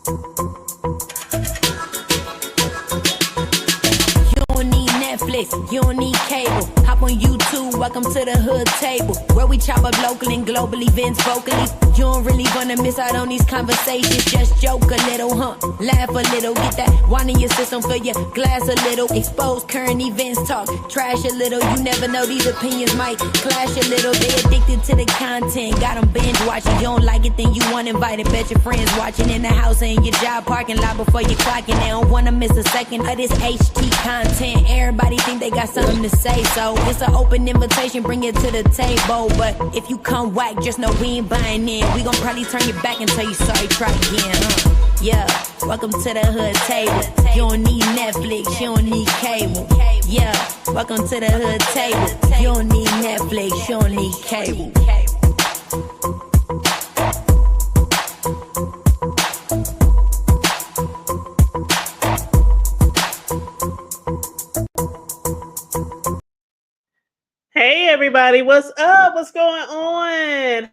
You don't need cable. Hop on YouTube, welcome to the hood table, where we chop up local and global events vocally. You don't really wanna miss out on these conversations. Just joke a little, laugh a little, get that wine in your system, fill your glass a little. Expose current events, talk trash a little. You never know, these opinions might clash a little. They addicted to the content, got them binge watching. You don't like it, then you want invited. Bet your friends watching in the house and your job parking lot before you clocking. They don't wanna miss a second of this HT content. Everybody think they got something to say, so it's an open invitation, bring it to the table. But if you come whack, just know we ain't buying in. We gon' probably turn your back and tell you sorry, try again. Yeah, welcome to the hood table. You don't need Netflix, you don't need cable. Yeah, welcome to the hood table. You don't need Netflix, you don't need cable. Hey everybody, what's up? What's going on?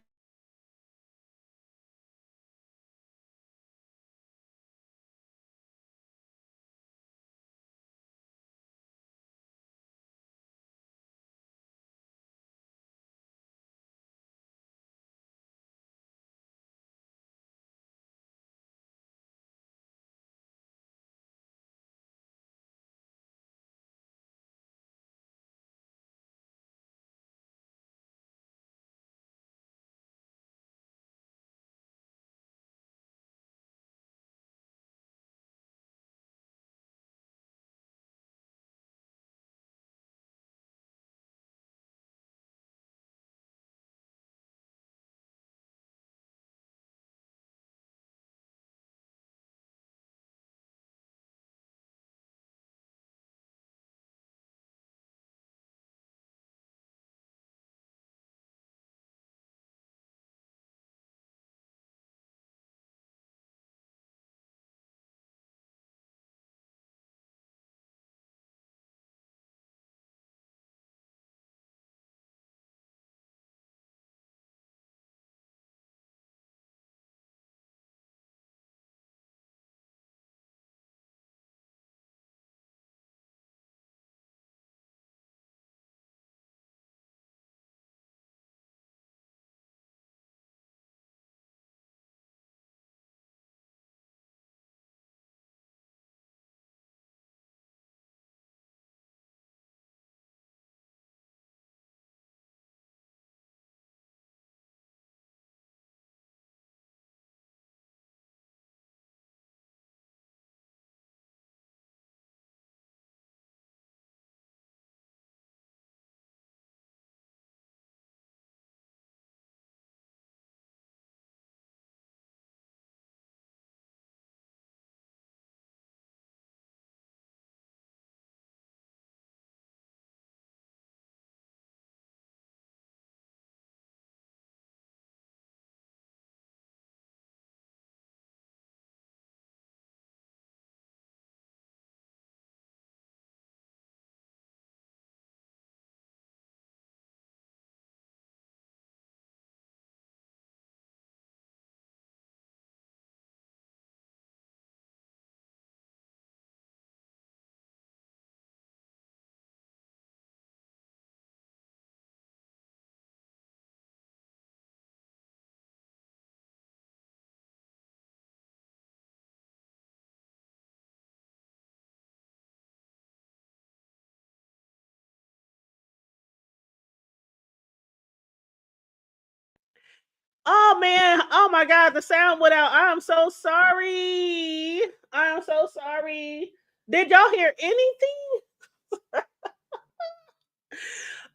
Oh man, oh my god, the sound went out. I'm so sorry. I'm so sorry. Did y'all hear anything?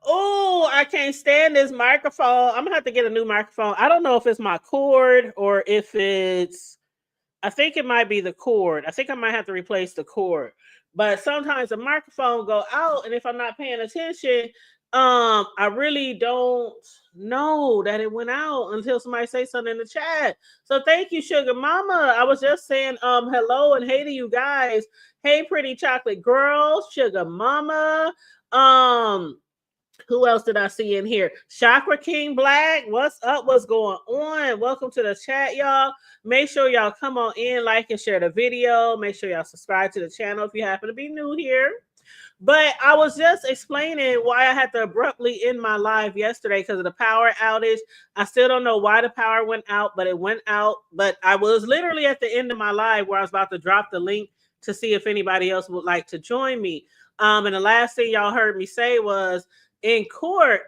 Oh, I can't stand this microphone. I'm gonna have to get a new microphone. I don't know if it's my cord or if it's, I think it might be the cord. I think I might have to replace the cord. But sometimes the microphone go out, and if I'm not paying attention, I really don't know that it went out until somebody say something in the chat. So thank you, Sugar Mama. I was just saying hello and hey to you guys. Hey, pretty chocolate girl, Sugar Mama. Who else did I see in here? Chakra King Black. What's up? What's going on? Welcome to the chat, y'all. Make sure y'all come on in, like and share the video. Make sure y'all subscribe to the channel if you happen to be new here. But I was just explaining why I had to abruptly end my live yesterday because of the power outage. I still don't know why the power went out, but it went out. But I was literally at the end of my live where I was about to drop the link to see if anybody else would like to join me. And the last thing y'all heard me say was in court,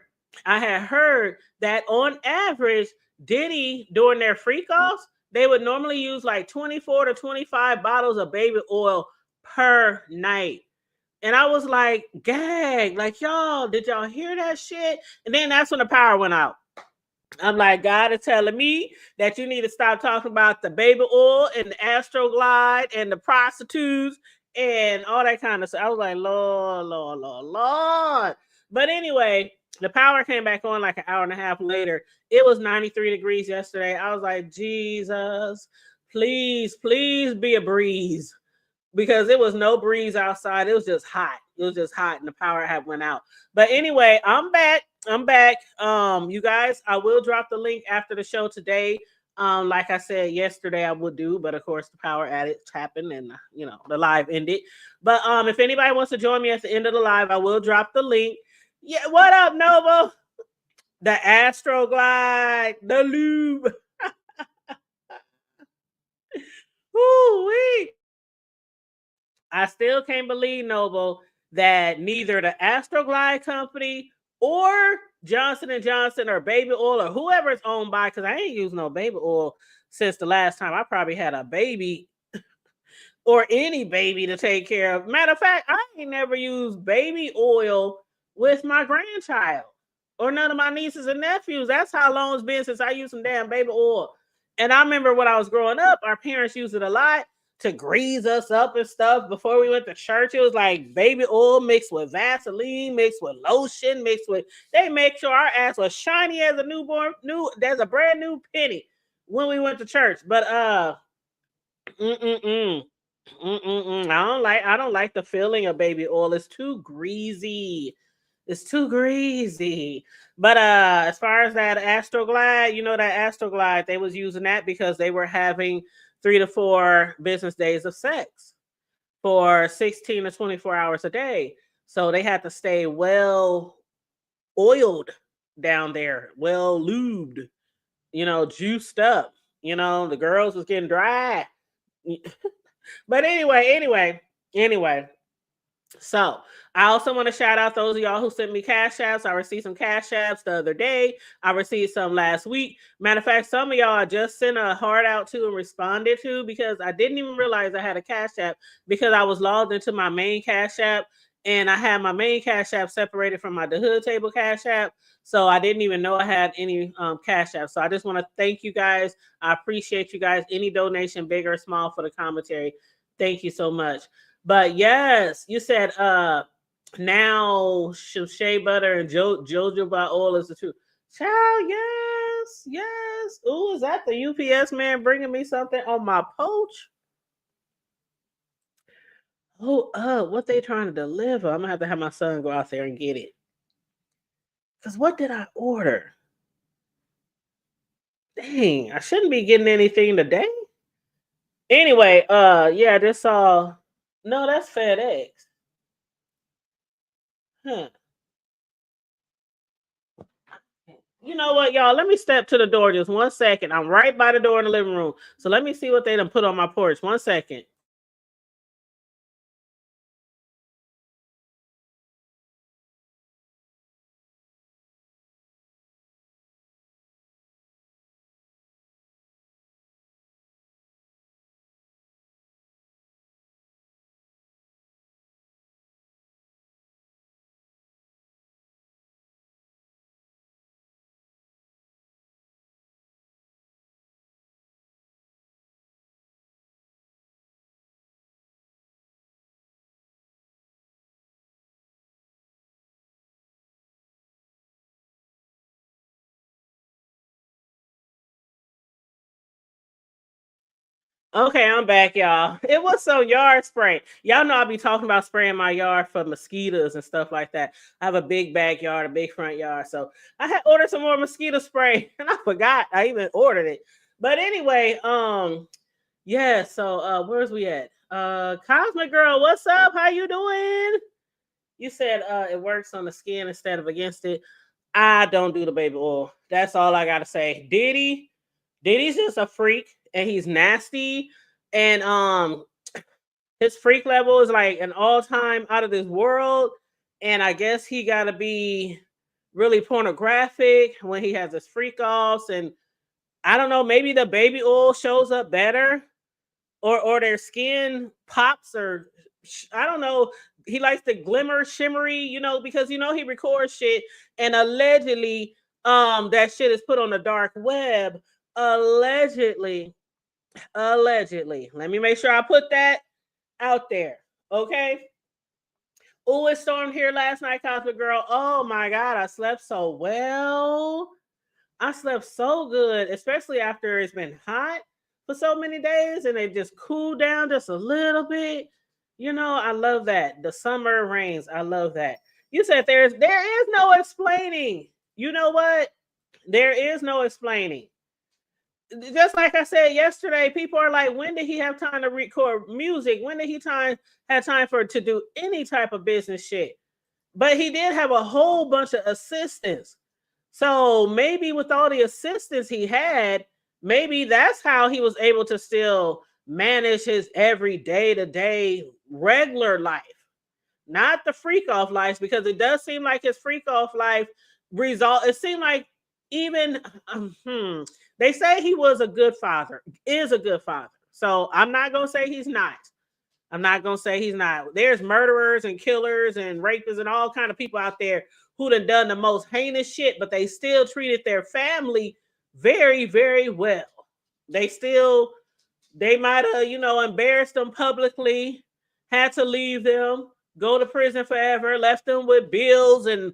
I had heard that on average, Diddy during their freak offs, they would normally use like 24 to 25 bottles of baby oil per night. And I was like, gag, like, y'all, did y'all hear that shit? And then that's when the power went out. I'm like, God is telling me that you need to stop talking about the baby oil and the Astroglide and the prostitutes and all that kind of stuff. I was like, Lord, Lord, Lord, Lord. But anyway, the power came back on like an hour and a half later. It was 93 degrees yesterday. I was like, Jesus, please, please be a breeze, because it was no breeze outside. It was just hot. It was just hot, and the power had went out. But anyway, I'm back. I'm back. You guys, I will drop the link after the show today. Like I said yesterday, I would do, but of course the power outage happened, and the live ended. But if anybody wants to join me at the end of the live, I will drop the link. Yeah, what up, Nova? The Astroglide, the lube. Woo-wee. I still can't believe, Noble, that neither the Astroglide company or Johnson and Johnson or baby oil or whoever it's owned by, because I ain't used no baby oil since the last time I probably had a baby or any baby to take care of. Matter of fact, I ain't never used baby oil with my grandchild or none of my nieces and nephews. That's how long it's been since I used some damn baby oil. And I remember when I was growing up, our parents used it a lot to grease us up and stuff. Before we went to church, it was like baby oil mixed with Vaseline, mixed with lotion, mixed with, they make sure our ass was shiny as a there's a brand new penny when we went to church. But mm-mm-mm. Mm-mm-mm. I don't like the feeling of baby oil. It's too greasy. It's too greasy. But as far as that Astroglide, that Astroglide, they was using that because they were having 3 to 4 business days of sex for 16 to 24 hours a day. So they had to stay well oiled down there, well lubed, juiced up. The girls was getting dry. But anyway. So I also want to shout out those of y'all who sent me cash apps. I received some cash apps the other day. I received some last week. Matter of fact, some of y'all I just sent a heart out to and responded to because I didn't even realize I had a cash app because I was logged into my main cash app and I had my main cash app separated from my The Hood Table cash app. So I didn't even know I had any cash apps. So I just want to thank you guys. I appreciate you guys. Any donation, big or small, for the commentary. Thank you so much. But yes, you said now shea butter and jojoba oil is the truth. Child, yes. Ooh, is that the UPS man bringing me something on my poach? Oh, what they trying to deliver? I'm gonna have to have my son go out there and get it. Cause what did I order? Dang, I shouldn't be getting anything today. Anyway, yeah, this no, that's FedEx. Huh. You know what, y'all? Let me step to the door just 1 second. I'm right by the door in the living room. So let me see what they done put on my porch. 1 second. Okay, I'm back, y'all. It was some yard spray. Y'all know I be talking about spraying my yard for mosquitoes and stuff like that. I have a big backyard, a big front yard. So I had ordered some more mosquito spray and I forgot I even ordered it. But anyway, yeah, so where's we at? Cosmic Girl, what's up? How you doing? You said it works on the skin instead of against it. I don't do the baby oil. That's all I gotta say. Diddy's just a freak and he's nasty. And his freak level is like an all-time out of this world. And I guess he gotta be really pornographic when he has his freak offs. And I don't know, maybe the baby oil shows up better or their skin pops or I don't know. He likes the glimmer shimmery, because he records shit and allegedly that shit is put on the dark web. Allegedly. Let me make sure I put that out there. Okay. Oh, it stormed here last night, Cosmic Girl. Oh my god, I slept so well. I slept so good, especially after it's been hot for so many days and it just cooled down just a little bit. I love that. The summer rains. I love that. You said there is no explaining. You know what? There is no explaining. Just like I said yesterday, people are like, when did he have time to record music? When did he have time to do any type of business shit? But he did have a whole bunch of assistants. So maybe with all the assistants he had, maybe that's how he was able to still manage his every day-to-day regular life, not the freak off life, because it does seem like his freak off life it seemed like even they say he was a good father, is a good father. So I'm not gonna say he's not. There's murderers and killers and rapists and all kind of people out there who done the most heinous shit, but they still treated their family very, very well. They might have, embarrassed them publicly, had to leave them, go to prison forever, left them with bills and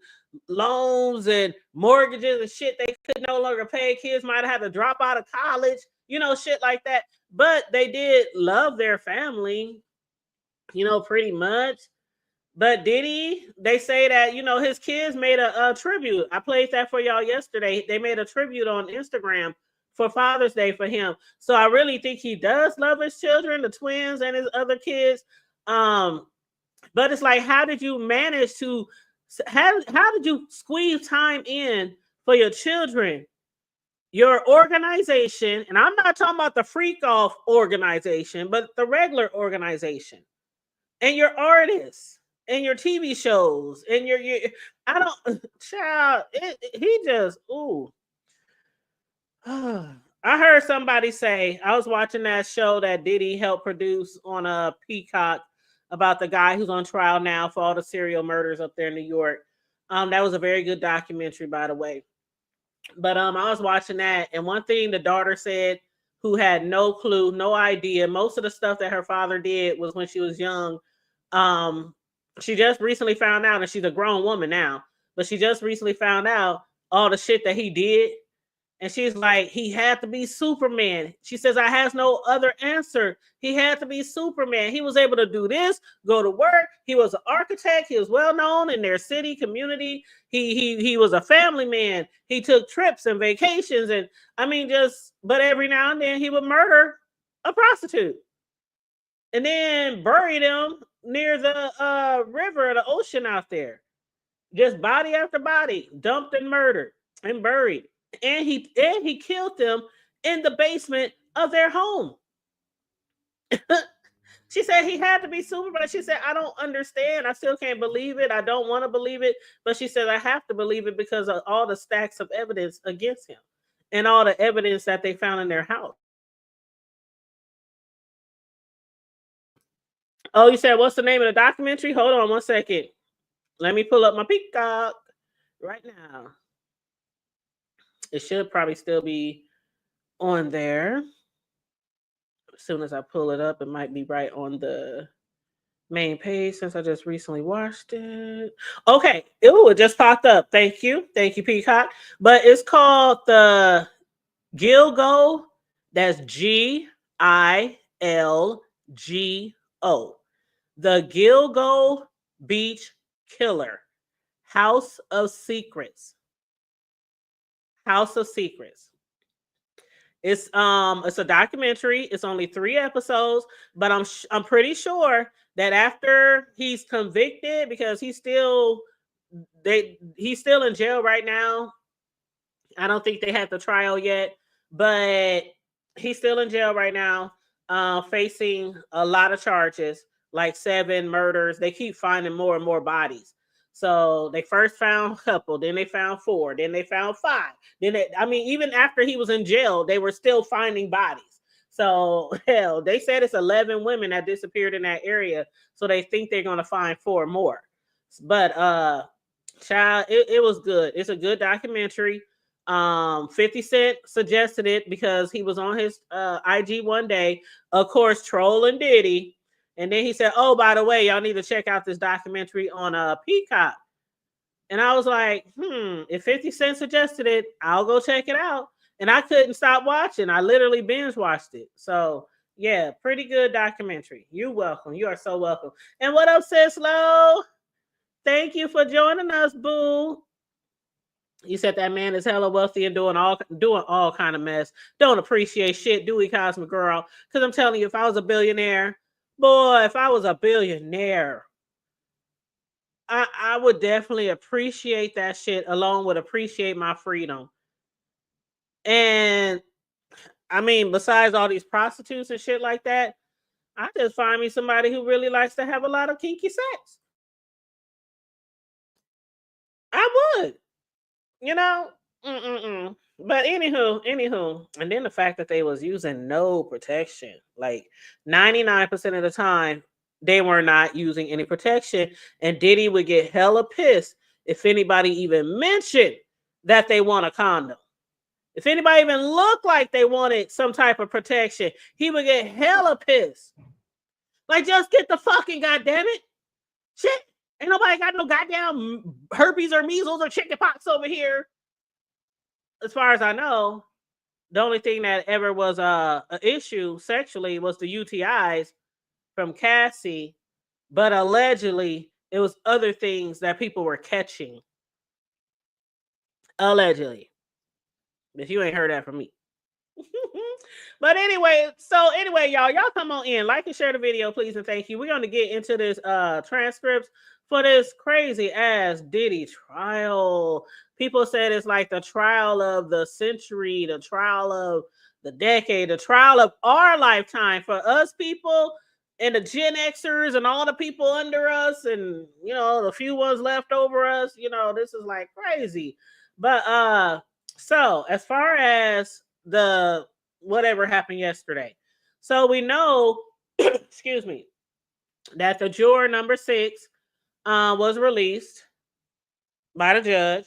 loans and mortgages and shit they could no longer pay. Kids might have had to drop out of college, shit like that. But they did love their family, pretty much. But Diddy, they say that, his kids made a tribute. I played that for y'all yesterday. They made a tribute on Instagram for Father's Day for him. So I really think he does love his children, the twins and his other kids. But it's like, how did you manage to, how did you squeeze time in for your children, your organization? And I'm not talking about the freak off organization, but the regular organization, and your artists and your TV shows and your I don't child he just I heard somebody say, I was watching that show that Diddy helped produce on a Peacock about the guy who's on trial now for all the serial murders up there in New York. That was a very good documentary, by the way. But I was watching that, and one thing the daughter said, who had no clue, no idea, most of the stuff that her father did was when she was young. She just recently found out, and she's a grown woman now, but she just recently found out all the shit that he did. And she's like, he had to be Superman. She says, I has no other answer. He had to be Superman. He was able to do this, go to work. He was an architect. He was well known in their city community. He was a family man. He took trips and vacations. And I mean, but every now and then he would murder a prostitute and then bury them near the river or the ocean out there. Just body after body, dumped and murdered and buried. And he killed them in the basement of their home. She said he had to be Superman. She said, I don't understand. I still can't believe it. I don't want to believe it. But she said, I have to believe it because of all the stacks of evidence against him and all the evidence that they found in their house. Oh, you said, what's the name of the documentary? Hold on 1 second. Let me pull up my Peacock right now. It should probably still be on there. As soon as I pull it up, it might be right on the main page since I just recently watched it. Okay. Ooh, it just popped up. Thank you. Thank you, Peacock. But it's called the Gilgo. That's Gilgo. The Gilgo Beach Killer. House of Secrets. House of Secrets. It's a documentary. It's only 3 episodes, but I'm pretty sure that after he's convicted, because he's still in jail right now. I don't think they had the trial yet, but he's still in jail right now, facing a lot of charges, like 7 murders. They keep finding more and more bodies. So they first found a couple, then they found 4, then they found 5. Even after he was in jail, they were still finding bodies. So hell, they said it's 11 women that disappeared in that area. So they think they're gonna find 4 more. But child, it was good. It's a good documentary. 50 Cent suggested it because he was on his IG one day, of course, trolling Diddy. And then he said, "Oh, by the way, y'all need to check out this documentary on Peacock." And I was like, if 50 Cent suggested it, I'll go check it out. And I couldn't stop watching. I literally binge watched it. So yeah, pretty good documentary. You're welcome. You are so welcome. And what up, sis Lo? Thank you for joining us, boo. You said that man is hella wealthy and doing all kind of mess. Don't appreciate shit, do we, Cosmic Girl? Because I'm telling you, if I was a billionaire, boy, if I was a billionaire, I would definitely appreciate that shit, along with appreciate my freedom. And I mean, besides all these prostitutes and shit like that, I just find me somebody who really likes to have a lot of kinky sex. I would. You know, but anywho, and then the fact that they was using no protection, like 99% of the time, they were not using any protection, and Diddy would get hella pissed if anybody even mentioned that they want a condom. If anybody even looked like they wanted some type of protection, he would get hella pissed. Like, just get the fucking goddamn it shit. Ain't nobody got no goddamn herpes or measles or chickenpox over here. As far as I know, the only thing that ever was an issue sexually was the UTIs from Cassie, but allegedly it was other things that people were catching. Allegedly. If you ain't heard that from me. But anyway, y'all come on in, like and share the video, please, and thank you. We're going to get into this transcripts for this crazy ass Diddy trial. People said it's like the trial of the century, the trial of the decade, the trial of our lifetime for us people and the Gen Xers and all the people under us, and the few ones left over us. This is like crazy. But so as far as the whatever happened yesterday, so we know, excuse me, that the juror number 6 was released by the judge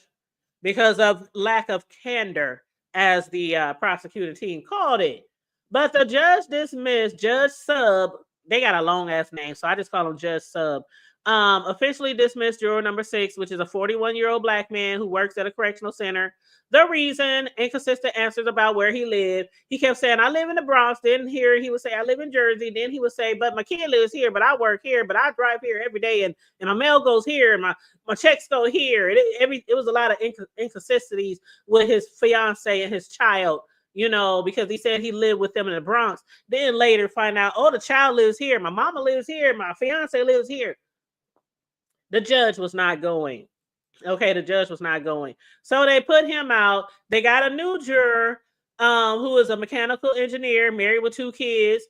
because of lack of candor, as the prosecuting team called it. But the judge dismissed Judge Sub. They got a long ass name, so I just call him Judge Sub. Officially dismissed juror number 6, which is a 41-year-old black man who works at a correctional center. The reason, inconsistent answers about where he lived. He kept saying, "I live in the Bronx." Then here he would say, "I live in Jersey." Then he would say, "But my kid lives here, but I work here, but I drive here every day, and my mail goes here, and my checks go here." It was a lot of inconsistencies with his fiance and his child, because he said he lived with them in the Bronx. Then later find out, oh, the child lives here, my mama lives here, my fiance lives here. The judge was not going. Okay, the judge was not going. So they put him out. They got a new juror who is a mechanical engineer, married with 2 kids.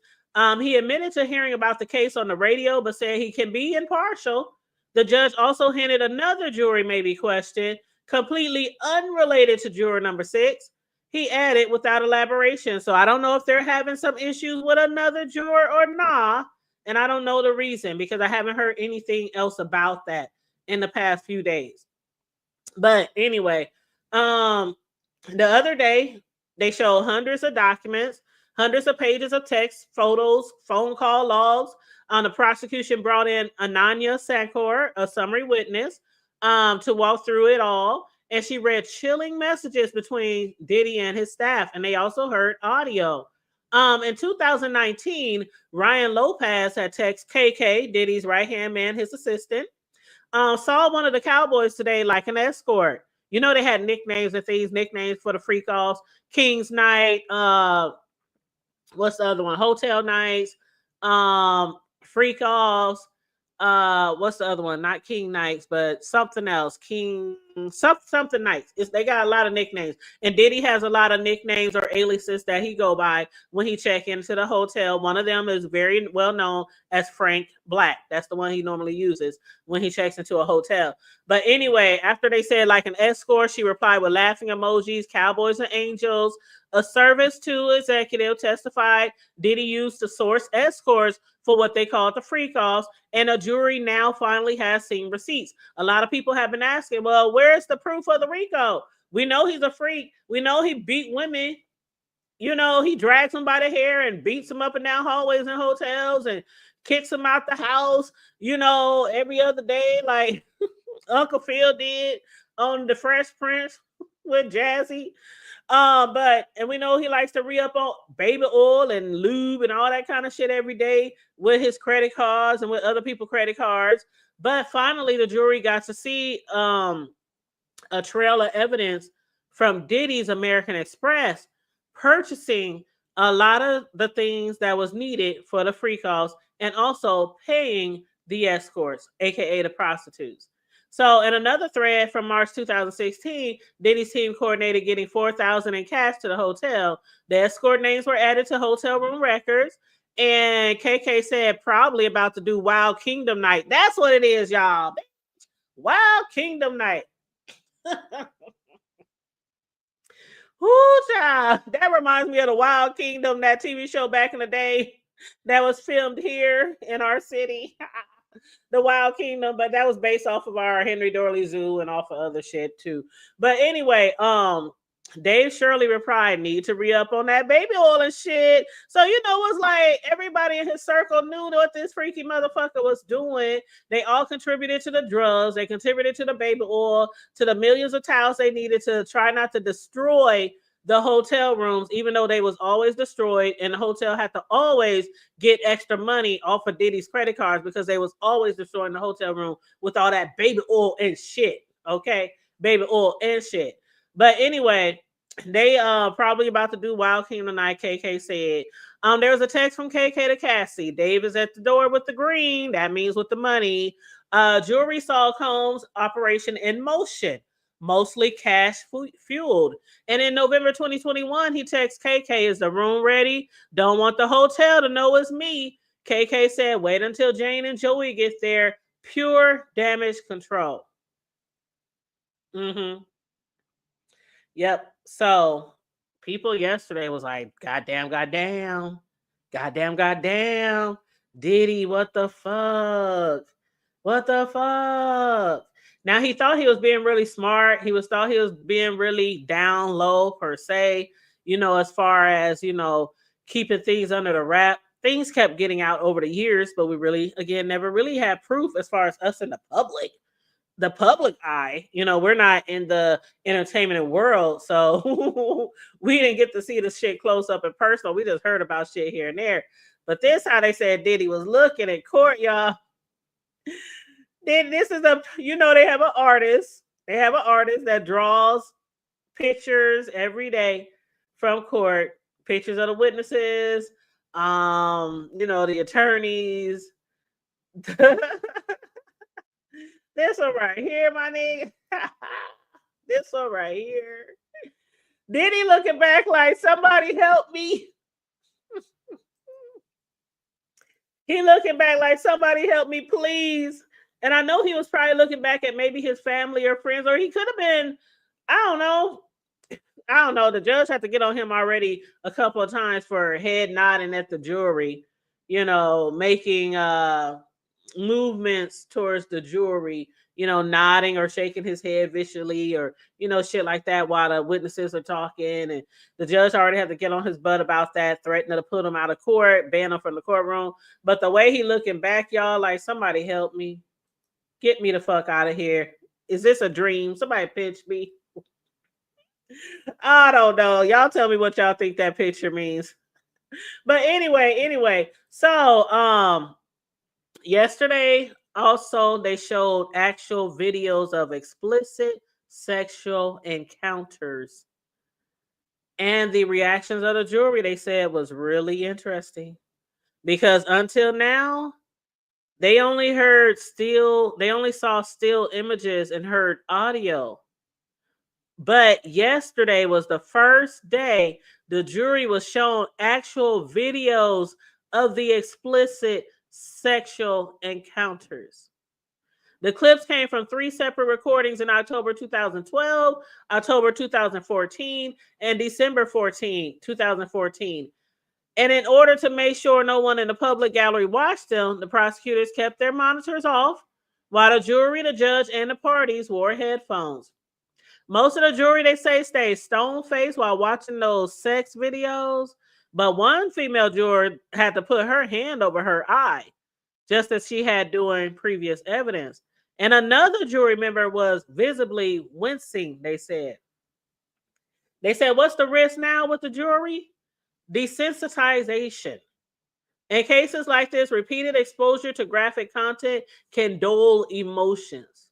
He admitted to hearing about the case on the radio, but said he can be impartial. The judge also hinted another jury may be questioned, completely unrelated to juror number 6. He added without elaboration. So I don't know if they're having some issues with another juror or not. And I don't know the reason, because I haven't heard anything else about that in the past few days. But anyway, the other day, they showed hundreds of documents, hundreds of pages of text, photos, phone call logs. The prosecution brought in Ananya Sankor, a summary witness, to walk through it all. And she read chilling messages between Diddy and his staff. And they also heard audio. In 2019, Ryan Lopez had texted KK, Diddy's right-hand man, his assistant, saw one of the Cowboys today like an escort. You know, they had nicknames and things, nicknames for the freak offs. King's Night, what's the other one? Hotel Nights, Freak Offs. What's the other one? Not King Nights, but something else. King something Nights. They got a lot of nicknames, and Diddy has a lot of nicknames or aliases that he go by when he check into the hotel. One of them is very well known as Frank Black. That's the one he normally uses when he checks into a hotel. But anyway, after they said like an escort, she replied with laughing emojis, cowboys and angels. A service to executive testified Diddy used to source escorts for what they called the freak offs, and a jury now finally has seen receipts. A lot of people have been asking, well, where's the proof of the RICO? We know he's a freak. We know he beat women. You know, he drags them by the hair and beats them up and down hallways in hotels and kicks them out the house, you know, every other day, like Uncle Phil did on The Fresh Prince with Jazzy. And we know he likes to re-up on baby oil and lube and all that kind of shit every day with his credit cards and with other people's credit cards. But finally, the jury got to see a trail of evidence from Diddy's American Express purchasing a lot of the things that was needed for the freak offs and also paying the escorts, aka the prostitutes. So in another thread from March 2016, Diddy's team coordinated getting $4,000 in cash to the hotel. The escort names were added to hotel room records. And KK said probably about to do Wild Kingdom Night. That's what it is, y'all. Wild Kingdom Night. Ooh, child. That reminds me of the Wild Kingdom, that TV show back in the day that was filmed here in our city. The Wild Kingdom, but that was based off of our Henry Dorley Zoo and off of other shit too. But anyway, Dave Shirley replied, need to re-up on that baby oil and shit. So, you know, it was like everybody in his circle knew what this freaky motherfucker was doing. They all contributed to the drugs. They contributed to the baby oil, to the millions of towels they needed to try not to destroy the hotel rooms, even though they was always destroyed, and the hotel had to always get extra money off of Diddy's credit cards because they was always destroying the hotel room with all that baby oil and shit. Okay, baby oil and shit. But anyway, they probably about to do Wild Kingdom Night. KK said. There was a text from KK to Cassie. Dave is at the door with the green. That means with the money. Jewelry saw Combs' operation in motion, mostly cash fueled. And in November 2021, he texts KK, is the room ready? Don't want the hotel to know it's me. KK said, wait until Jane and Joey get there. Pure damage control. Yep. So people yesterday was like, goddamn. Diddy, what the fuck? Now he thought he was being really smart. Thought he was being really down low per se, you know, as far as, you know, keeping things under the wrap. Things kept getting out over the years, but we really, again, never really had proof as far as us in the public eye. You know, we're not in the entertainment world, so we didn't get to see the shit close up and personal. We just heard about shit here and there. But this how they said Diddy was looking in court, y'all. Then this is you know, they have an artist. They have an artist that draws pictures every day from court, pictures of the witnesses, you know, the attorneys. This one right here, my nigga. This one right here. Diddy looking back like, somebody help me. He looking back like, somebody help me, please. And I know he was probably looking back at maybe his family or friends, or he could have been, I don't know. The judge had to get on him already a couple of times for head nodding at the jury, you know, making movements towards the jury, you know, nodding or shaking his head visually or, you know, shit like that while the witnesses are talking. And the judge already had to get on his butt about that, threatening to put him out of court, ban him from the courtroom. But the way he looking back, y'all, like, somebody help me. Get me the fuck out of here. Is this a dream? Somebody pinch me. I don't know. Y'all tell me what y'all think that picture means. But anyway, so yesterday also they showed actual videos of explicit sexual encounters, and the reactions of the jury, they said, was really interesting, because until now they only saw still images and heard audio. But yesterday was the first day the jury was shown actual videos of the explicit sexual encounters. The clips came from 3 separate recordings in October 2012, October 2014, and December 14, 2014. And in order to make sure no one in the public gallery watched them, the prosecutors kept their monitors off, while the jury, the judge, and the parties wore headphones. Most of the jury, they say, stayed stone-faced while watching those sex videos, but one female juror had to put her hand over her eye, just as she had during previous evidence. And another jury member was visibly wincing, they said. They said, what's the risk now with the jury? Desensitization. In cases like this, repeated exposure to graphic content can dull emotions.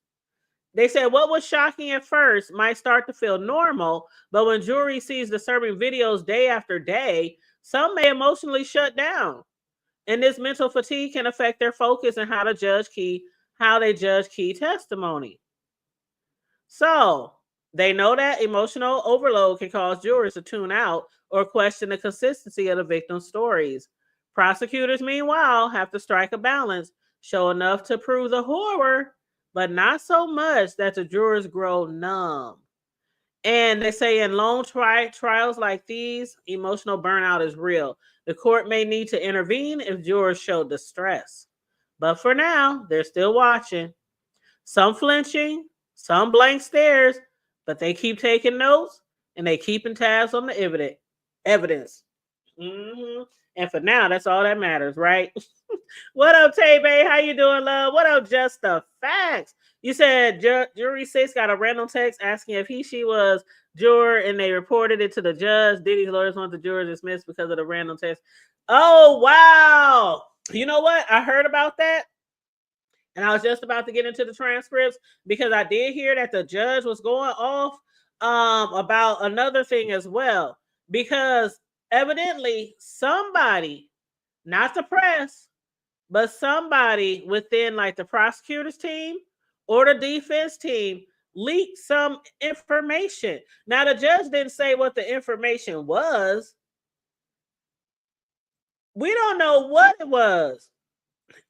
They said what was shocking at first might start to feel normal, but when jury sees disturbing videos day after day, some may emotionally shut down. And this mental fatigue can affect their focus and how they judge key testimony. So they know that emotional overload can cause jurors to tune out or question the consistency of the victim's stories. Prosecutors, meanwhile, have to strike a balance, show enough to prove the horror, but not so much that the jurors grow numb. And they say in long trials like these, emotional burnout is real. The court may need to intervene if jurors show distress. But for now, they're still watching. Some flinching, some blank stares, but they keep taking notes and they keeping tabs on the evidence. Mm-hmm. And for now, that's all that matters, right? What up, Tay Bay? How you doing, love? What up, Just the Facts? You said jury 6 got a random text asking if she was juror, and they reported it to the judge. Diddy's lawyers want the juror dismissed because of the random text. Oh, wow. You know what? I heard about that. And I was just about to get into the transcripts because I did hear that the judge was going off about another thing as well. Because evidently somebody, not the press, but somebody within like the prosecutor's team or the defense team leaked some information. Now, the judge didn't say what the information was. We don't know what it was.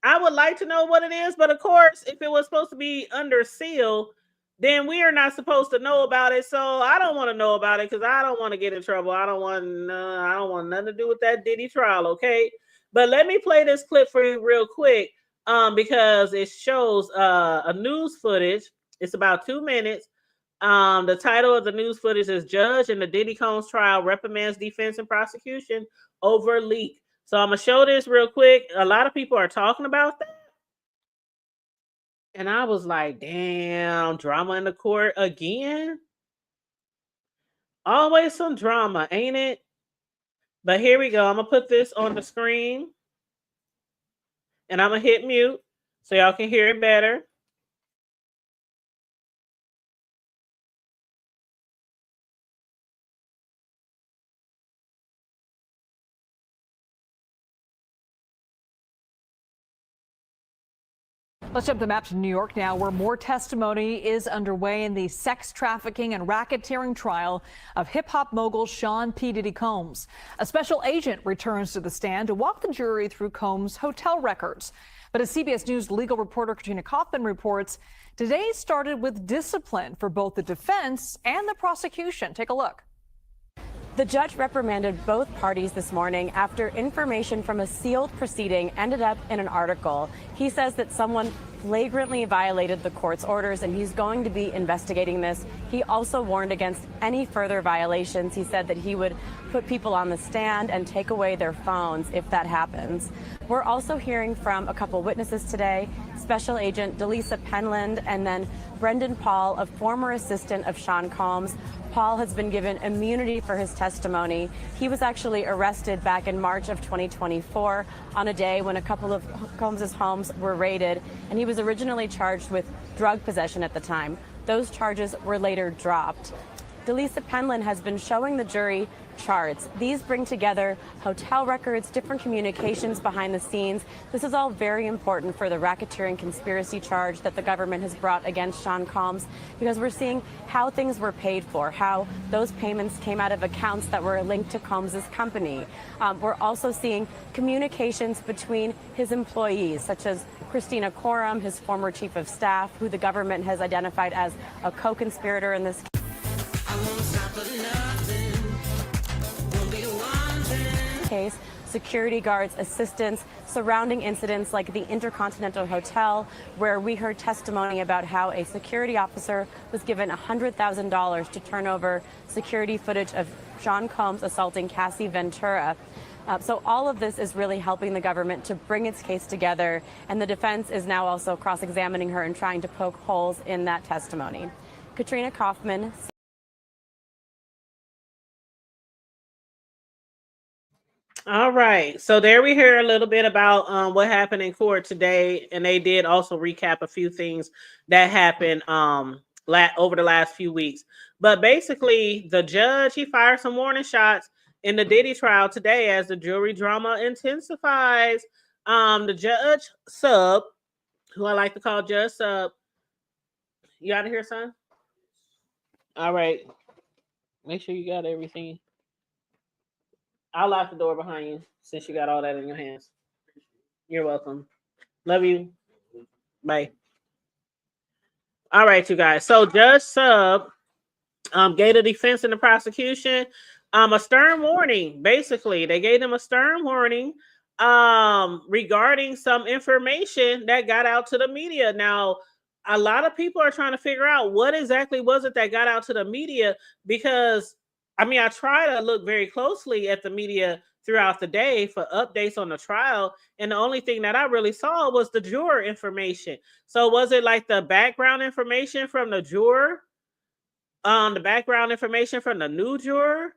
I would like to know what it is, but of course, if it was supposed to be under seal, then we are not supposed to know about it. So I don't want to know about it because I don't want to get in trouble. I don't want nothing to do with that Diddy trial, okay? But let me play this clip for you real quick because it shows a news footage. It's about 2 minutes. The title of the news footage is Judge in the Diddy Combs Trial Reprimands Defense and Prosecution Over Leak. So I'm going to show this real quick. A lot of people are talking about that. And I was like, damn, drama in the court again? Always some drama, ain't it? But here we go. I'm going to put this on the screen. And I'm going to hit mute so y'all can hear it better. Let's jump the map to New York now, where more testimony is underway in the sex trafficking and racketeering trial of hip-hop mogul Sean P. Diddy Combs. A special agent returns to the stand to walk the jury through Combs' hotel records. But as CBS News legal reporter Katrina Kaufman reports, today started with discipline for both the defense and the prosecution. Take a look. The judge reprimanded both parties this morning after information from a sealed proceeding ended up in an article. He says that someone flagrantly violated the court's orders, and he's going to be investigating this. He also warned against any further violations. He said that he would put people on the stand and take away their phones if that happens. We're also hearing from a couple witnesses today, Special Agent Delisa Penland and then Brendan Paul, a former assistant of Sean Combs. Paul has been given immunity for his testimony. He was actually arrested back in March of 2024 on a day when a couple of Combs' homes were raided, and he was originally charged with drug possession at the time. Those charges were later dropped. Delisa Penland has been showing the jury charts. These bring together hotel records, different communications behind the scenes. This is all very important for the racketeering conspiracy charge that the government has brought against Sean Combs, because we're seeing how things were paid for, how those payments came out of accounts that were linked to Combs' company. We're also seeing communications between his employees, such as Christina Coram, his former chief of staff, who the government has identified as a co-conspirator in this case, security guards, assistants, surrounding incidents like the Intercontinental Hotel, where we heard testimony about how a security officer was given $100,000 to turn over security footage of Sean Combs assaulting Cassie Ventura. So all of this is really helping the government to bring its case together, and the defense is now also cross-examining her and trying to poke holes in that testimony. Katrina Kaufman. All right. So there we hear a little bit about what happened in court today. And they did also recap a few things that happened over the last few weeks. But basically, the judge, he fired some warning shots in the Diddy trial today as the jury drama intensifies. The judge sub, who I like to call Judge Sub. You out of here, son? All right. Make sure you got everything. I'll lock the door behind you since you got all that in your hands. You're welcome. Love you. Bye. All right, you guys. So Judge Sub gave the defense and the prosecution a stern warning. Basically, they gave them a stern warning regarding some information that got out to the media. Now, a lot of people are trying to figure out what exactly was it that got out to the media, because I mean, I try to look very closely at the media throughout the day for updates on the trial, and the only thing that I really saw was the juror information. So was it like the background information from the juror? The background information from the new juror?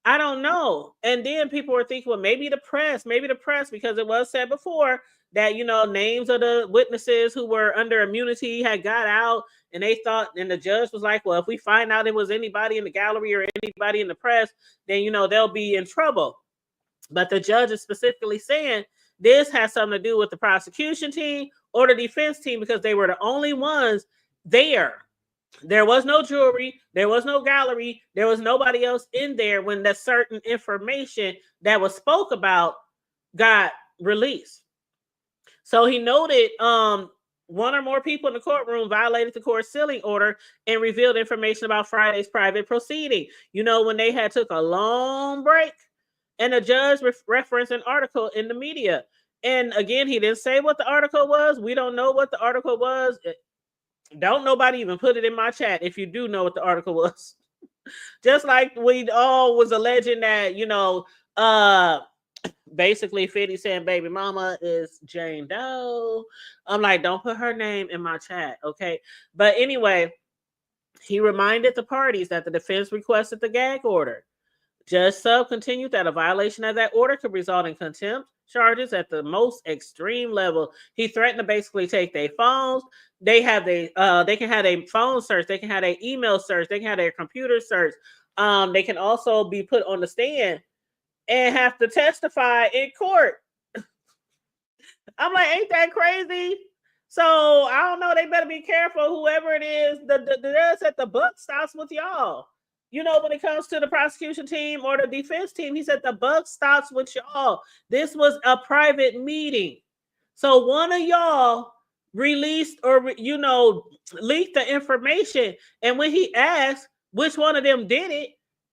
I don't know. And then people were thinking, well, maybe the press, because it was said before that, you know, names of the witnesses who were under immunity had got out, and they thought, and the judge was like, well, if we find out it was anybody in the gallery or anybody in the press, then, you know, they'll be in trouble. But the judge is specifically saying this has something to do with the prosecution team or the defense team, because they were the only ones there. There was no jury, there was no gallery, there was nobody else in there when that certain information that was spoke about got released. So he noted one or more people in the courtroom violated the court sealing order and revealed information about Friday's private proceeding. You know, when they had took a long break, and the judge referenced an article in the media. And again, he didn't say what the article was. We don't know what the article was. Don't nobody even put it in my chat if you do know what the article was. Just like we all was alleging that, you know, basically 50 saying baby mama is Jane Doe. I'm like, don't put her name in my chat, okay? But anyway, he reminded the parties that the defense requested the gag order. Judge Sub continued that a violation of that order could result in contempt charges at the most extreme level. He threatened to basically take their phones. They can have a phone search. They can have an email search. They can have their computer search. They can also be put on the stand and have to testify in court. I'm like, ain't that crazy? So I don't know. They better be careful. Whoever it is, the judge said the buck stops with y'all. You know, when it comes to the prosecution team or the defense team, he said the buck stops with y'all. This was a private meeting. So one of y'all released or, you know, leaked the information. And when he asked which one of them did it,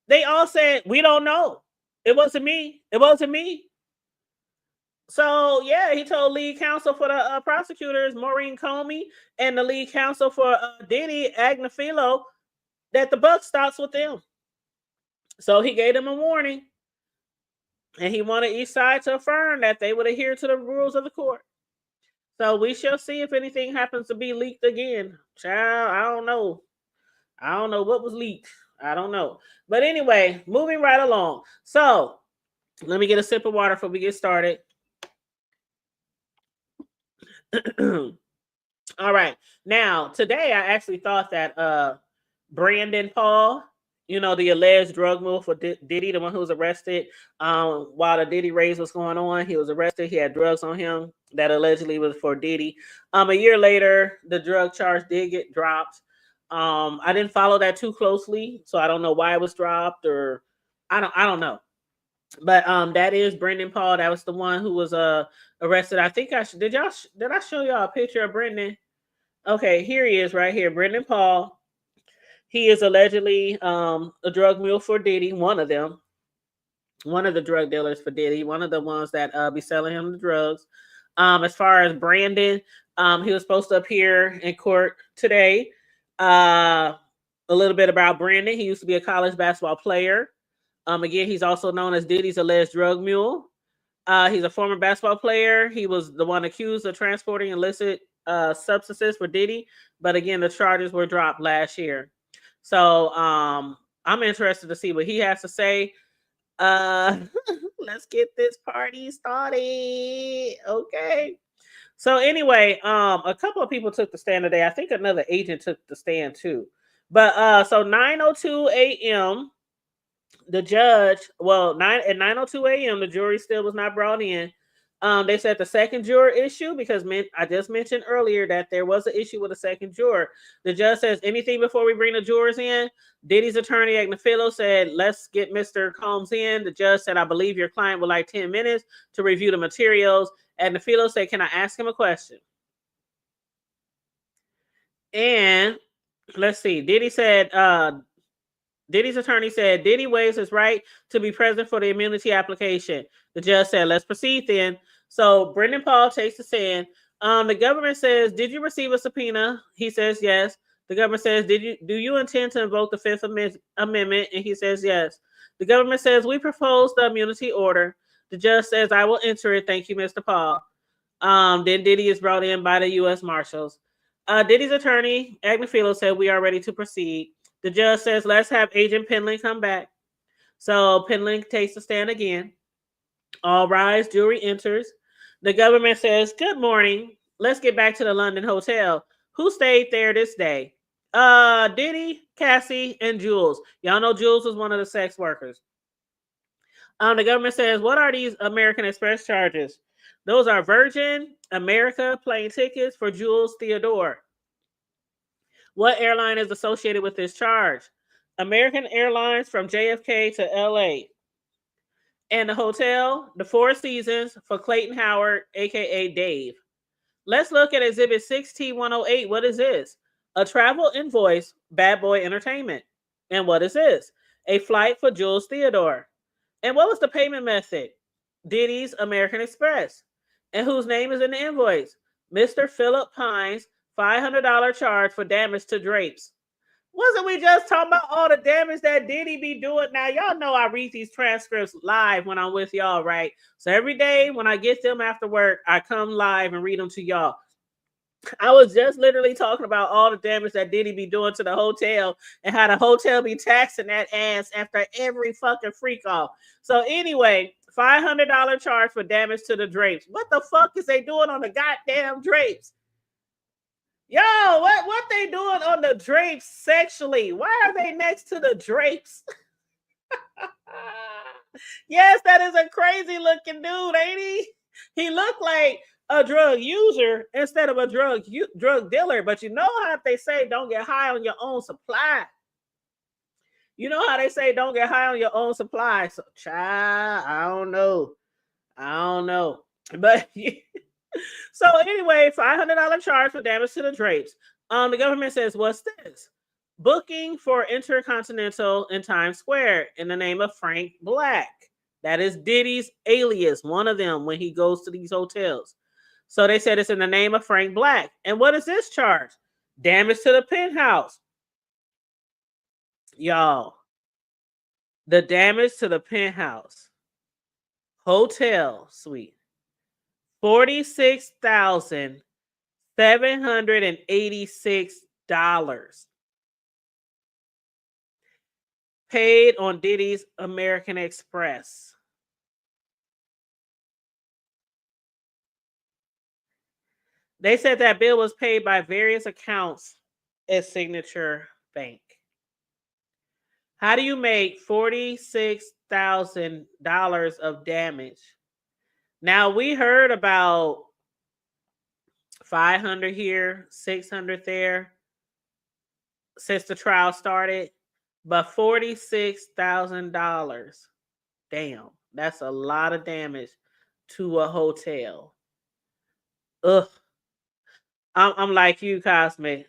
they all said, we don't know. It wasn't me. It wasn't me. So yeah, he told lead counsel for the prosecutors, Maureen Comey, and the lead counsel for Diddy, Agnifilo, that the buck stops with them. So he gave them a warning, and he wanted each side to affirm that they would adhere to the rules of the court. So we shall see if anything happens to be leaked again. Child, I don't know. I don't know what was leaked. I don't know. But anyway, moving right along. So let me get a sip of water before we get started. All right. Now, today I actually thought that Brandon Paul, you know, the alleged drug mule for Diddy, the one who was arrested while the Diddy race was going on. He was arrested. He had drugs on him that allegedly was for Diddy. A year later, the drug charge did get dropped. I didn't follow that too closely, so I don't know why it was dropped, or I don't know. But that is Brendan Paul. That was the one who was arrested. I think did I show y'all a picture of Brendan? Okay, here he is right here. Brendan Paul. He is allegedly a drug mule for Diddy, one of them. One of the drug dealers for Diddy, one of the ones that be selling him the drugs. As far as Brandon, he was supposed to appear in court today. A little bit about Brandon. He used to be a college basketball player. Again, he's also known as Diddy's alleged drug mule. He's a former basketball player. He was the one accused of transporting illicit substances for Diddy. But again, the charges were dropped last year. So I'm interested to see what he has to say. Let's get this party started. Okay. So anyway, a couple of people took the stand today. I think another agent took the stand too. But so 9:02 a.m., the judge, at 9:02 a.m., the jury still was not brought in. They said the second juror issue, because I just mentioned earlier that there was an issue with a second juror. The judge says, anything before we bring the jurors in? Diddy's attorney, Agnifilo, said, let's get Mr. Combs in. The judge said, I believe your client would like 10 minutes to review the materials. Agnifilo said, can I ask him a question? And let's see. Diddy's attorney said Diddy waives his right to be present for the immunity application. The judge said, let's proceed then. So Brendan Paul takes the stand. The government says, did you receive a subpoena? He says, yes. The government says, do you intend to invoke the Fifth Amendment? And he says, yes. The government says, we propose the immunity order. The judge says, I will enter it. Thank you, Mr. Paul. Then Diddy is brought in by the U.S. Marshals. Diddy's attorney, Agnifilo, said, we are ready to proceed. The judge says, let's have Agent Penlin come back. So Penlin takes the stand again. All rise, jury enters. The government says, good morning. Let's get back to the London hotel. Who stayed there this day? Diddy, Cassie, and Jules. Y'all know Jules was one of the sex workers. The government says, what are these American Express charges? Those are Virgin America plane tickets for Jules Theodore. What airline is associated with this charge? American Airlines from JFK to LA. And the hotel, the Four Seasons for Clayton Howard, aka Dave. Let's look at Exhibit 6T108. What is this? A travel invoice, Bad Boy Entertainment. And what is this? A flight for Jules Theodore. And what was the payment method? Diddy's American Express. And whose name is in the invoice? Mr. Philip Pines, $500 charge for damage to drapes. Wasn't we just talking about all the damage that Diddy be doing? Now, y'all know I read these transcripts live when I'm with y'all, right? So every day when I get them after work, I come live and read them to y'all. I was just literally talking about all the damage that Diddy be doing to the hotel and how the hotel be taxing that ass after every fucking freak off. So anyway, $500 charge for damage to the drapes. What the fuck is they doing on the goddamn drapes? Yo, what they doing on the drapes sexually? Why are they next to the drapes? Yes, that is a crazy looking dude, ain't he? He looked like a drug user instead of a drug dealer. But you know how they say don't get high on your own supply. You know how they say don't get high on your own supply. So, child, I don't know. But so anyway, $500 charge for damage to the drapes. The government says, what's this? Booking for Intercontinental in Times Square in the name of Frank Black. That is Diddy's alias, one of them when he goes to these hotels. So they said it's in the name of Frank Black. And what is this charge? Damage to the penthouse. Y'all, the damage to the penthouse hotel suite, $46,786 paid on Diddy's American Express. They said that bill was paid by various accounts at Signature Bank. How do you make $46,000 of damage? Now, we heard about 500 here, 600 there since the trial started, but $46,000. Damn, that's a lot of damage to a hotel. Ugh. I'm like you, Cosmic.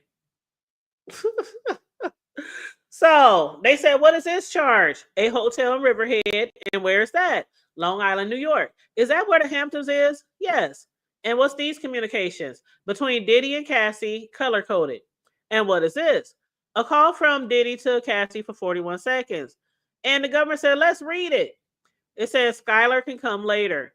So they said, what is this charge? A hotel in Riverhead. And where is that? Long Island, New York. Is that where the Hamptons is? Yes. And what's these communications? Between Diddy and Cassie, color coded. And what is this? A call from Diddy to Cassie for 41 seconds. And the government said, let's read it. It says, Skylar can come later.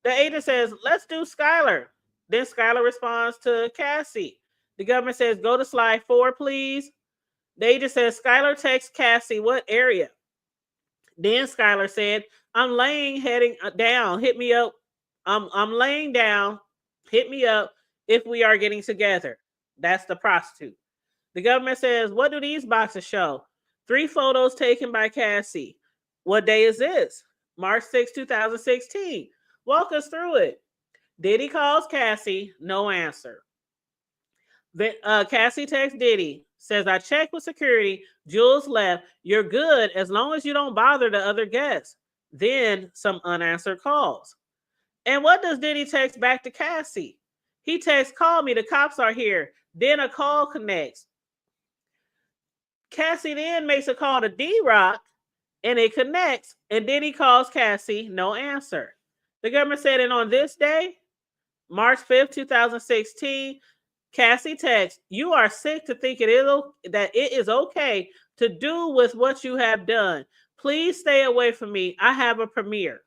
The agent says, let's do Skylar. Then Skylar responds to Cassie. The government says, go to slide 4, please. The agent says, Skylar texts Cassie, what area? Then Skylar said, I'm laying heading down. Hit me up. I'm laying down. Hit me up if we are getting together. That's the prostitute. The government says, what do these boxes show? 3 photos taken by Cassie. What day is this? March 6, 2016. Walk us through it. Diddy calls Cassie, no answer. Cassie texts Diddy, says, I checked with security, Jules left, you're good as long as you don't bother the other guests. Then some unanswered calls. And what does Diddy text back to Cassie? He texts, call me, the cops are here. Then a call connects. Cassie then makes a call to D-Rock, and it connects, and Diddy calls Cassie, no answer. The government said, and on this day, March 5th, 2016, Cassie texts, you are sick to think that it is okay to do with what you have done. Please stay away from me. I have a premiere.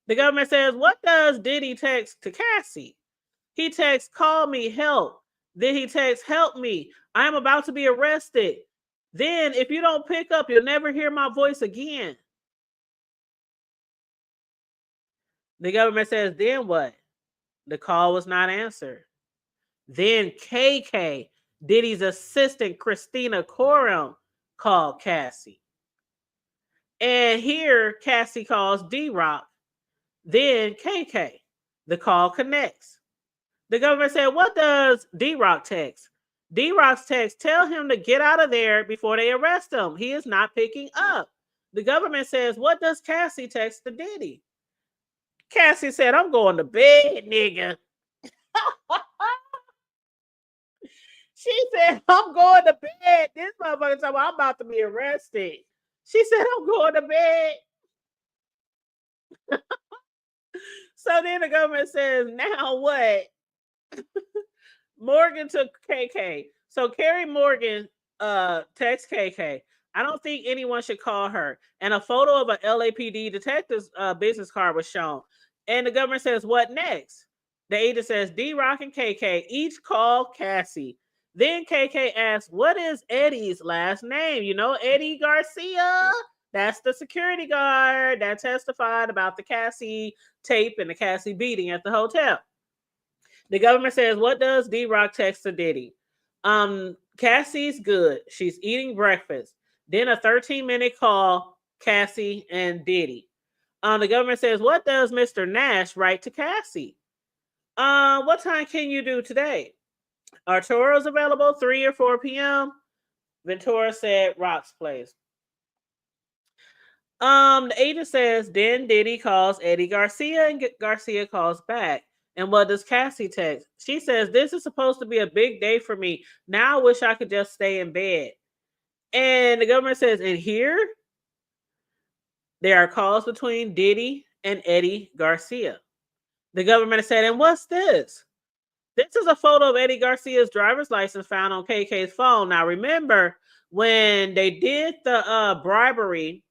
The government says, what does Diddy text to Cassie? He texts, call me, help. Then he texts, help me. I'm about to be arrested. Then if you don't pick up, you'll never hear my voice again. The government says, then what? The call was not answered. Then KK, Diddy's assistant, Christina Coram, called Cassie. And here, Cassie calls D-Rock. Then KK. The call connects. The government said, what does D-Rock text? D-Rock's text, tell him to get out of there before they arrest him. He is not picking up. The government says, what does Cassie text to Diddy? Cassie said, I'm going to bed, nigga. She said, I'm going to bed. This motherfucker told me I'm about to be arrested. She said, I'm going to bed. So then the government says, now what? Morgan took KK. So Carrie Morgan texts KK. I don't think anyone should call her. And a photo of an LAPD detective's business card was shown. And the government says, what next? The agent says, D-Rock and KK each call Cassie. Then KK asks, what is Eddie's last name? You know, Eddie Garcia? That's the security guard that testified about the Cassie tape and the Cassie beating at the hotel. The government says, what does D-Rock text to Diddy? Cassie's good. She's eating breakfast. Then a 13-minute call, Cassie and Diddy. The government says, what does Mr. Nash write to Cassie? What time can you do today? Arturo's available, 3 or 4 p.m. Ventura said Rock's place. The agent says, then Diddy calls Eddie Garcia and Garcia calls back. And what does Cassie text? She says, this is supposed to be a big day for me. Now I wish I could just stay in bed. And the government says, and here? there are calls between Diddy and Eddie Garcia. The government said, and what's this? This is a photo of Eddie Garcia's driver's license found on KK's phone. Now, remember, when they did the bribery,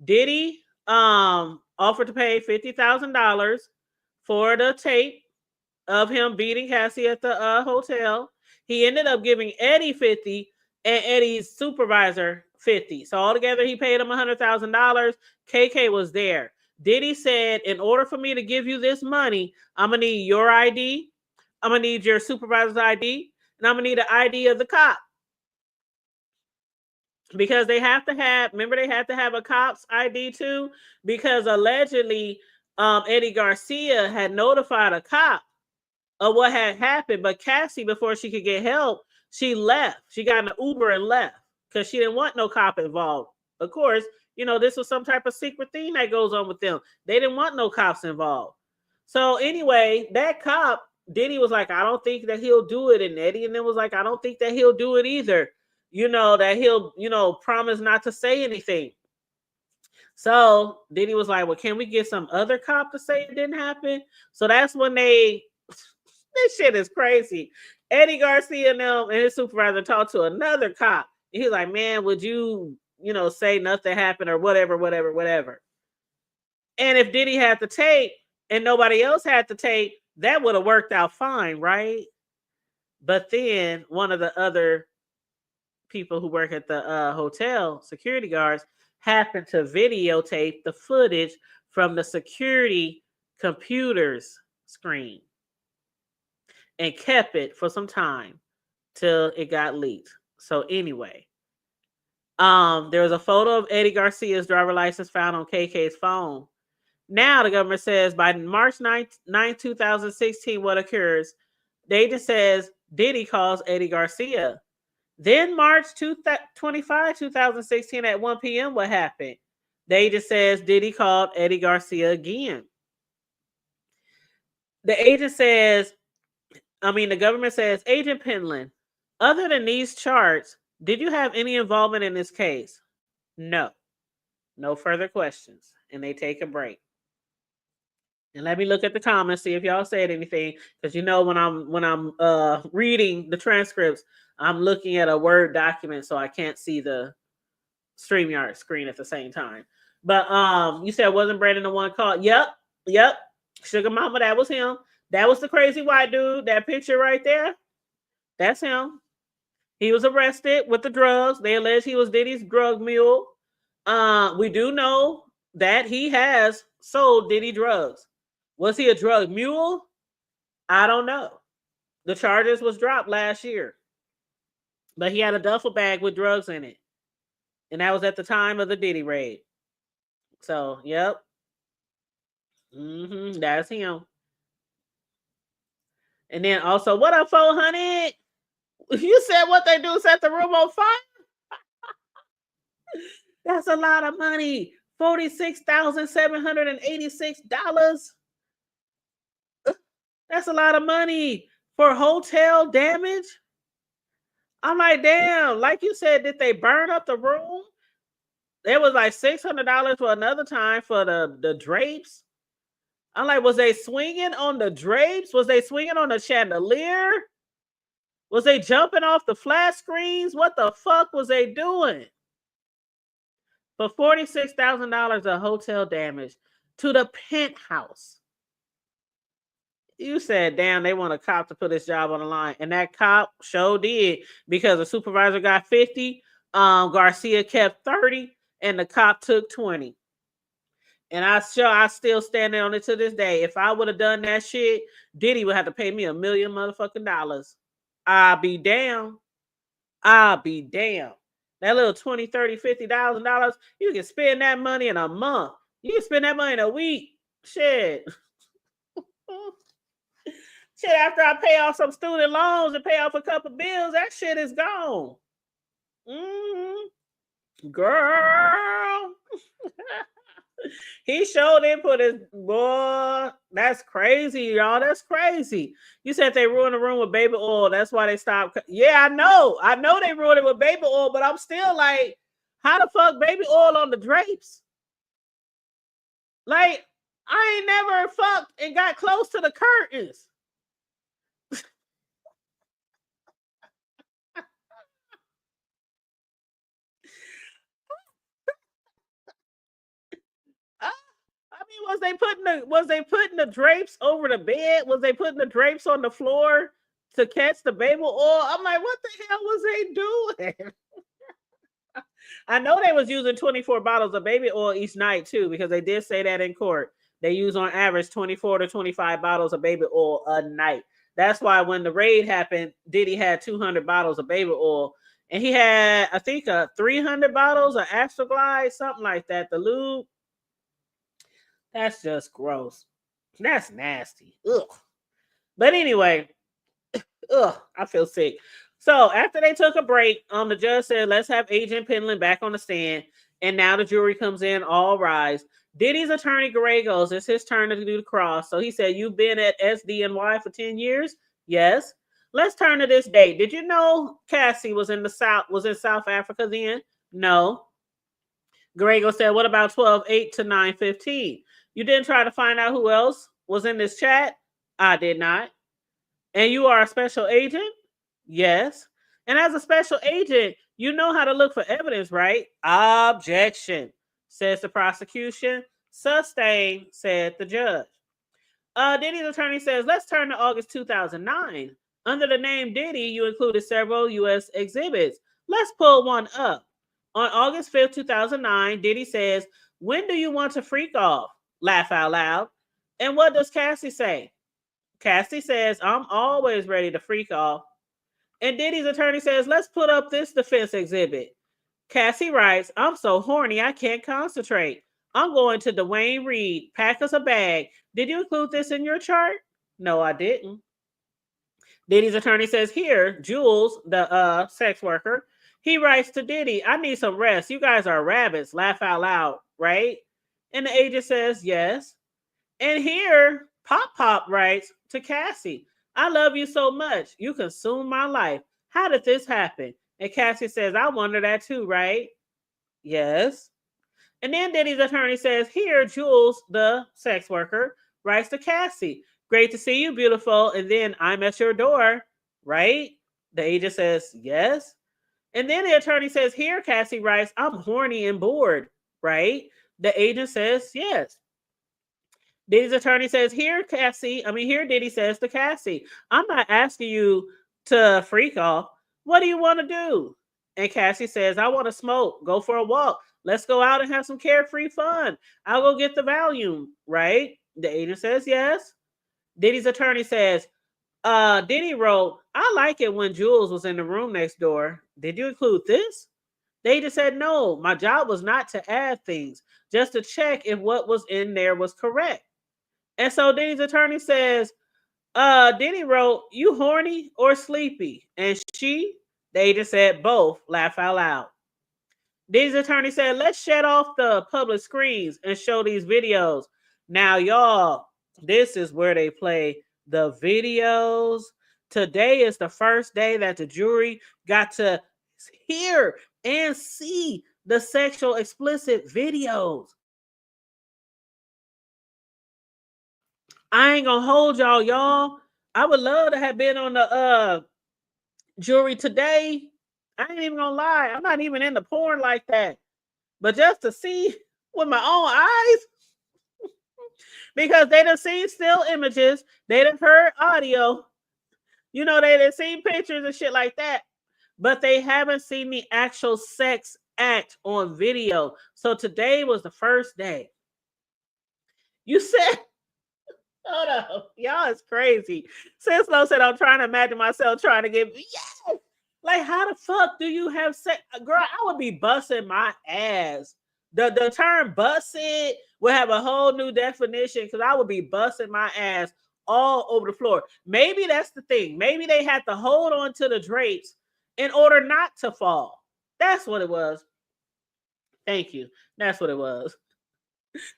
Diddy offered to pay $50,000 for the tape of him beating Cassie at the hotel. He ended up giving Eddie 50 and Eddie's supervisor 50. So altogether, he paid him $100,000. KK was there. Diddy said, in order for me to give you this money, I'm going to need your ID. I'm going to need your supervisor's ID. And I'm going to need the ID of the cop. Because they have to have, remember, they had to have a cop's ID too? Because allegedly, Eddie Garcia had notified a cop of what had happened. But Cassie, before she could get help, she left. She got in an Uber and left because she didn't want no cop involved. Of course, you know, this was some type of secret thing that goes on with them. They didn't want no cops involved. So anyway, that cop, Diddy was like, I don't think that he'll do it. And Eddie and then was like, I don't think that he'll do it either. You know, that he'll, you know, promise not to say anything. So Diddy was like, well, can we get some other cop to say it didn't happen? So that's when this shit is crazy. Eddie Garcia and them and his supervisor talked to another cop. He's like, man, would you, you know, say nothing happened or whatever. And if Diddy had the tape and nobody else had the tape, that would have worked out fine, right? But then one of the other people who work at the hotel, security guards, happened to videotape the footage from the security computer's screen and kept it for some time till it got leaked. So anyway, there was a photo of Eddie Garcia's driver license found on KK's phone. Now the government says by March 9, 2016, what occurs? The agent says Diddy calls Eddie Garcia. Then March 25, 2016 at 1 p.m. what happened? The agent says Diddy called Eddie Garcia again. The government says, Agent Penland, other than these charts, did you have any involvement in this case? No. No further questions. And they take a break. And let me look at the comments, see if y'all said anything. Because you know when I'm reading the transcripts, I'm looking at a Word document, so I can't see the StreamYard screen at the same time. But you said wasn't Brandon the one called? Yep. Sugar Mama, that was him. That was the crazy white dude. That picture right there, that's him. He was arrested with the drugs. They allege he was Diddy's drug mule. We do know that he has sold Diddy drugs. Was he a drug mule? I don't know. The charges was dropped last year. But he had a duffel bag with drugs in it. And that was at the time of the Diddy raid. So, yep. That's him. And then also, what up, 400? You said what they do, set the room on fire? That's a lot of money. $46,786. That's a lot of money for hotel damage. I'm like, damn, like you said, did they burn up the room? There was like $600 for another time for the drapes. I'm like, was they swinging on the drapes? Was they swinging on the chandelier? Was they jumping off the flat screens? What the fuck was they doing? For $46,000 of hotel damage to the penthouse. You said, damn, they want a cop to put his job on the line. And that cop sure did, because the supervisor got 50, Garcia kept 30, and the cop took 20. And I still stand on it to this day. If I would have done that shit, Diddy would have to pay me $1 million motherfucking dollars. I'll be damn. That little $20, $30, $50,000, you can spend that money in a month. You can spend that money in a week. Shit. Shit, after I pay off some student loans and pay off a couple bills, that shit is gone. Girl. He showed input his boy. That's crazy, y'all. That's crazy. You said they ruined the room with baby oil. That's why they stopped. Yeah, I know they ruined it with baby oil, but I'm still like, how the fuck baby oil on the drapes? Like, I ain't never fucked and got close to the curtains. I mean, was they putting the drapes over the bed? Was they putting the drapes on the floor to catch the baby oil? I'm like, what the hell was they doing? I know they was using 24 bottles of baby oil each night too, because they did say that in court. They use on average 24 to 25 bottles of baby oil a night. That's why when the raid happened, Diddy had 200 bottles of baby oil, and he had, I think, 300 bottles of Astroglide, something like that. The lube. That's just gross. That's nasty. Ugh. But anyway, I feel sick. So after they took a break, the judge said, let's have Agent Penland back on the stand. And now the jury comes in, all rise. Diddy's attorney, Gallegos, it's his turn to do the cross. So he said, you've been at SDNY for 10 years? Yes. Let's turn to this date. Did you know Cassie was in South Africa then? No. Gallegos said, what about 12/8 to 9/15? You didn't try to find out who else was in this chat? I did not. And you are a special agent? Yes. And as a special agent, you know how to look for evidence, right? Objection, says the prosecution. Sustain, said the judge. Diddy's attorney says, let's turn to August 2009. Under the name Diddy, you included several U.S. exhibits. Let's pull one up. On August 5th, 2009, Diddy says, when do you want to freak off? Laugh out loud. And what does Cassie say? Cassie says, I'm always ready to freak off. And Diddy's attorney says, let's put up this defense exhibit. Cassie writes, I'm so horny I can't concentrate. I'm going to Dwayne Reed. Pack us a bag. Did you include this in your chart? No, I didn't. Diddy's attorney says, here, Jules, the sex worker, he writes to Diddy, I need some rest. You guys are rabbits. Laugh out loud, right? And the agent says, yes. And here, Pop writes to Cassie, I love you so much. You consume my life. How did this happen? And Cassie says, I wonder that too, right? Yes. And then Diddy's attorney says, here, Jules, the sex worker, writes to Cassie, great to see you, beautiful. And then I'm at your door, right? The agent says, yes. And then the attorney says, here, Cassie writes, I'm horny and bored, right? The agent says, yes. Diddy's attorney says, here, Diddy says to Cassie, I'm not asking you to freak off. What do you want to do? And Cassie says, I want to smoke, go for a walk. Let's go out and have some carefree fun. I'll go get the Valium, right? The agent says, yes. Diddy's attorney says, Diddy wrote, I like it when Jules was in the room next door. Did you include this? The agent said, no, my job was not to add things, just to check if what was in there was correct. And so Diddy's attorney says, Diddy wrote, you horny or sleepy? And the agent said, both. Laugh out loud. Diddy's attorney said, let's shut off the public screens and show these videos. Now, y'all, this is where they play the videos. Today is the first day that the jury got to hear and see the sexual explicit videos. I ain't gonna hold y'all. I would love to have been on the jury today. I ain't even gonna lie. I'm not even into porn like that. But just to see with my own eyes, because they done seen still images, they done heard audio, they done seen pictures and shit like that, but they haven't seen the actual sex act on video. So today was the first day. You said, hold on, y'all is crazy. Sislo said, I'm trying to imagine myself trying to get, yes! Like, how the fuck do you have sex? Girl, I would be busting my ass. The term busted would have a whole new definition, because I would be busting my ass all over the floor. Maybe that's the thing. Maybe they had to hold on to the drapes in order not to fall. That's what it was. Thank you. That's what it was.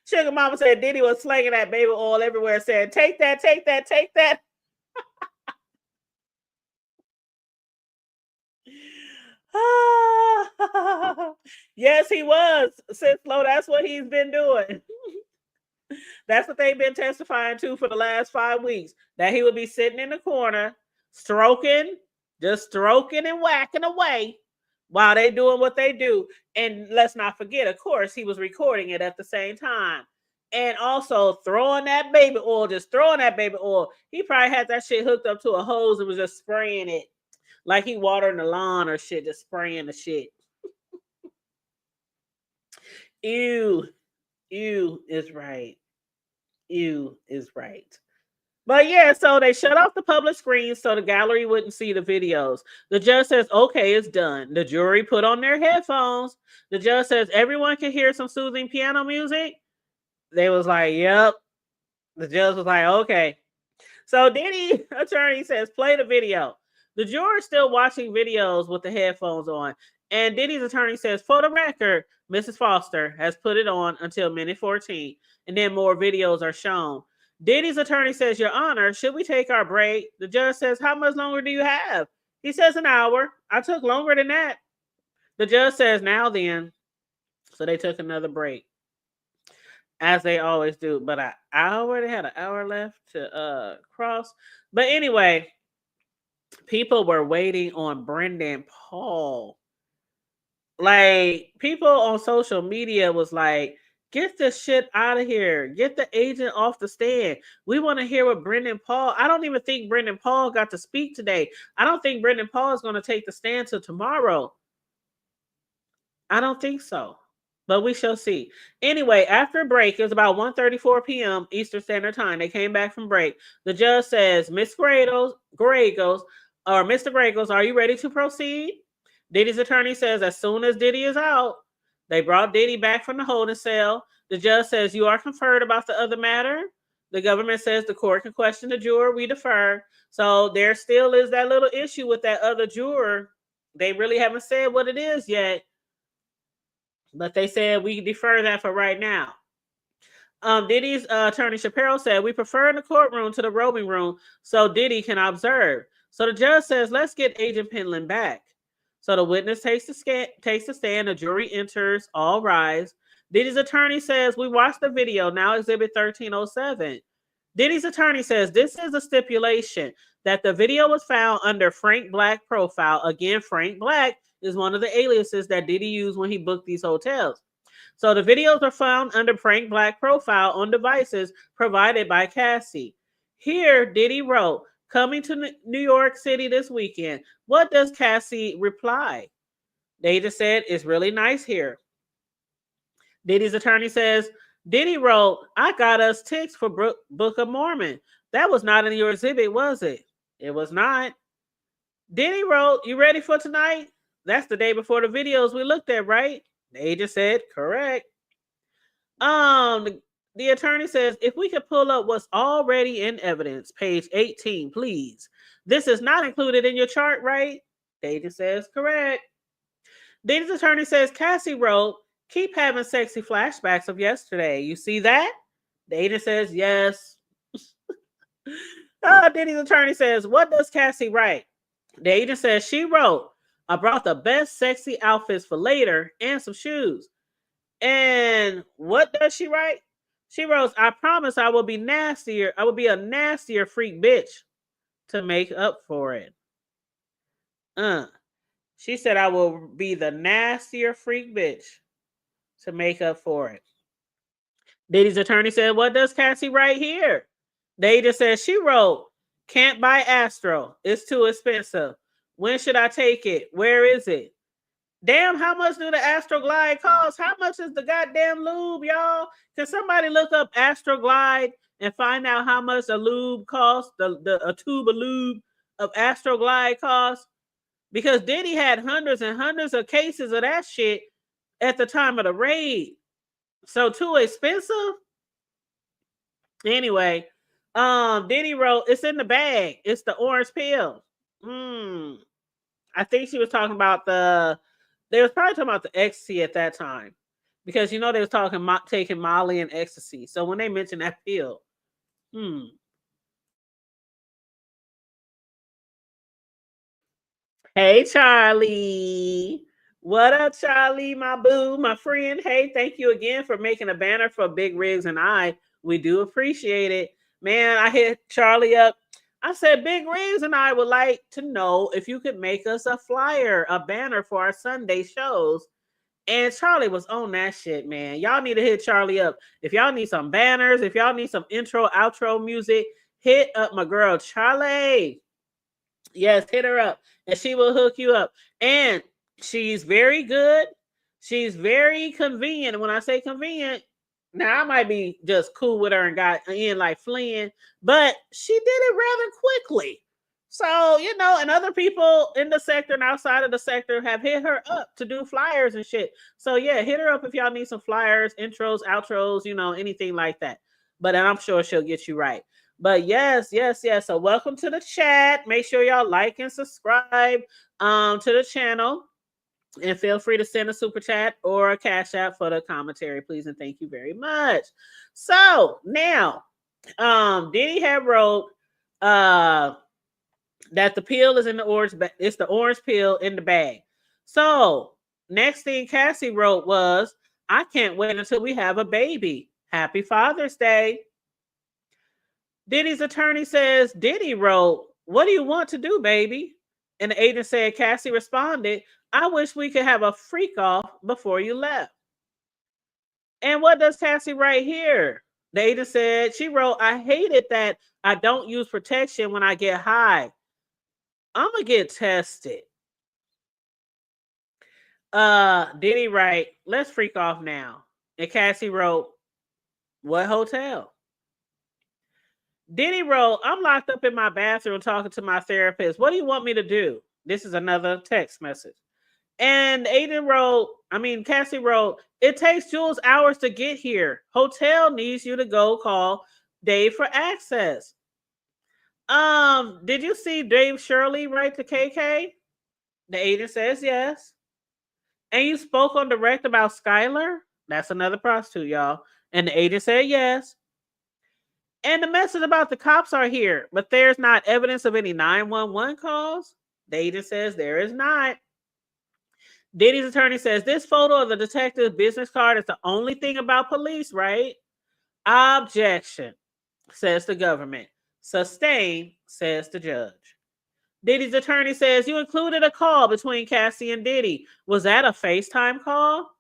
Sugar Mama said Diddy was slinging that baby oil everywhere, saying, take that, take that, take that. Yes, he was. Cislo, that's what he's been doing. That's what they've been testifying to for the last 5 weeks. That he would be sitting in the corner, just stroking and whacking away while they doing what they do. And let's not forget, of course, he was recording it at the same time. And also throwing that baby oil. He probably had that shit hooked up to a hose and was just spraying it like he watering the lawn or shit, just spraying the shit. Ew is right. Ew is right. But yeah, so they shut off the public screen so the gallery wouldn't see the videos. The judge says, okay, it's done. The jury put on their headphones. The judge says, everyone can hear some soothing piano music. They was like, yep. The judge was like, okay. So Diddy attorney says, play the video. The juror's still watching videos with the headphones on. And Diddy's attorney says, for the record, Mrs. Foster has put it on until minute 14. And then more videos are shown. Diddy's attorney says, Your Honor, should we take our break? The judge says, how much longer do you have? He says, an hour. I took longer than that. The judge says, now then. So they took another break, as they always do. But an hour, they had an hour left to cross. But anyway, people were waiting on Brendan Paul. Like, people on social media was like, get this shit out of here. Get the agent off the stand. We want to hear what Brendan Paul. I don't even think Brendan Paul got to speak today. I don't think Brendan Paul is going to take the stand till tomorrow. I don't think so. But we shall see. Anyway, after a break, it was about 1:34 p.m. Eastern Standard Time. They came back from break. The judge says, Mr. Gregos, are you ready to proceed? Diddy's attorney says, as soon as Diddy is out. They brought Diddy back from the holding cell. The judge says, you are conferred about the other matter. The government says the court can question the juror. We defer. So there still is that little issue with that other juror. They really haven't said what it is yet. But they said we defer that for right now. Diddy's attorney Shapiro said, we prefer in the courtroom to the roving room so Diddy can observe. So the judge says, let's get Agent Penland back. So the witness takes the stand. The jury enters. All rise. Diddy's attorney says, we watched the video. Now Exhibit 1307. Diddy's attorney says, this is a stipulation that the video was found under Frank Black profile. Again, Frank Black is one of the aliases that Diddy used when he booked these hotels. So the videos are found under Frank Black profile on devices provided by Cassie. Here, Diddy wrote, coming to New York City this weekend. What does Cassie reply? They just said, it's really nice here. Diddy's attorney says, Diddy wrote, I got us tickets for Book of Mormon. That was not in your exhibit, was it? It was not. Diddy wrote, you ready for tonight? That's the day before the videos we looked at, right? They just said, correct. The attorney says, if we could pull up what's already in evidence, page 18, please. This is not included in your chart, right? They just says, correct. Diddy's attorney says, Cassie wrote, keep having sexy flashbacks of yesterday. You see that? The agent says, yes. Diddy's attorney says, what does Cassie write? The agent says, she wrote, I brought the best sexy outfits for later and some shoes. And what does she write? She wrote, I promise I will be nastier. I will be a nastier freak bitch to make up for it. She said, I will be the nastier freak bitch to make up for it. Diddy's attorney said, what does Cassie write here? They just said, she wrote, can't buy Astro. It's too expensive. When should I take it? Where is it? Damn, how much do the Astroglide cost? How much is the goddamn lube, y'all? Can somebody look up Astroglide and find out how much a lube costs, a tube of lube of Astroglide costs? Because Diddy had hundreds and hundreds of cases of that shit at the time of the raid. So too expensive? Anyway, Diddy wrote, it's in the bag. It's the orange pill. I think she was talking about they was probably talking about the ecstasy at that time. Because, they was talking taking Molly and ecstasy. So when they mentioned that pill, Hey, Charlie. What up, Charlie, my boo, my friend? Hey, thank you again for making a banner for Big Riggs and I. We do appreciate it. Man, I hit Charlie up. I said, Big Rings and I would like to know if you could make us a flyer, a banner for our Sunday shows. And Charlie was on that shit, man. Y'all need to hit Charlie up. If y'all need some banners, if y'all need some intro, outro music, hit up my girl, Charlie. Yes, hit her up and she will hook you up. And she's very good. She's very convenient. When I say convenient, now I might be just cool with her and got in like fleeing, but she did it rather quickly. So, you know, and other people in the sector and outside of the sector have hit her up to do flyers and shit. So, yeah, hit her up if y'all need some flyers, intros, outros, you know, anything like that. But I'm sure she'll get you right. But yes. So welcome to the chat. Make sure y'all like and subscribe to the channel. And feel free to send a super chat or a cash app for the commentary, please. And thank you very much. So now, Diddy had wrote that the peel is in the orange. It's the orange peel in the bag. So next thing Cassie wrote was, I can't wait until we have a baby. Happy Father's Day. Diddy's attorney says, Diddy wrote, what do you want to do, baby? And the agent said, Cassie responded, I wish we could have a freak off before you left. And what does Cassie write here? The agent said, she wrote, I hated that I don't use protection when I get high. I'm going to get tested. Diddy write, let's freak off now. And Cassie wrote, what hotel? Diddy wrote, I'm locked up in my bathroom talking to my therapist. What do you want me to do? This is another text message. And Cassie wrote, it takes Jules hours to get here. Hotel needs you to go call Dave for access. Did you see Dave Shirley write to KK? The agent says yes. And you spoke on direct about Skylar? That's another prostitute, y'all. And the agent said yes. And the message about the cops are here, but there's not evidence of any 911 calls. The agent says there is not. Diddy's attorney says this photo of the detective's business card is the only thing about police, right? Objection, says the government. Sustained, says the judge. Diddy's attorney says you included a call between Cassie and Diddy. Was that a FaceTime call?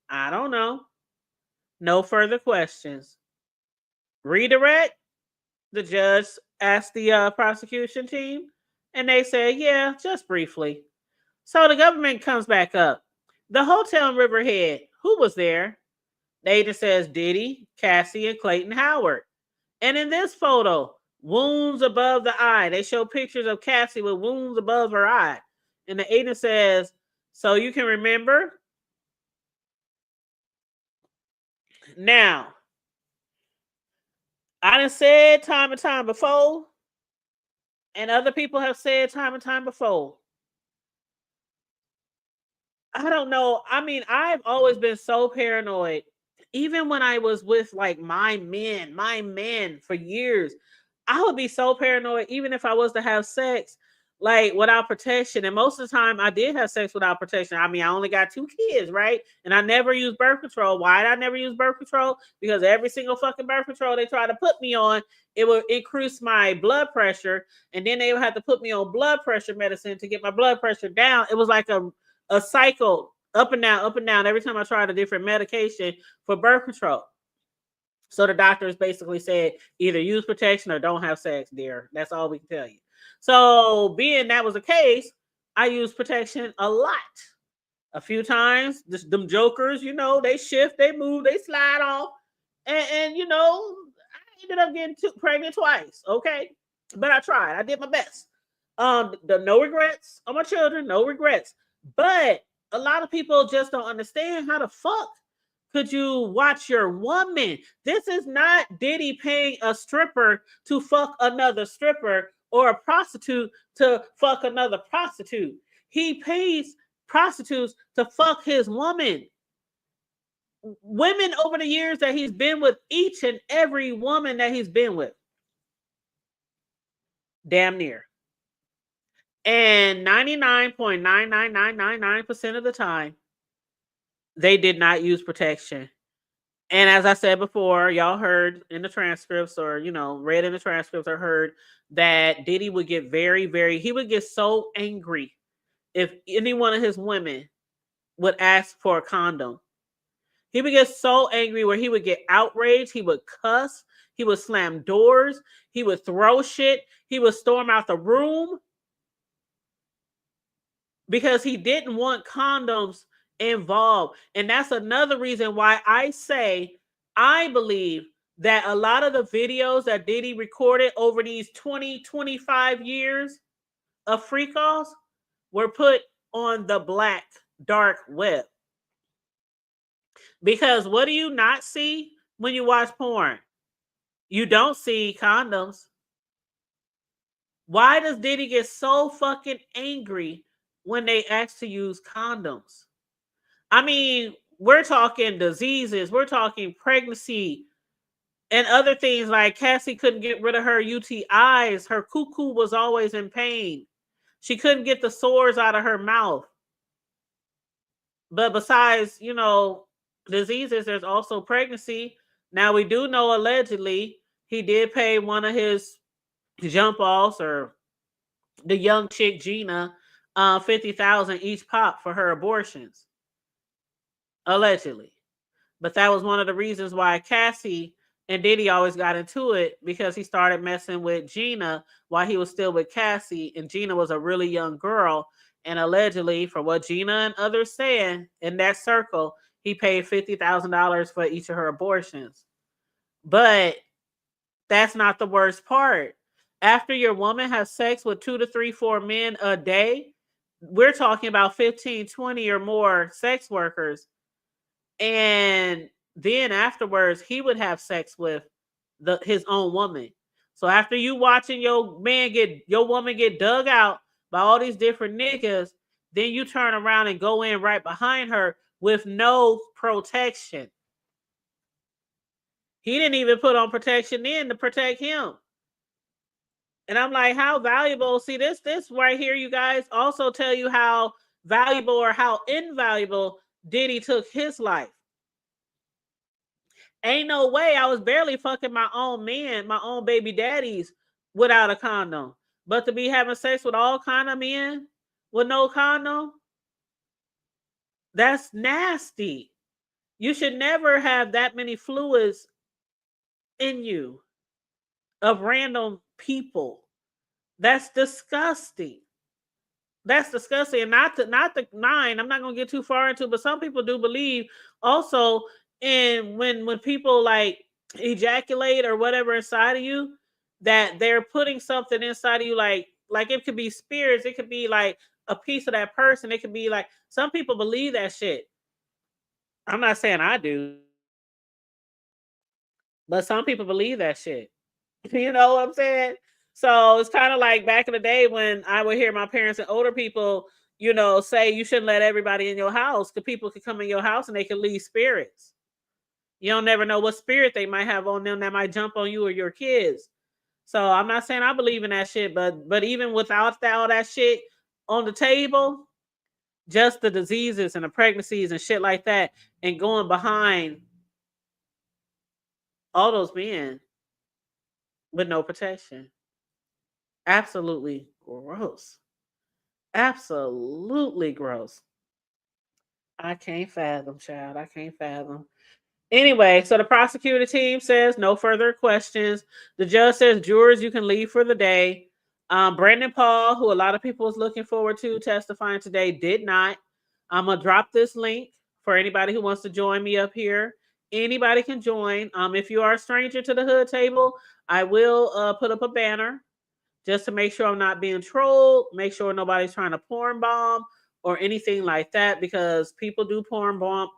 I don't know. No further questions. Redirect? The judge asked the prosecution team, and they said, yeah, just briefly. So the government comes back up. The hotel in Riverhead, who was there? The agent says Diddy, Cassie, and Clayton Howard. And in this photo, wounds above the eye. They show pictures of Cassie with wounds above her eye. And the agent says, so you can remember? Now, I done said time and time before, and other people have said time and time before. I don't know. I mean, I've always been so paranoid. Even when I was with like my men for years, I would be so paranoid, even if I was to have sex, like without protection. And most of the time I did have sex without protection. I mean, I only got 2 kids, right? And I never used birth control. Why did I never use birth control? Because every single fucking birth control they try to put me on, it would increase my blood pressure. And then they would have to put me on blood pressure medicine to get my blood pressure down. It was like a cycle, up and down every time I tried a different medication for birth control. So the doctors basically said either use protection or don't have sex, dear. That's all we can tell you. So being that was the case, I used protection a lot. A few times, them jokers, you know, they shift, they move, they slide off. And you know, I ended up getting pregnant twice, okay? But I tried. I did my best. No regrets on my children, no regrets. But a lot of people just don't understand how the fuck could you watch your woman. This is not Diddy paying a stripper to fuck another stripper or a prostitute to fuck another prostitute. He pays prostitutes to fuck his woman. Women over the years that he's been with, each and every woman that he's been with. Damn near. And 99.99999% of the time, they did not use protection. And as I said before, y'all heard in the transcripts or, read in the transcripts or heard that Diddy would get he would get so angry if any one of his women would ask for a condom. He would get so angry where he would get outraged. He would cuss. He would slam doors. He would throw shit. He would storm out the room because he didn't want condoms involved. And that's another reason why I believe that a lot of the videos that Diddy recorded over these 20, 25 years of freak offs were put on the black dark web. Because what do you not see when you watch porn? You don't see condoms. Why does Diddy get so fucking angry when they ask to use condoms? I mean, we're talking diseases, we're talking pregnancy, and other things like Cassie couldn't get rid of her UTIs. Her cuckoo was always in pain. She couldn't get the sores out of her mouth. But besides, diseases, there's also pregnancy. Now, we do know allegedly he did pay one of his jump offs or the young chick Gina $50,000 each pop for her abortions. Allegedly. But that was one of the reasons why Cassie and Diddy always got into it, because he started messing with Gina while he was still with Cassie, and Gina was a really young girl. And allegedly, for what Gina and others saying in that circle, he paid $50,000 for each of her abortions. But that's not the worst part. After your woman has sex with 2 to 3, 4 men a day, we're talking about 15, 20 or more sex workers. And then afterwards, he would have sex with his own woman. So after you watching your woman get dug out by all these different niggas, then you turn around and go in right behind her with no protection. He didn't even put on protection in to protect him. And I'm like, how valuable? See, this right here, you guys, also tell you how valuable or how invaluable Diddy took his life. Ain't no way I was barely fucking my own men, my own baby daddies without a condom. But to be having sex with all kind of men with no condom, that's nasty. You should never have that many fluids in you of random people. That's disgusting. That's disgusting. And not the 9, I'm not gonna get too far into, but some people do believe also in when people like ejaculate or whatever inside of you, that they're putting something inside of you, like it could be spirits, it could be like a piece of that person, it could be like, some people believe that shit. I'm not saying I do, but some people believe that shit. You know what I'm saying? So it's kind of like back in the day when I would hear my parents and older people, say you shouldn't let everybody in your house, because people could come in your house and they can leave spirits. You don't never know what spirit they might have on them that might jump on you or your kids. So I'm not saying I believe in that shit, but even without all that shit on the table, just the diseases and the pregnancies and shit like that, and going behind all those men with no protection. Absolutely gross. Absolutely gross. I can't fathom, child. I can't fathom. Anyway, so the prosecutor team says no further questions. The judge says, jurors, you can leave for the day. Brandon Paul, who a lot of people was looking forward to testifying today, did not. I'm going to drop this link for anybody who wants to join me up here. Anybody can join. If you are a stranger to the hood table, I will put up a banner just to make sure I'm not being trolled, make sure nobody's trying to porn bomb or anything like that, because people do porn bomb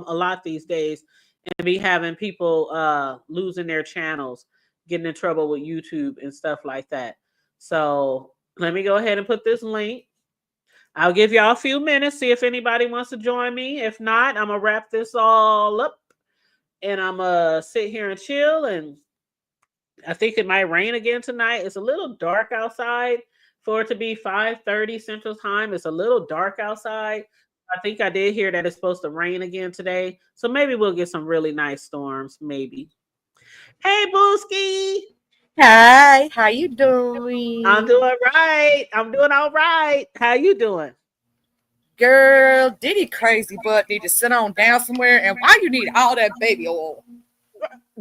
a lot these days, and be having people losing their channels, getting in trouble with YouTube and stuff like that. So let me go ahead and put this link. I'll give y'all a few minutes, see if anybody wants to join me. If not, I'm going to wrap this all up, and I'm going to sit here and chill. And I think it might rain again tonight. It's a little dark outside for it to be 5:30 Central Time. It's a little dark outside. I think I did hear that it's supposed to rain again today. So maybe we'll get some really nice storms. Maybe. Hey, Booski. Hi, how you I'm doing? doing right. I'm doing all right. How you doing? Girl, Diddy crazy butt need to sit on down somewhere. And why you need all that baby oil?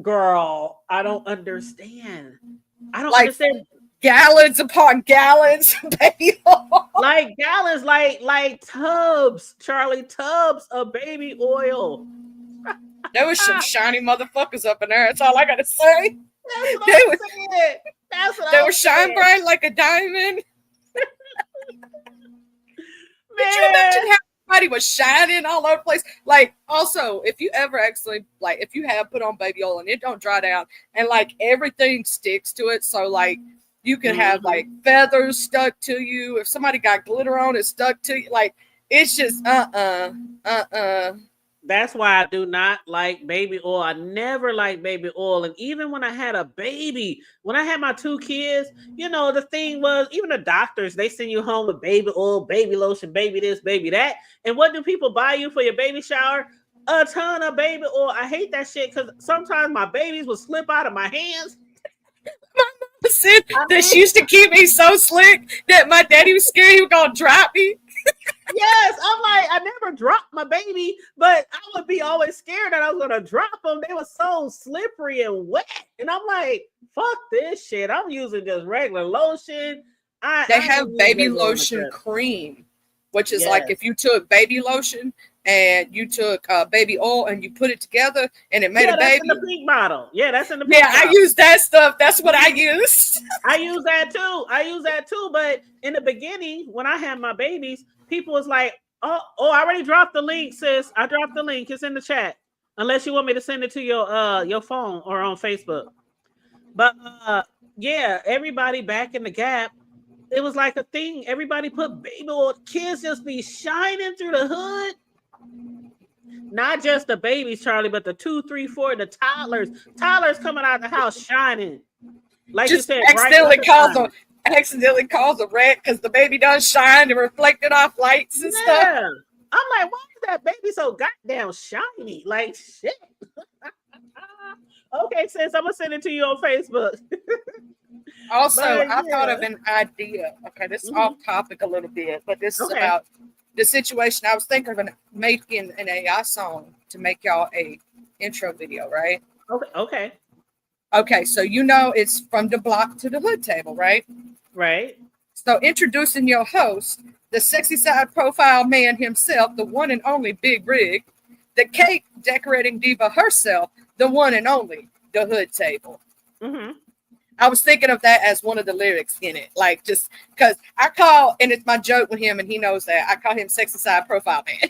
Girl, I don't understand. I don't Like understand. gallons upon gallons of baby oil. Like gallons, like tubs, Charlie, tubs of baby oil. There was some shiny motherfuckers up in there. That's all I gotta say. That's what They I'm were, saying. That's what they I'm were shine saying. bright like a diamond. Could you Man. imagine how everybody was shining all over the place? Like, also, if you ever actually, like, if you have put on baby oil and it don't dry down and, like, everything sticks to it. So, like, you can have, like, feathers stuck to you. If somebody got glitter on it stuck to you, like, it's just, That's why I do not like baby oil. I never liked baby oil. And even when I had a baby, when I had my 2 kids, the thing was, even the doctors, they send you home with baby oil, baby lotion, baby this, baby that. And what do people buy you for your baby shower? A ton of baby oil. I hate that shit because sometimes my babies would slip out of my hands. said that she used to keep me so slick that my daddy was scared he was gonna drop me. Yes, I'm like, I never dropped my baby, but I would be always scared that I was gonna drop them. They were so slippery and wet, and I'm like, fuck this shit. I'm using just regular lotion. They have baby lotion cream, which is like if you took baby lotion and you took baby oil and you put it together and it made a baby. That's in the pink bottle. Yeah, that's in the pink bottle. I use that stuff. That's what I use. I use that too. But in the beginning, when I had my babies, people was like, oh, I already dropped the link, sis. I dropped the link. It's in the chat. Unless you want me to send it to your phone or on Facebook. But yeah, everybody back in the Gap, it was like a thing. Everybody put baby oil. Kids just be shining through the hood. Not just the babies, Charlie, but the 2, 3, 4, the toddlers. Toddlers coming out the house shining. Like just you said, accidentally cause a wreck because the baby does shine and reflected off lights and stuff. I'm like, why is that baby so goddamn shiny? Like shit. Okay, sis, I'm gonna send it to you on Facebook. Also, I thought of an idea. Okay, this is off topic a little bit, but this is about the situation. I was thinking of making an AI song to make y'all a intro video, right? Okay, so it's from the block to the hood table, right? Right. So introducing your host, the sexy side profile man himself, the one and only Big Rig, the cake decorating diva herself, the one and only the hood table. Mm-hmm. I was thinking of that as one of the lyrics in it, like just because I call, and it's my joke with him, and he knows that I call him sexy side profile man.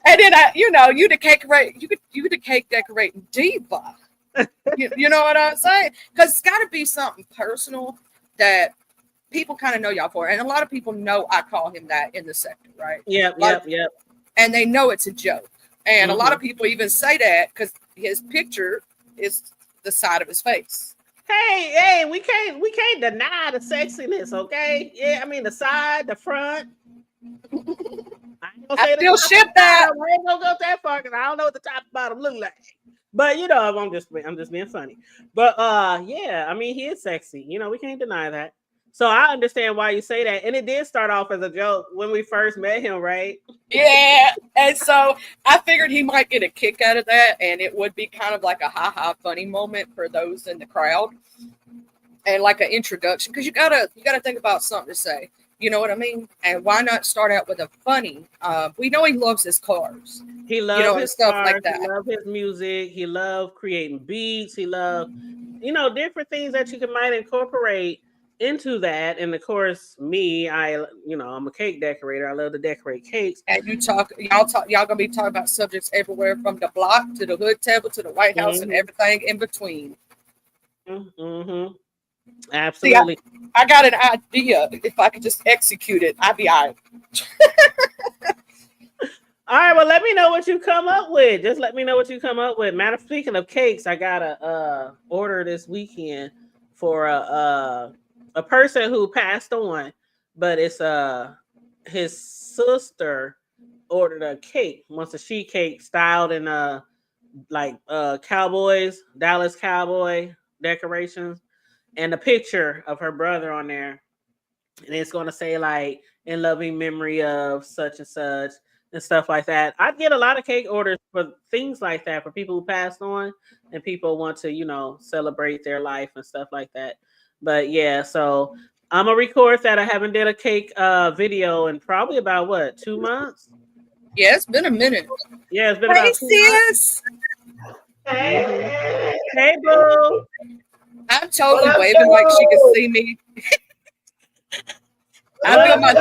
And then you the cake decorating diva. You know what I'm saying? Because it's got to be something personal that people kind of know y'all for, and a lot of people know I call him that in the sector, right? Yep. And they know it's a joke, and a lot of people even say that because his picture is the side of his face. Hey, we can't deny the sexiness, okay? Yeah, I mean the side, the front. I still ship that. I ain't gonna go that far because I don't know what the top and bottom look like. But I'm just being funny. But yeah, I mean he is sexy. We can't deny that. So I understand why you say that. And it did start off as a joke when we first met him, right? Yeah. And so I figured he might get a kick out of that. And it would be kind of like a ha-ha funny moment for those in the crowd. And like an introduction. Because you gotta think about something to say. You know what I mean? And why not start out with a funny? We know he loves his cars. He loves his stuff cars, like that. He loves his music. He loves creating beats. He loves, different things that you might incorporate into that. And of course, me, I'm a cake decorator. I love to decorate cakes. And y'all gonna be talking about subjects everywhere from the block to the hood table to the White House and everything in between. Mm-hmm. Absolutely. See, I got an idea. If I could just execute it, I'd be all right. All right, well, let me know what you come up with. Just let me know what you come up with. Speaking of cakes, I got a order this weekend for a person who passed on, but it's his sister ordered a cake, wants a sheet cake styled in Cowboys, Dallas Cowboy decorations, and a picture of her brother on there. And it's going to say like in loving memory of such and such and stuff like that. I get a lot of cake orders for things like that for people who passed on and people want to, celebrate their life and stuff like that. But yeah, so I'm gonna record that. I haven't did a cake video in probably about 2 months. Yeah, it's been a minute. Yeah, it's been Hey, about 2 months. sis. Mm-hmm. Hey, boo. I'm totally waving like she can see me. I'm doing my.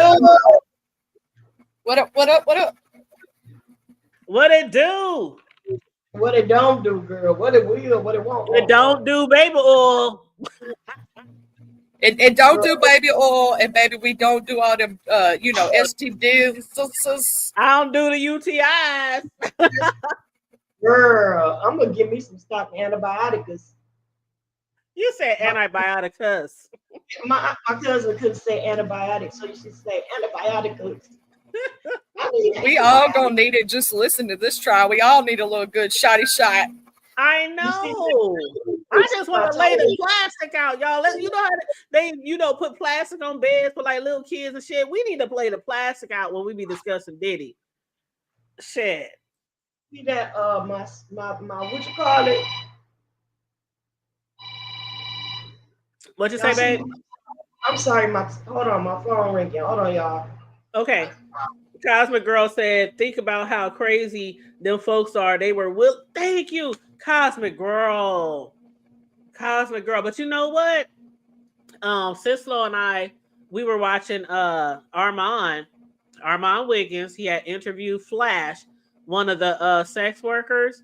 What up? What up? What up? What it do? What it don't do, girl. What it will, what it won't. It don't do baby oil. It don't do baby oil, and baby, we don't do all them, STDs. I don't do the UTIs. Girl, I'm gonna give me some stock antibiotics. You said antibiotics. My cousin couldn't say antibiotics, so you should say antibiotics. We all gonna need it. Just listen to this trial. We all need a little good shotty shot. I know. I just want to lay the plastic out, y'all. You know how they, put plastic on beds for like little kids and shit. We need to play the plastic out when we be discussing Diddy. Shit. See that? My what you call it? What you say, babe? I'm sorry, hold on, my phone ringing. Hold on, y'all. Okay. Cosmic Girl said, think about how crazy them folks are. They were thank you, Cosmic Girl. Cosmic Girl. But you know what? Sislo and I, we were watching Armand Wiggins. He had interviewed Flash, one of the sex workers.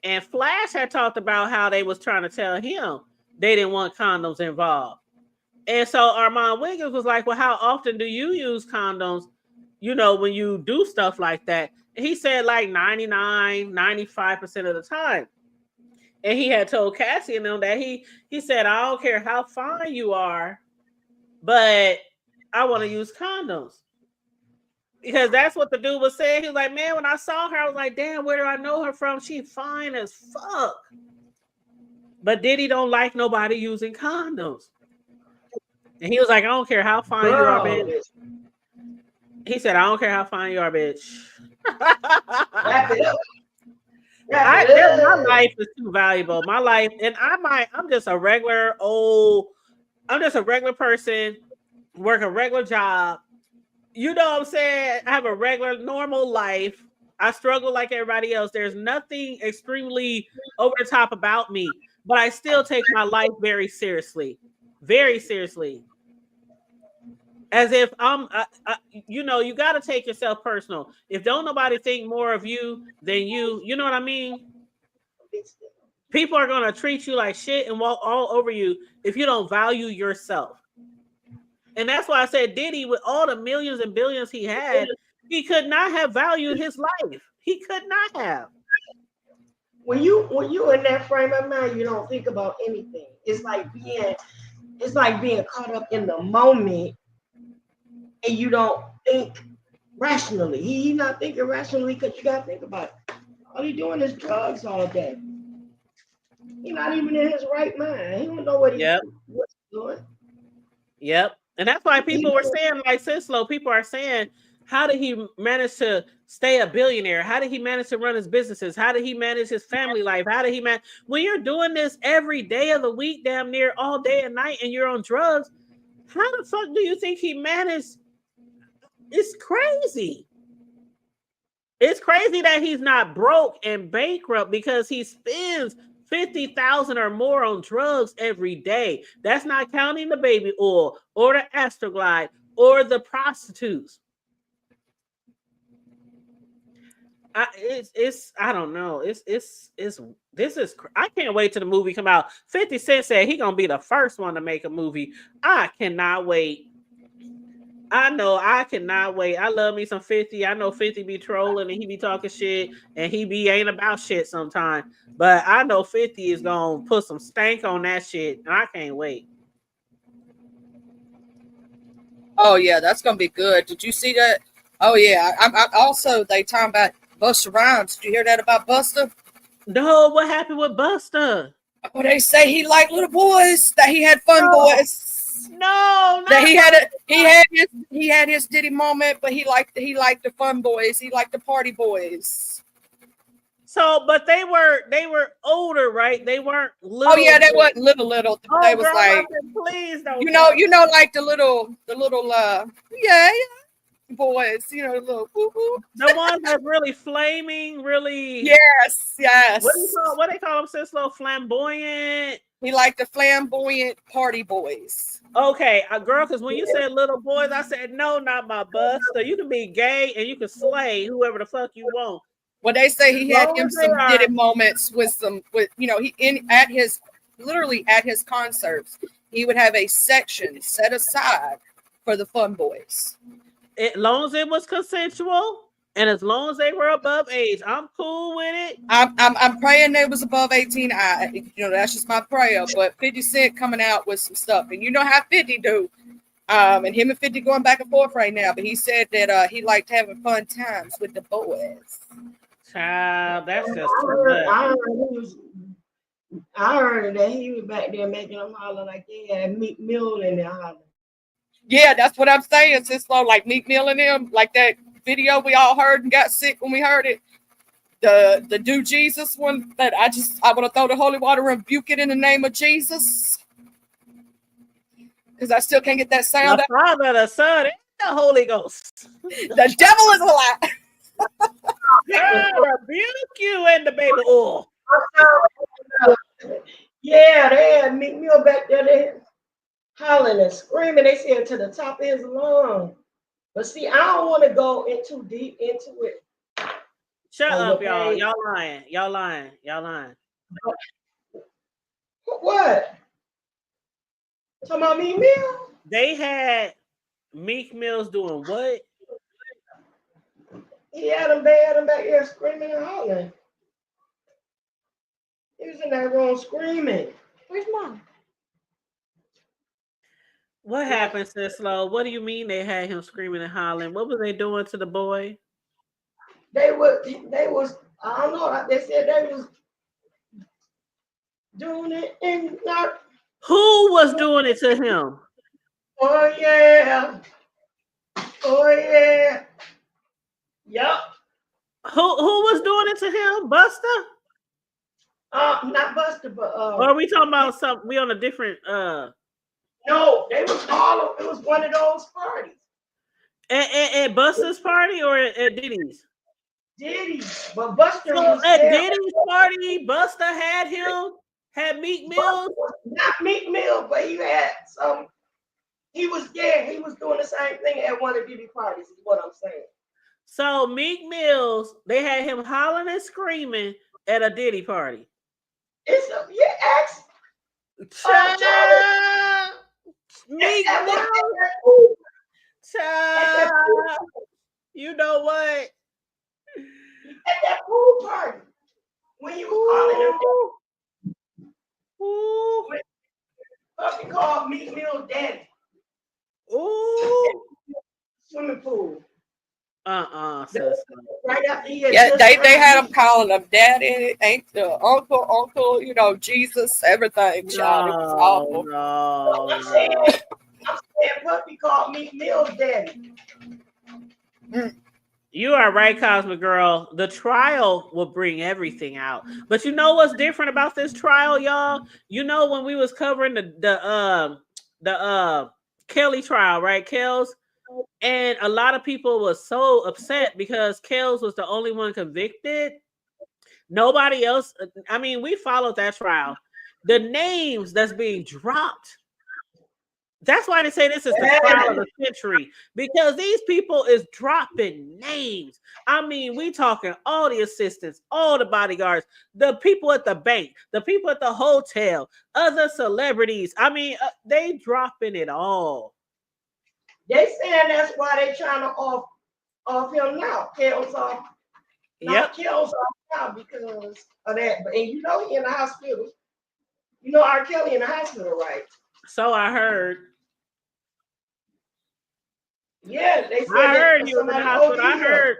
And Flash had talked about how they was trying to tell him they didn't want condoms involved. And so Armand Wiggins was like, well, how often do you use condoms, when you do stuff like that? And he said like 95% of the time. And he had told Cassie and them that he said, I don't care how fine you are, but I want to use condoms. Because that's what the dude was saying. He was like, man, when I saw her, I was like, damn, where do I know her from? She's fine as fuck. But Diddy don't like nobody using condoms. And he was like, I don't care how fine you are, bitch. He said, I don't care how fine you are, bitch. Wrap it up. My life is too valuable. My life, and I'm just a regular person, work a regular job. You know what I'm saying? I have a regular, normal life. I struggle like everybody else. There's nothing extremely over the top about me, but I still take my life very seriously. Very seriously. As if you got to take yourself personal. If don't nobody think more of you than you know what I mean? People are going to treat you like shit and walk all over you if you don't value yourself. And that's why I said Diddy, with all the millions and billions he had, he could not have valued his life. He could not have. When you in that frame of mind, you don't think about anything. It's like being caught up in the moment, and you don't think rationally. He's not thinking rationally because you gotta think about it. All he doing is drugs all day. He's not even in his right mind. He don't know what he's doing. Yep. And that's why people were saying, like Sislo, people are saying, how did he manage to stay a billionaire? How did he manage to run his businesses? How did he manage his family life? How did he manage? When you're doing this every day of the week, damn near all day and night, and you're on drugs, how the fuck do you think he managed? It's crazy. It's crazy that he's not broke and bankrupt because he spends $50,000 or more on drugs every day. That's not counting the baby oil or the Astroglide or the prostitutes. I don't know. I can't wait till the movie come out. 50 Cent said he gonna be the first one to make a movie. I cannot wait. I know I cannot wait. I love me some 50. I know 50 be trolling and he be talking shit and he ain't about shit sometimes. But I know 50 is gonna put some stank on that shit and I can't wait. Oh yeah, that's gonna be good. Did you see that? Oh yeah. I also they talking about Busta Rhymes. Did you hear that about Busta? No, what happened with Busta? Oh, they say he liked little boys. That he had fun boys. No, That not he had his Diddy moment, but he liked the fun boys. He liked the party boys. So, but they were older, right? They weren't little. Oh yeah, they wasn't little. Oh, They was girl, like, please don't. you know, like the little yeah, boys, you know, the little the ones that's really flaming, really. Yes. What they call them? Sis, little flamboyant. He liked the flamboyant party boys. Okay, girl, because when you said little boys, I said no, not my Busta. You can be gay and you can slay whoever the fuck you want. Well, they say he had him some Diddy moments with literally at his concerts, he would have a section set aside for the fun boys. As long as it was consensual and as long as they were above age, I'm cool with it. I'm praying they was above 18. That's just my prayer. But 50 Cent coming out with some stuff, and you know how 50 do. And him and 50 going back and forth right now. But he said that he liked having fun times with the boys. Child, that's just I heard that he was back there making them holler like they had Meek Mill in there hollering. Yeah, that's what I'm saying. It's slow, like Meek Mill and them, like that video we all heard and got sick when we heard it. The Do Jesus one that I want to throw the holy water and rebuke it in the name of Jesus. Because I still can't get that sound the out. Father, the Son, and the Holy Ghost. The devil is a lie. God rebuke you and the baby oil. Yeah, they had Meek Mill back there. They hollering and screaming. They said to the top of his lungs. But see, I don't want to go in too deep into it. Shut up, y'all. Y'all lying. Y'all lying. Y'all lying. What? Talking about Meek Mill? They had Meek Mills doing what? He had him back there screaming and hollering. He was in that room screaming. Where's Mom? What happened, Sis Slow? What do you mean they had him screaming and hollering? What was they doing to the boy? They was, I don't know, they said they was doing it and not. Who was doing it to him? Oh yeah. Yup. Who was doing it to him? Busta? Not Busta, but or are we talking about something? We on a different No, they was all. It was one of those parties. At Busta's party or at Diddy's? Diddy's, but Busta so was at there. Diddy's party. Busta had Meek Mill. Not Meek Mill, but he had some. He was there. He was doing the same thing at one of Diddy parties. Is what I'm saying. So Meek Mills, they had him hollering and screaming at a Diddy party. It's a Meek Mills. Child. You know what? At that pool party, when you was calling him, Puffy called Meek Mill daddy. Ooh. Swimming pool. Right after they had him calling him daddy, ain't the uncle, Jesus, everything. Child, it was awful. No. I'm saying Puffy called Meek Mill daddy. You are right, Cosmic Girl. The trial will bring everything out. But you know what's different about this trial, y'all? You know when we was covering the Kelly trial, right? Kels. And a lot of people was so upset because Kels was the only one convicted. Nobody else. I mean, we followed that trial. The names that's being dropped. That's why they say this is the trial of the century, because these people is dropping names. I mean, we talking all the assistants, all the bodyguards, the people at the bank, the people at the hotel, other celebrities. I mean, they dropping it all. They saying that's why they trying to off him now. Kel's off. Yep. Kel's off now because of that. But and you know he in the hospital. You know R. Kelly in the hospital, right? So I heard. Yeah, they said I that heard he was in the somebody hospital. OD'd him.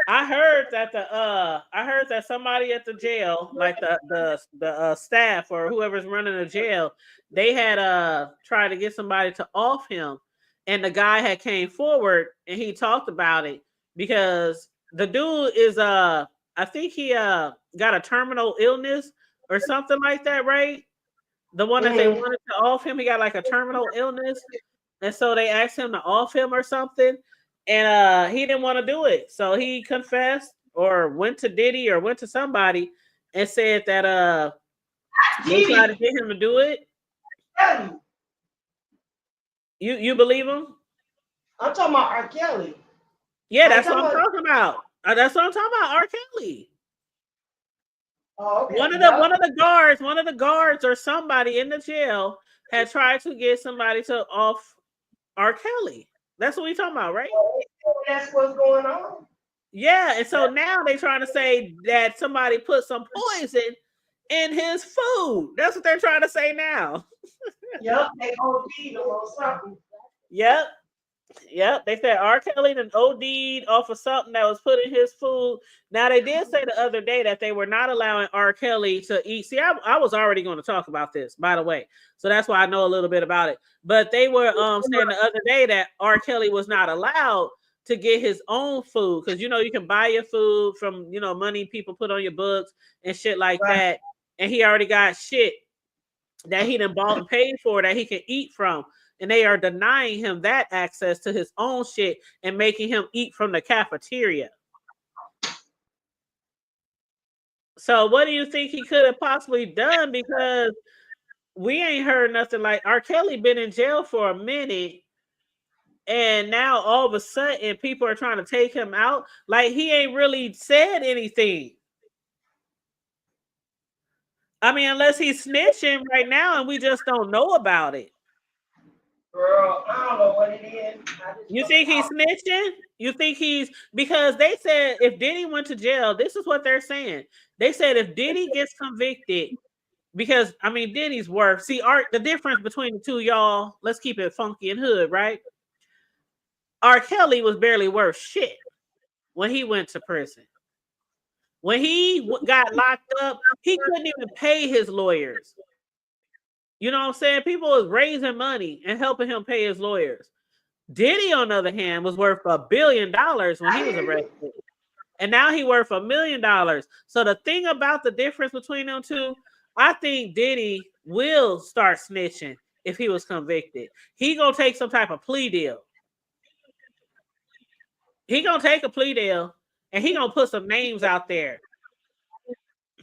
I heard that somebody at the jail, like the staff or whoever's running the jail, they had tried to get somebody to off him, and the guy had came forward and he talked about it because the dude is I think he got a terminal illness or something like that, right? The one that they wanted to off him, he got like a terminal illness, and so they asked him to off him or something, and he didn't want to do it. So he confessed or went to Diddy or went to somebody and said that they tried to get him to do it. You believe him? I'm talking about R. Kelly. Yeah, that's what I'm talking about. That's what I'm talking about. R. Kelly. Oh, okay. One of the guards or somebody in the jail had tried to get somebody to off R. Kelly. That's what we talking about, right? That's what's going on. Yeah, and so now they're trying to say that somebody put some poison in his food. That's what they're trying to say now. Yep, they OD'd or something. Yep. They said R. Kelly and OD'd off of something that was put in his food. Now they did say the other day that they were not allowing R. Kelly to eat. See, I was already going to talk about this, by the way, so that's why I know a little bit about it. But they were saying the other day that R. Kelly was not allowed to get his own food because you can buy your food from money people put on your books and shit like that, and he already got shit that he done bought and paid for that he can eat from. And they are denying him that access to his own shit and making him eat from the cafeteria. So what do you think he could have possibly done? Because we ain't heard nothing. Like R. Kelly been in jail for a minute, and now all of a sudden people are trying to take him out. Like he ain't really said anything. I mean, unless he's snitching right now and we just don't know about it. Girl, I don't know what it is. You think he's snitching? You think because they said if Diddy went to jail, this is what they're saying. They said if Diddy gets convicted, because I mean Diddy's worth. See, the difference between the two, y'all. Let's keep it funky and hood, right? R. Kelly was barely worth shit when he went to prison. When he got locked up, he couldn't even pay his lawyers. You know what I'm saying? People was raising money and helping him pay his lawyers. Diddy, on the other hand, was worth $1 billion when he was arrested. And now he worth $1 million. So the thing about the difference between them two, I think Diddy will start snitching if he was convicted. He gonna take some type of plea deal. He gonna take a plea deal and he gonna put some names out there.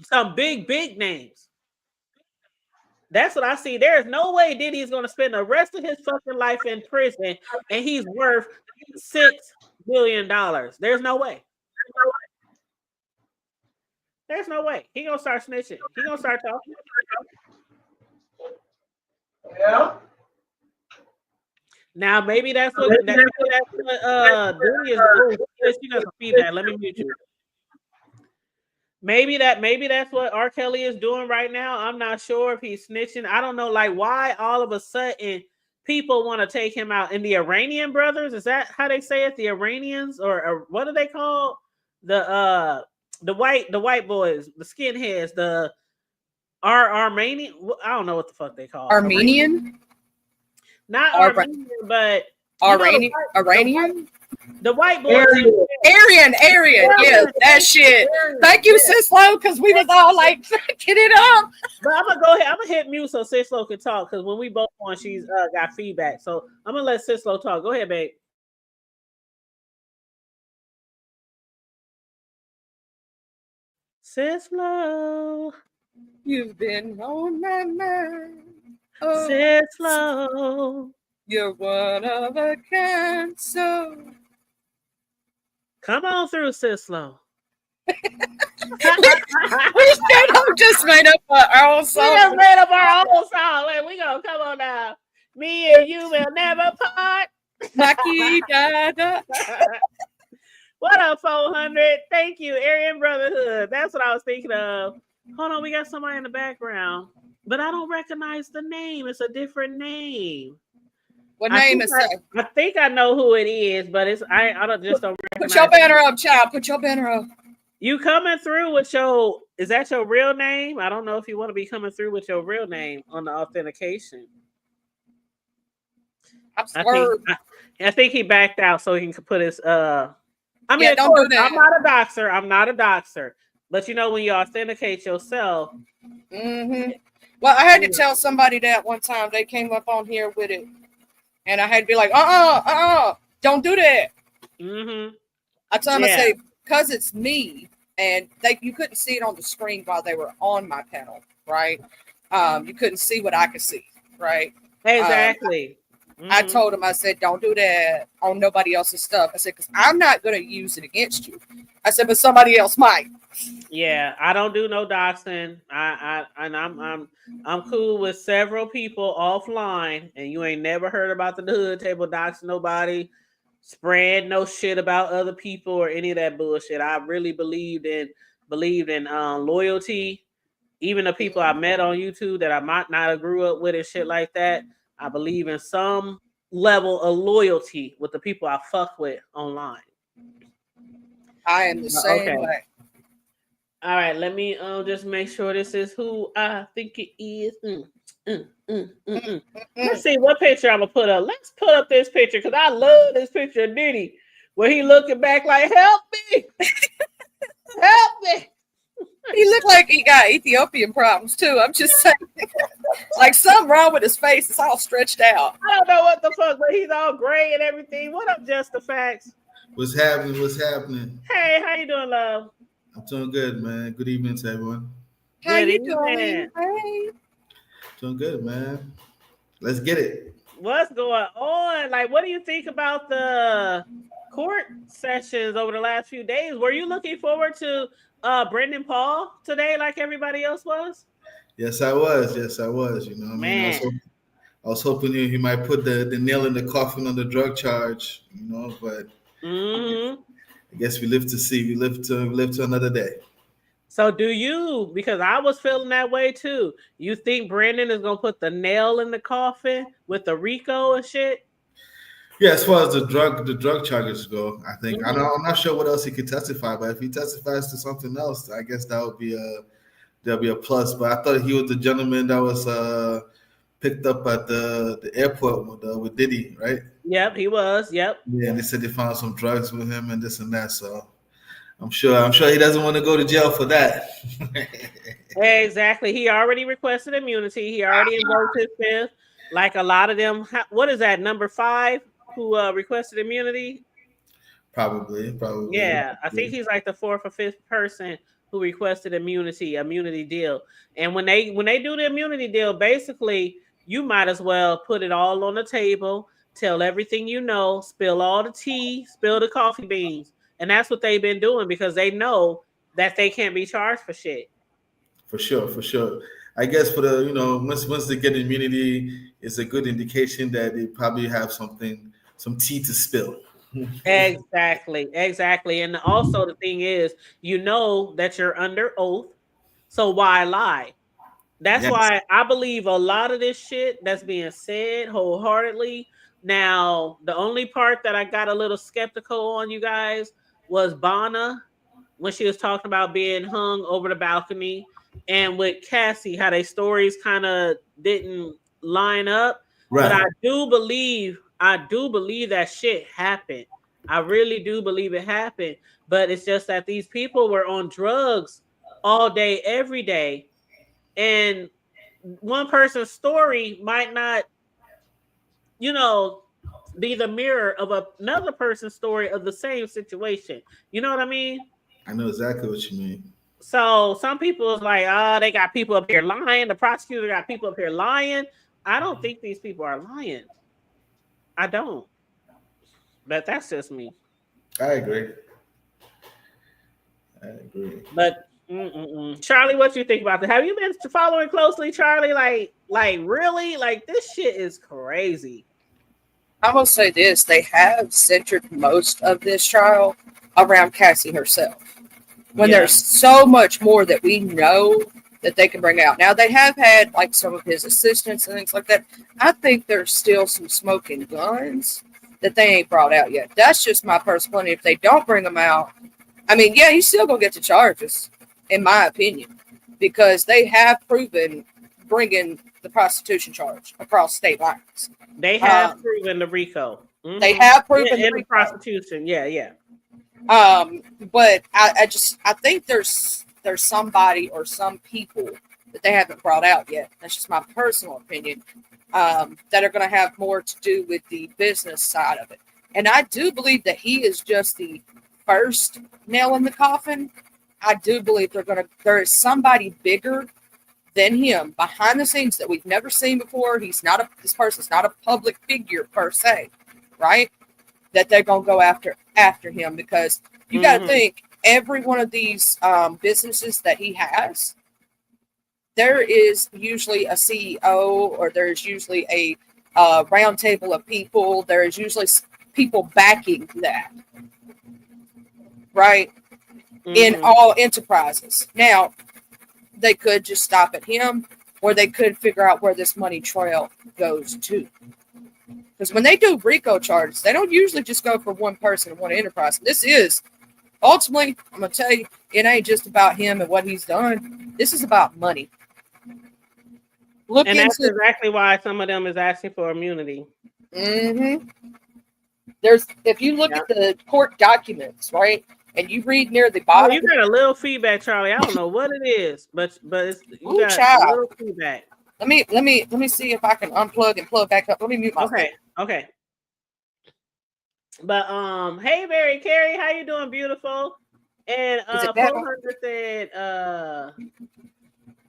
Some big names. That's what I see. There is no way Diddy is going to spend the rest of his fucking life in prison and he's worth $6 billion. There's no way. There's no way. He gonna start snitching. He gonna start talking. Yeah. Now maybe that's what Diddy is doing. You got some feedback. Let me mute you. Maybe that's what R. Kelly is doing right now. I'm not sure if he's snitching. I don't know, like why all of a sudden people want to take him out. And the Iranian brothers, is that how they say it? The Iranians, or what are they called? The white boys, the skinheads, the Armenian. I don't know what the fuck they call Armenian. Not Armenian, but Iranian. The white boys. Aryan. Yeah, that shit. Thank you, Sislo, because we was all like, get it up. But I'm gonna go ahead. I'm gonna hit mute so Sislo can talk because when we both on, she's got feedback. So I'm gonna let Sislo talk. Go ahead, babe. Sislo, you've been on my mind. Oh, Sislo, you're one of a kind. So come on through, Sislo. We just made up our own song. We just made up our own song. And we gonna come on now. Me and you will never part. Maki Dada. What up, 400? Thank you, Aryan Brotherhood. That's what I was thinking of. Hold on, we got somebody in the background, but I don't recognize the name. It's a different name. What name is that? I think I know who it is, but I don't recognize. Put your banner up, child. Put your banner up. You coming through with your, is that your real name? I don't know if you want to be coming through with your real name on the authentication. I think he backed out so he can put his I mean, yeah, don't do that. I'm not a doxer. I'm not a doxer. But you know, when you authenticate yourself. Mm-hmm. Well, I had to tell somebody that one time. They came up on here with it. And I had to be like, don't do that. Mm-hmm. I told him, I say, because it's me, and you couldn't see it on the screen while they were on my panel, right? You couldn't see what I could see, right? Exactly. I told him, I said, don't do that on nobody else's stuff. I said, because I'm not going to use it against you. I said, but somebody else might. Yeah, I don't do no doxing. I'm cool with several people offline, and you ain't never heard about the hood table doxing nobody, spread no shit about other people or any of that bullshit. I really believed in loyalty. Even the people I met on YouTube that I might not have grew up with and shit like that, I believe in some level of loyalty with the people I fuck with online. I am the same way. All right, let me just make sure this is who I think it is. Let's see what picture I'm gonna put up. Let's put up this picture because I love this picture of Diddy where he looking back like, "Help me, help me." He looked like he got Ethiopian problems too. I'm just saying, like something wrong with his face. It's all stretched out. I don't know what the fuck, but he's all gray and everything. What up, Just the Facts? What's happening? What's happening? Hey, how you doing, love? I'm doing good, man. Good evening to everyone. How you doing? Hey. Doing good, man. Let's get it. What's going on? Like, what do you think about the court sessions over the last few days? Were you looking forward to Brendan Paul today, like everybody else was? Yes, I was. You know, I was hoping he might put the nail in the coffin on the drug charge. You know, but I guess we live to see. We live to another day. So do you, because I was feeling that way too, you think Brandon is going to put the nail in the coffin with the RICO and shit? Yeah, as far as the drug charges go, I think I'm not sure what else he could testify, but if he testifies to something else, I guess that'll be a plus. But I thought he was the gentleman that was picked up at the airport with Diddy, right? Yep, he was. Yep. Yeah, and they said they found some drugs with him and this and that. So I'm sure he doesn't want to go to jail for that. Exactly. He already requested immunity. He already invoked his fifth. Like a lot of them. What is that, number 5 who requested immunity? Probably. Yeah, I think he's like the 4th or 5th person who requested immunity deal. And when they do the immunity deal, basically you might as well put it all on the table, tell everything you know, spill all the tea, spill the coffee beans. And that's what they've been doing because they know that they can't be charged for shit. For sure. I guess for the, once they get immunity, it's a good indication that they probably have some tea to spill. Exactly. And also the thing is, that you're under oath. So why lie? That's why I believe a lot of this shit that's being said wholeheartedly. Now, the only part that I got a little skeptical on, you guys, was Bonna when she was talking about being hung over the balcony, and with Cassie, how their stories kind of didn't line up. Right. But I do believe that shit happened. I really do believe it happened. But it's just that these people were on drugs all day, every day. And one person's story might not, be the mirror of another person's story of the same situation. You know what I mean? I know exactly what you mean. So some people is like, they got people up here lying. The prosecutor got people up here lying. I don't think these people are lying. I don't. But that's just me. I agree. But Charlie, what you think about that? Have you been following closely, Charlie? Like really? Like this shit is crazy. I will say this. They have centered most of this trial around Cassie herself. When there's so much more that we know that they can bring out. Now they have had like some of his assistants and things like that. I think there's still some smoking guns that they ain't brought out yet. That's just my personal opinion. If they don't bring them out, I mean, yeah, he's still gonna get the charges, in my opinion, because they have proven bringing the prostitution charge across state lines. They have proven the RICO. Mm-hmm. They have proven the prostitution. Yeah. But I think there's somebody or some people that they haven't brought out yet. That's just my personal opinion. That are going to have more to do with the business side of it. And I do believe that he is just the first nail in the coffin. I do believe there is somebody bigger than him behind the scenes that we've never seen before. This person's not a public figure per se, right? That they're going to go after him, because you got to think every one of these businesses that he has, there is usually a CEO, or there's usually a round table of people. There is usually people backing that, right? In all enterprises. Now, they could just stop at him, or they could figure out where this money trail goes to. Because when they do RICO charges, they don't usually just go for one person and one enterprise. This is, ultimately, I'm going to tell you, it ain't just about him and what he's done. This is about money. That's exactly why some of them is asking for immunity. If you look at the court documents, right, and you read near the bottom. You got a little feedback, Charlie. I don't know what it is, but you got a little feedback. Let me see if I can unplug and plug back up. Let me mute myself. Okay. But hey Mary Carey, how you doing, beautiful? And 400 said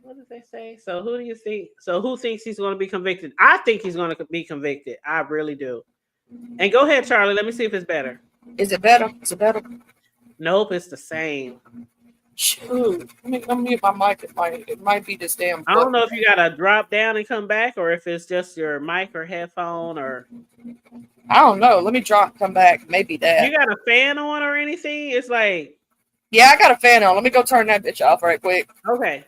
what did they say? So who do you think? So who thinks he's going to be convicted? I think he's going to be convicted. I really do. And go ahead, Charlie. Let me see if it's better. Is it better? Is it better? Nope, it's the same. Shoot. Let me mute my mic. It might be this damn. I don't know if you gotta drop down and come back, or if it's just your mic or headphone, or I don't know. Let me come back. Maybe that. You got a fan on or anything? It's like, yeah, I got a fan on. Let me go turn that bitch off right quick. Okay.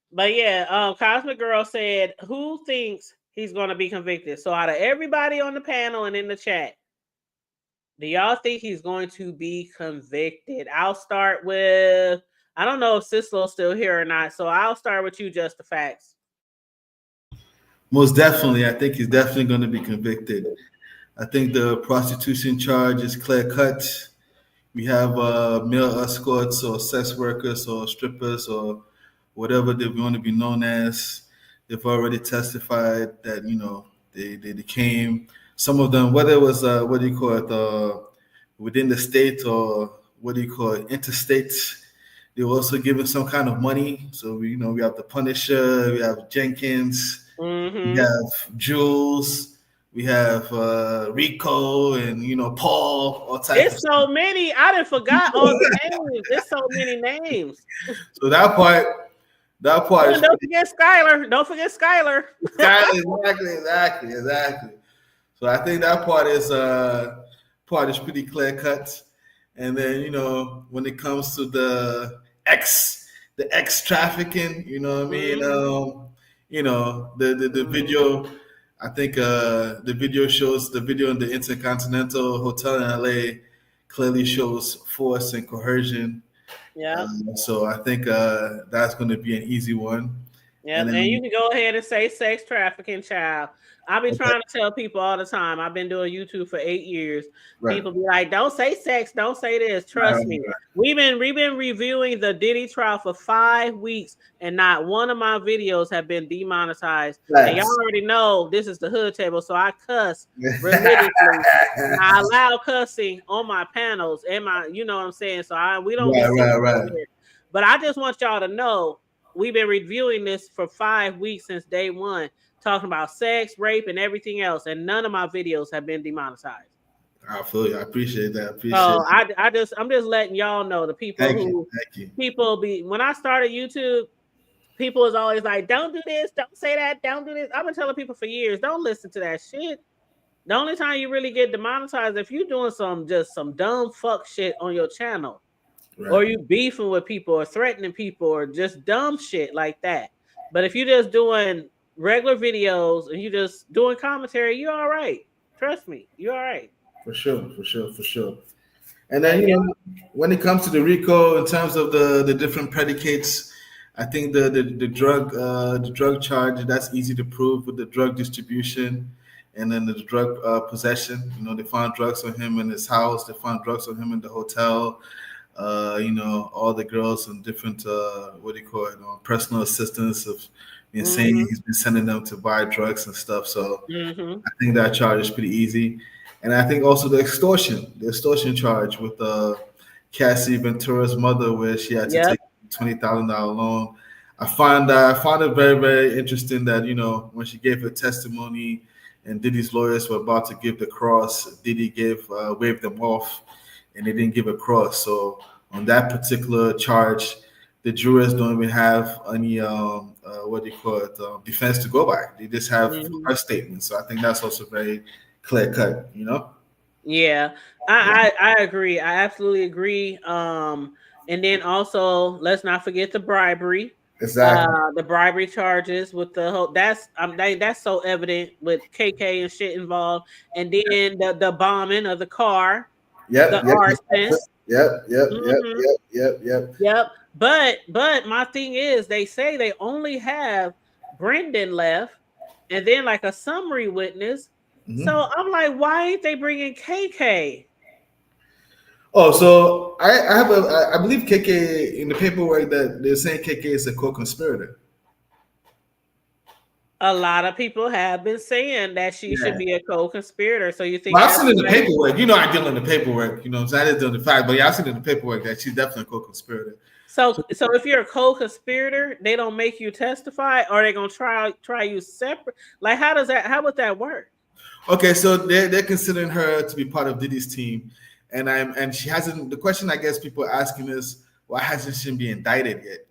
But yeah, Cosmic Girl said, who thinks he's going to be convicted? So out of everybody on the panel and in the chat, do y'all think he's going to be convicted? I'll start with, I don't know if Sislo's still here or not, so I'll start with you, Just the Facts. Most definitely. I think he's definitely going to be convicted. I think the prostitution charge is clear cut. We have male escorts or sex workers or strippers or whatever they want to be known as. They've already testified that, they came. Some of them, whether it was, within the state or interstate, they were also given some kind of money. So, we have the Punisher, we have Jenkins, we have Jules, we have Rico, and, Paul, all types. It's so many. I done forgot all the names. There's so many names. So that part is. Don't forget Skylar. Exactly. So I think that part is pretty clear cut. And then, when it comes to the X trafficking, the video, I think the video in the Intercontinental Hotel in LA clearly shows force and coercion. Yeah. So I think that's going to be an easy one. Yeah, and you can go ahead and say sex trafficking, child. I be trying to tell people all the time. I've been doing YouTube for 8 years. Right. People be like, "Don't say sex, don't say this." Trust me. Right. We've been reviewing the Diddy trial for 5 weeks, and not one of my videos have been demonetized. Yes. And y'all already know this is the hood table, so I cuss religiously. I allow cussing on my panels and my, you know what I'm saying. So we don't. Right. But I just want y'all to know we've been reviewing this for 5 weeks since day one, talking about sex, rape, and everything else, and none of my videos have been demonetized. I feel you. I appreciate that. I'm just letting y'all know, the people people be, when I started YouTube, people is always like, "Don't do this, don't say that, don't do this." I've been telling people for years, don't listen to that shit. The only time you really get demonetized if you're doing some dumb fuck shit on your channel. or you beefing with people or threatening people or just dumb shit like that. But if you're just doing regular videos and you just doing commentary, you're all right. Trust me, you're all right. For sure, for sure, for sure. And then But yeah, when it comes to the RICO, in terms of the different predicates, I think the drug charge, that's easy to prove with the drug distribution, and then the drug possession. They found drugs on him in his house. They found drugs on him in the hotel. All the girls and different what do you call it, personal assistants of been saying he's been sending them to buy drugs and stuff. So I think that charge is pretty easy. And I think also the extortion charge with Cassie Ventura's mother, where she had to take $20,000 loan. I found it very, very interesting that when she gave her testimony and Diddy's lawyers were about to give the cross, Diddy waved them off, and they didn't give a cross. So on that particular charge, the jurors don't even have any defense to go by. They just have her statement. So I think that's also very clear cut. Yeah, I agree. I absolutely agree. And then also, let's not forget the bribery. Exactly. The bribery charges with the whole that's so evident with KK and shit involved. And then the bombing of the car. The arson. Yep. But my thing is, they say they only have Brendan left, and then like a summary witness. So I'm like, why ain't they bringing KK? Oh, so I believe KK in the paperwork that they're saying KK is a co-conspirator. A lot of people have been saying that she should be a co-conspirator. So you think? Well, I've seen in the paperwork. I deal in the paperwork. So I didn't do the fact, but I've seen in the paperwork that she's definitely a co-conspirator. So if you're a co-conspirator, they don't make you testify, or they gonna try you separate. Like, how would that work? Okay, so they're considering her to be part of Diddy's team, and she hasn't. The question I guess people are asking is, why hasn't she been indicted yet?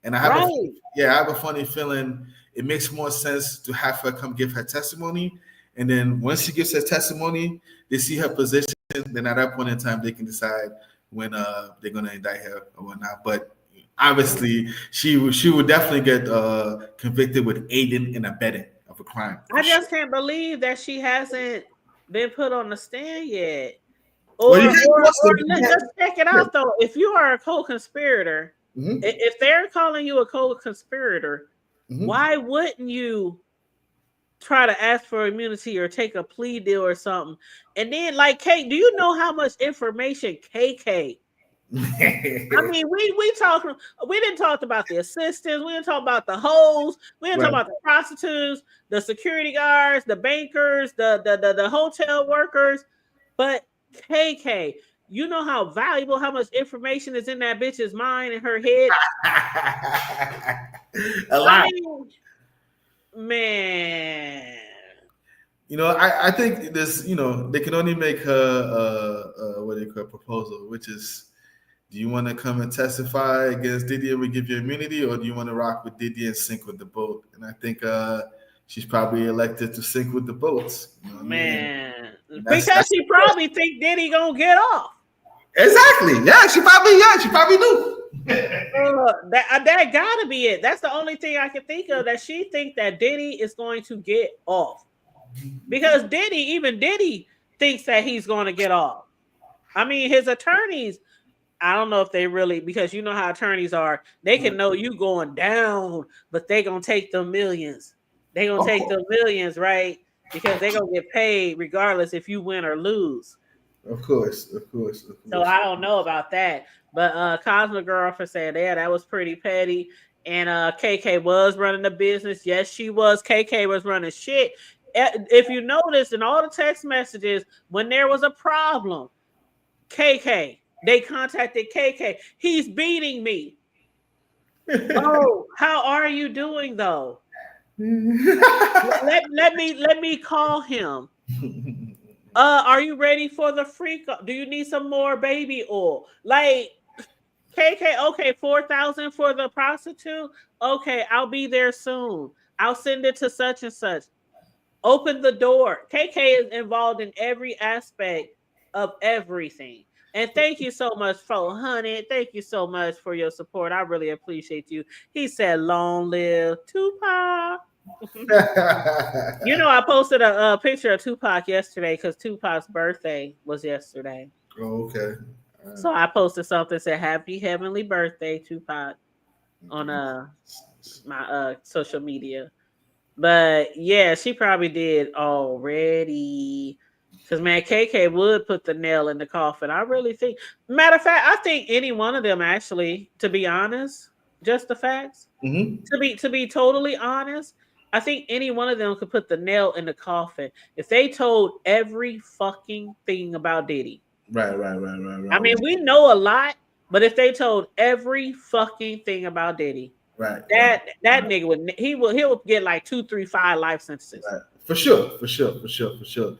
And I have a funny feeling it makes more sense to have her come give her testimony, and then once she gives her testimony, they see her position. Then at that point in time, they can decide when they're gonna indict her or whatnot. But obviously, she would definitely get convicted with aiding and abetting of a crime. I just can't believe that she hasn't been put on the stand yet. Or let's check it out though. If you are a co-conspirator, if they're calling you a co-conspirator, why wouldn't you try to ask for immunity or take a plea deal or something? And then, like, Kate, do you know how much information KK? I mean, we didn't talk about the assistants, we didn't talk about the hoes, we didn't talk about the prostitutes, the security guards, the bankers, the hotel workers, but KK, you know how valuable, how much information is in that bitch's mind and her head. A lot. Man. I think this, they can only make her a proposal, which is, do you want to come and testify against Diddy and we give you immunity, or do you want to rock with Diddy and sink with the boat? And I think she's probably elected to sink with the boats. Man, because she probably think Diddy gonna get off. Exactly. Yeah, she probably knew. That gotta be it. That's the only thing I can think of, that she think that Diddy is going to get off, because Diddy thinks that he's going to get off. I mean, his attorneys, I don't know if they really, because you know how attorneys are, they can know you going down, but they gonna take the millions. They gonna take the millions, right? Because they gonna get paid regardless if you win or lose. Of course. So I don't know about that. But Cosmo Girlfriend said, yeah, that was pretty petty. And KK was running the business. Yes, she was. KK was running shit. If you notice in all the text messages, when there was a problem, KK, they contacted KK. He's beating me. Oh, how are you doing though? let me call him. Are you ready for the freak? Do you need some more baby oil? Like, KK, okay, 4,000 for the prostitute. Okay, I'll be there soon. I'll send it to such and such. Open the door. KK is involved in every aspect of everything. And thank you so much, 400. Thank you so much for your support. I really appreciate you. He said, "Long live Tupac." You know, I posted a picture of Tupac yesterday because Tupac's birthday was yesterday. Oh, okay. So I posted something that said, "Happy heavenly birthday, Tupac," on my social media. But yeah, she probably did already. Because man, KK would put the nail in the coffin. I really think. Matter of fact, I think any one of them actually, to be honest, just the facts. Mm-hmm. To be totally honest, I think any one of them could put the nail in the coffin if they told every fucking thing about Diddy. Right. I mean, we know a lot, but if they told every fucking thing about Diddy, Right. that nigga he'll get like 2, 3, 5 life sentences. Right. For sure.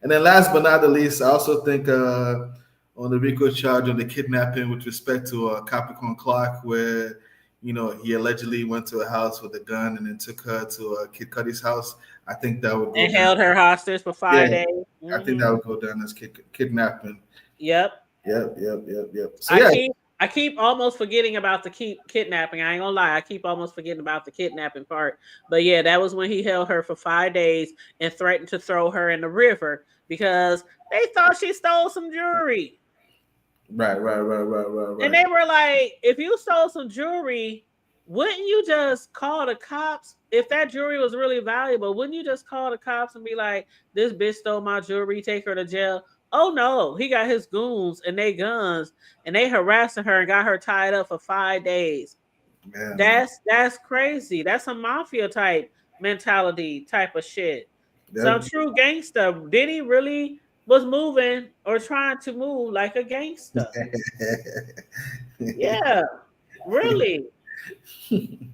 And then last but not the least, I also think on the RICO charge on the kidnapping with respect to Capricorn Clark, where he allegedly went to a house with a gun and then took her to Kid Cudi's house. I think that would go And down. held her hostage for 5 days. I think that would go down as kidnapping. Yep. So yeah. I keep almost forgetting about the kidnapping. I ain't gonna lie. I keep almost forgetting about the kidnapping part. But yeah, that was when he held her for 5 days and threatened to throw her in the river because they thought she stole some jewelry. Right. And they were like, if you stole some jewelry, wouldn't you just call the cops? If that jewelry was really valuable, wouldn't you just call the cops and be like, this bitch stole my jewelry, take her to jail? Oh no, he got his goons and they guns and they harassing her and got her tied up for 5 days. Man, that's crazy. That's a mafia type mentality type of shit. Some true gangster. Diddy really was moving or trying to move like a gangster. Yeah, really.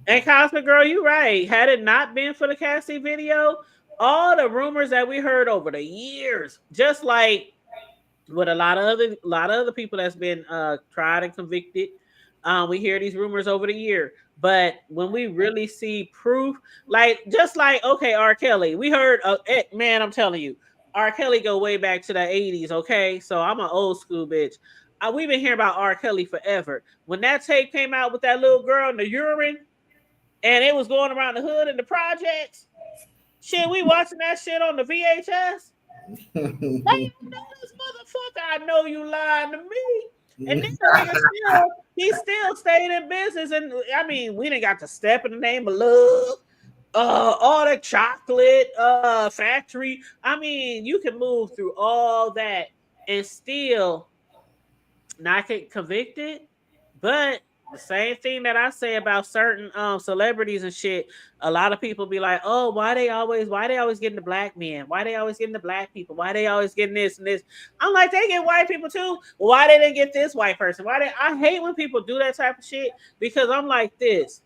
And Cosmic Girl, you right. Had it not been for the Cassie video, all the rumors that we heard over the years, just like with a lot of other people that's been tried and convicted, we hear these rumors over the year. But when we really see proof, just like okay, R. Kelly, we heard, man, I'm telling you, R. Kelly go way back to the 80s. Okay, so I'm an old school bitch. We've been hearing about R. Kelly forever. When that tape came out with that little girl in the urine, and it was going around the hood and the projects, shit, we watching that shit on the VHS. Hey, you know this motherfucker. I know you lying to me. And then he still stayed in business. And I mean, we didn't got to Step in the Name of Love, all the chocolate factory. I mean, you can move through all that and still not get convicted. But the same thing that I say about certain celebrities and shit, a lot of people be like, oh, why they always getting the black men? Why they always getting the black people? Why they always getting this and this? I'm like, they get white people too. Why they didn't get this white person? I hate when people do that type of shit because I'm like this.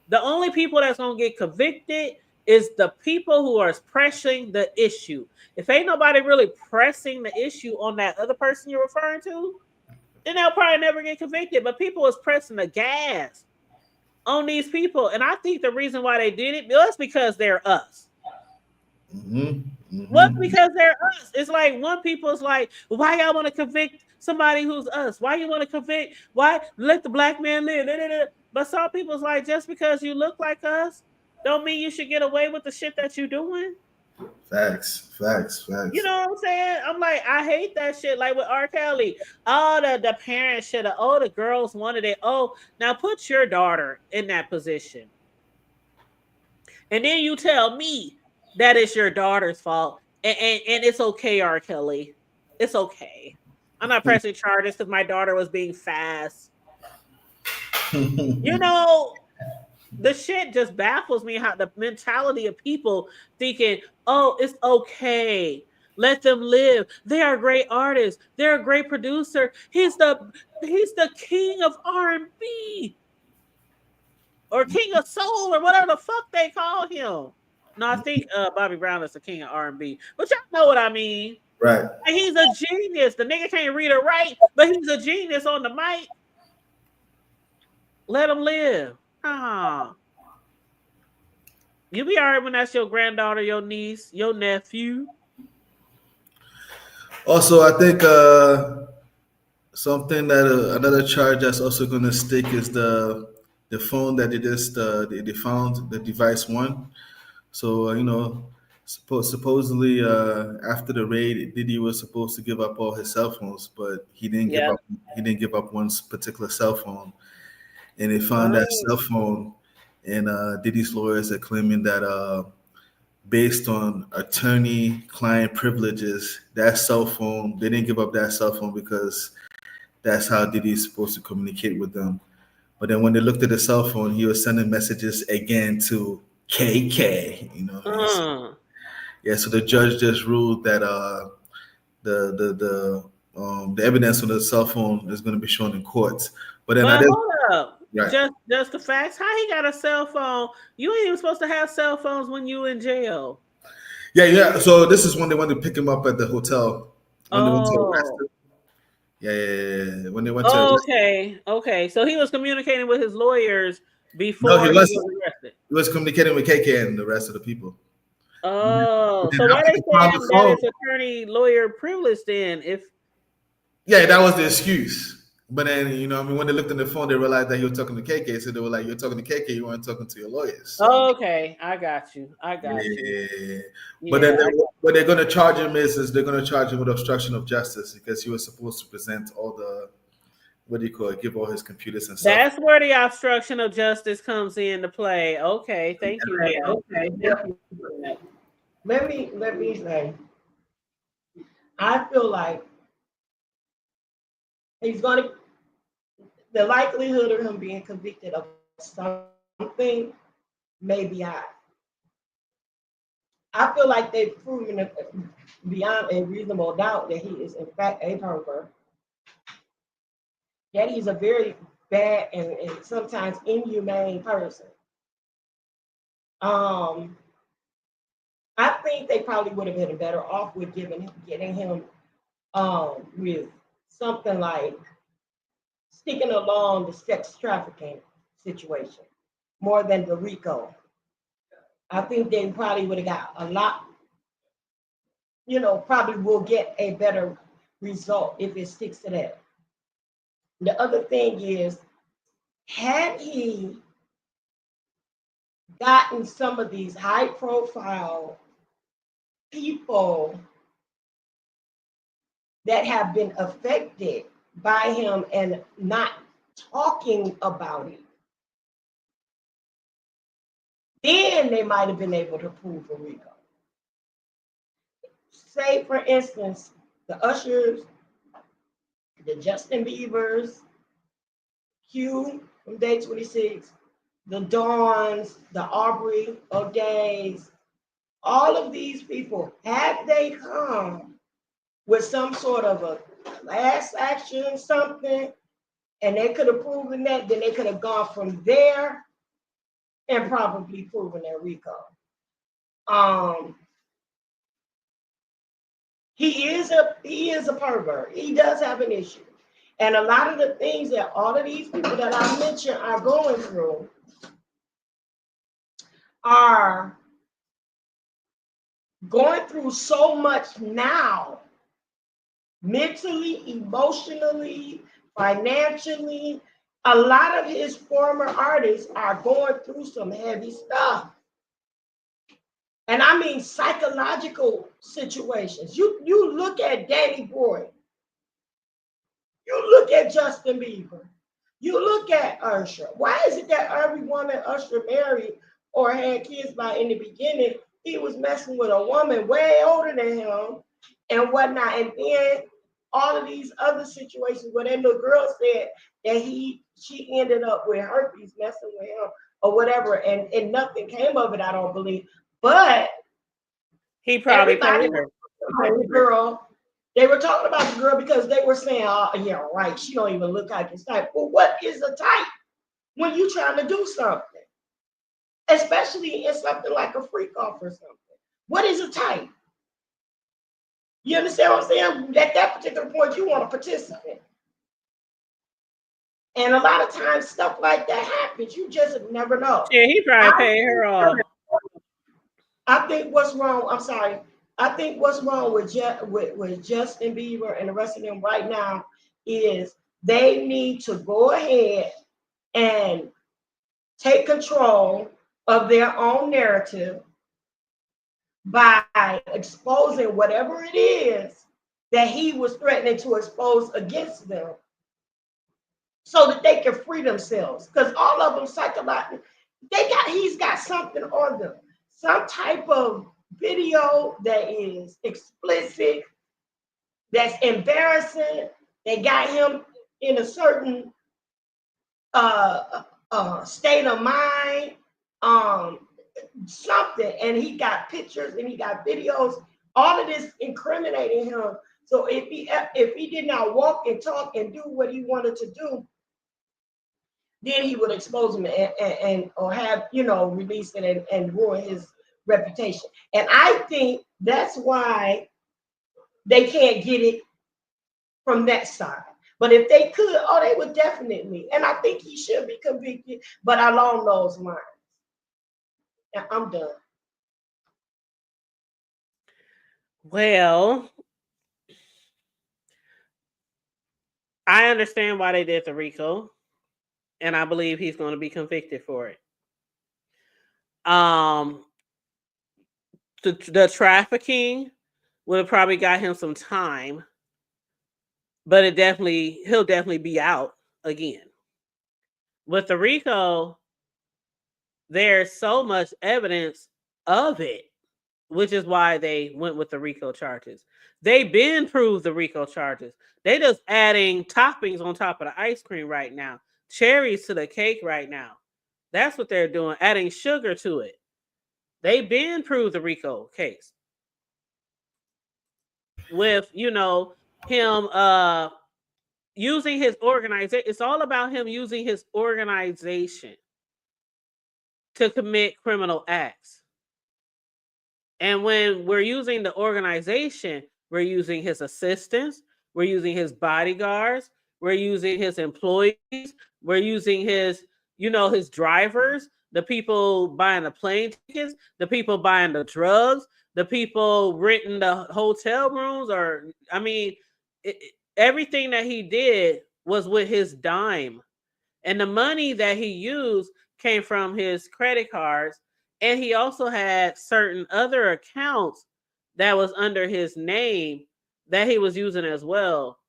The only people that's gonna get convicted is the people who are pressing the issue. If ain't nobody really pressing the issue on that other person you're referring to, then they'll probably never get convicted. But people was pressing the gas on these people. And I think the reason why they did it was because they're us. What's because they're us? It's like one people's like, why y'all want to convict somebody who's us? Why you want to convict? Why let the black man live? But some people's like, just because you look like us, don't mean you should get away with the shit that you're doing. Facts. You know what I'm saying? I'm like, I hate that shit. Like with R. Kelly, all the parents should have, the girls wanted it. Oh, now put your daughter in that position. And then you tell me that it's your daughter's fault. And it's okay, R. Kelly. It's okay. I'm not pressing charges because my daughter was being fast. You know, the shit just baffles me how the mentality of people thinking, oh, it's okay. Let them live. They are great artists. They're a great producer. He's the king of R&B or king of soul or whatever the fuck they call him. No, I think Bobby Brown is the king of R&B, but y'all know what I mean. Right. And he's a genius. The nigga can't read or write, but he's a genius on the mic. Let him live. You be all right when that's your granddaughter, your niece, your nephew. Also, I think Something that another charge that's also going to stick is the phone that they found the device one. So supposedly after the raid, Diddy was supposed to give up all his cell phones, but he didn't give Yeah. up. He didn't give up one particular cell phone, and they found that Oh. cell phone. And Diddy's lawyers are claiming that based on attorney-client privileges, that cell phone they didn't give up that cell phone because that's how Diddy's supposed to communicate with them. But then when they looked at the cell phone, he was sending messages again to KK. Yeah, so the judge just ruled that the evidence on the cell phone is going to be shown in court. But then But hold up, right. just the facts. How he got a cell phone? You ain't even supposed to have cell phones when you in jail. Yeah. So this is when they went to pick him up at the hotel. When they went to arrest Oh. him. Yeah. When they went to arrest him. Okay. So he was communicating with his lawyers No, before he was arrested. He was communicating with KK and the rest of the people. Oh, And so why after they found saying the that phone, it's attorney lawyer privilege then? yeah, that was the excuse. But then, when they looked on the phone, they realized that he was talking to KK. So they were like, "You're talking to KK. You weren't talking to your lawyers." So, Okay, I got you. yeah. But Yeah, then what they're going to charge him is they're going to charge him with obstruction of justice because he was supposed to present all the give all his computers and stuff. that's where the obstruction of justice comes into play. Okay, thank you. Okay, let me say, I feel like he's gonna the likelihood of him being convicted of something may be high. I feel like they've proven it beyond a reasonable doubt that he is in fact a pervert. That he's a very bad and sometimes inhumane person. I think they probably would have been better off with getting him with something like sticking along the sex trafficking situation more than the RICO. I think they probably would have got a lot, probably will get a better result if it sticks to that. The other thing is, had he gotten some of these high profile people that have been affected by him and not talking about it, then they might have been able to prove a RICO. Say, for instance, the Ushers, the Justin Biebers, Q from Day 26, the Dawns, the Aubrey O'Days, all of these people, had they come with some sort of a class action, something, and they could have proven that, then they could have gone from there and probably proven their RICO. He is a pervert. He does have an issue. And a lot of the things that all of these people that I mentioned are going through are going through so much now, mentally, emotionally, financially. A lot of his former artists are going through some heavy stuff. And I mean psychological situations. You look at Danny Boy. You look at Justin Bieber. You look at Usher. Why is it that every woman Usher married or had kids by in the beginning, he was messing with a woman way older than him and whatnot? And then all of these other situations where that little girl said that she ended up with herpes messing with him or whatever, and nothing came of it, I don't believe. But he probably everybody paid her. The girl. They were talking about the girl because they were saying, "Oh, yeah, right. She don't even look like this type." Well, what is a type when you trying to do something, especially in something like a freak off or something? What is a type? You understand what I'm saying? At that particular point, you want to participate, and a lot of times stuff like that happens. You just never know. Yeah, he probably paid her off. I think what's wrong. I'm sorry. I think what's wrong with Justin Bieber and the rest of them right now is they need to go ahead and take control of their own narrative by exposing whatever it is that he was threatening to expose against them, so that they can free themselves. Because all of them psychologically, he's got something on them, some type of video that is explicit, that's embarrassing. They got him in a certain state of mind, something, and he got pictures and he got videos, all of this incriminating him. So if he did not walk and talk and do what he wanted to do, then he would expose him and or have, release it and ruin his reputation. And I think that's why they can't get it from that side. But if they could, they would definitely. And I think he should be convicted, but along those lines. And I'm done. Well, I understand why they did the RICO, and I believe he's going to be convicted for it. The trafficking would have probably got him some time, but he'll definitely be out again. With the RICO, there's so much evidence of it, which is why they went with the RICO charges. They've been proved the RICO charges. They just adding toppings on top of the ice cream right now, cherries to the cake right now. That's what they're doing, adding sugar to it. They've been proved the RICO case. With, him using his organization. It's all about him using his organization to commit criminal acts. And when we're using the organization, we're using his assistants, we're using his bodyguards, we're using his employees, we're using his, his drivers, the people buying the plane tickets, the people buying the drugs, the people renting the hotel rooms, everything that he did was with his dime. And the money that he used came from his credit cards. And he also had certain other accounts that was under his name that he was using as well.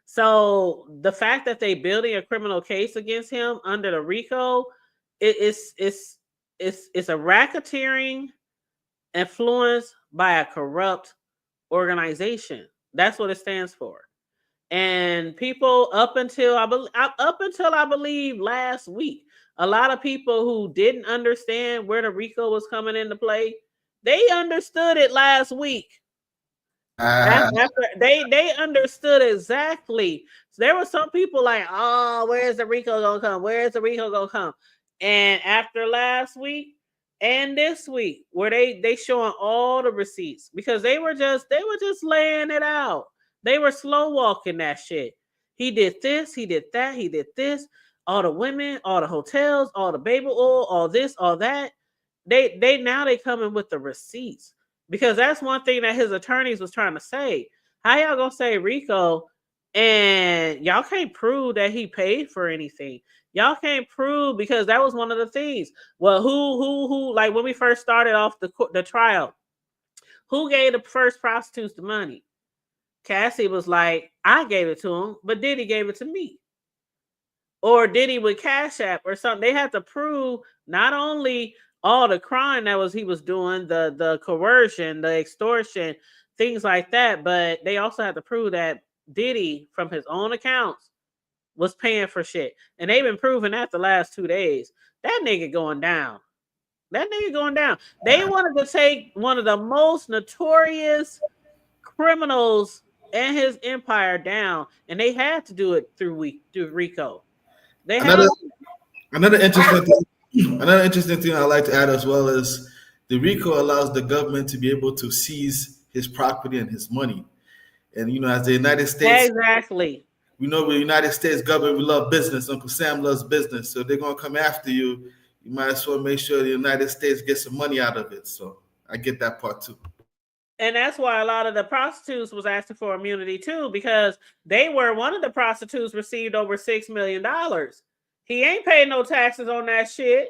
So the fact that they building a criminal case against him under the RICO, it's a racketeering influenced by a corrupt organization. That's what it stands for. And people up until I believe last week, a lot of people who didn't understand where the RICO was coming into play, they understood it last week. After they understood exactly. So there were some people like, oh, where's the RICO gonna come? Where's the RICO gonna come? And after last week and this week, where they showing all the receipts, because they were just laying it out. They were slow walking that shit. He did this, he did that, he did this. All the women, all the hotels, all the baby oil, all this, all that. They now coming with the receipts, because that's one thing that his attorneys was trying to say. How y'all gonna say RICO and y'all can't prove that he paid for anything? Y'all can't prove, because that was one of the things. Well, who like when we first started off the trial, who gave the first prostitutes the money? Cassie was like, I gave it to him, but Diddy gave it to me. Or Diddy with Cash App or something. They had to prove not only all the crime that he was doing, the coercion, the extortion, things like that, but they also had to prove that Diddy from his own accounts was paying for shit. And they've been proving that the last 2 days. That nigga going down. They wanted to take one of the most notorious criminals and his empire down, and they had to do it through RICO. Another interesting thing I like to add as well is the RICO allows the government to be able to seize his property and his money. And as the United States, exactly, we know the United States government, we love business. Uncle Sam loves business, so they're gonna come after you. You might as well make sure the United States gets some money out of it. So I get that part too. And that's why a lot of the prostitutes was asking for immunity too, because one of the prostitutes received over $6 million. He ain't paid no taxes on that shit.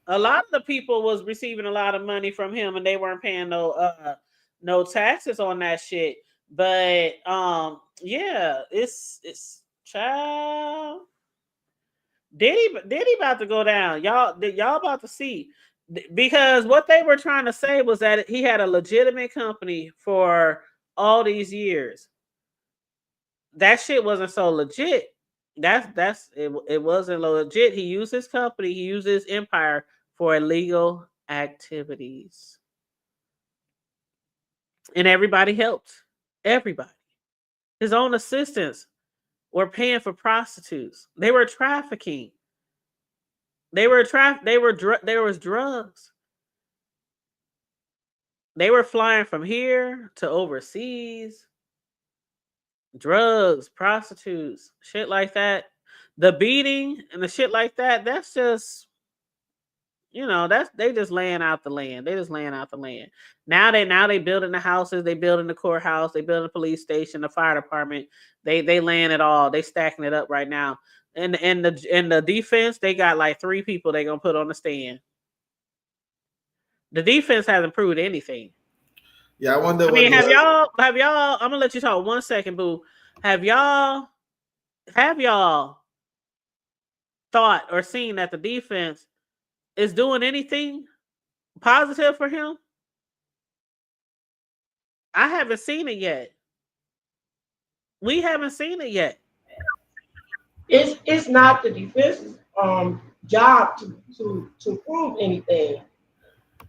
A lot of the people was receiving a lot of money from him, and they weren't paying no taxes on that shit. But yeah, it's child. Diddy about to go down. Y'all about to see, because what they were trying to say was that he had a legitimate company for all these years. That shit wasn't so legit. It wasn't legit. He used his company, he used his empire for illegal activities. And everybody helped. Everybody. His own assistants were paying for prostitutes. They were trafficking. There was drugs. They were flying from here to overseas. Drugs, prostitutes, shit like that. The beating and the shit like that, that's just, they just laying out the land. They just laying out the land. Now they building the houses, they building the courthouse, they building the police station, the fire department. They laying it all. They stacking it up right now. And the defense, they got like 3 people they gonna put on the stand. The defense hasn't proved anything. Yeah, I wonder. Have y'all? I'm gonna let you talk 1 second, boo. Have y'all thought or seen that the defense is doing anything positive for him? I haven't seen it yet. We haven't seen it yet. It's not the defense's job to prove anything.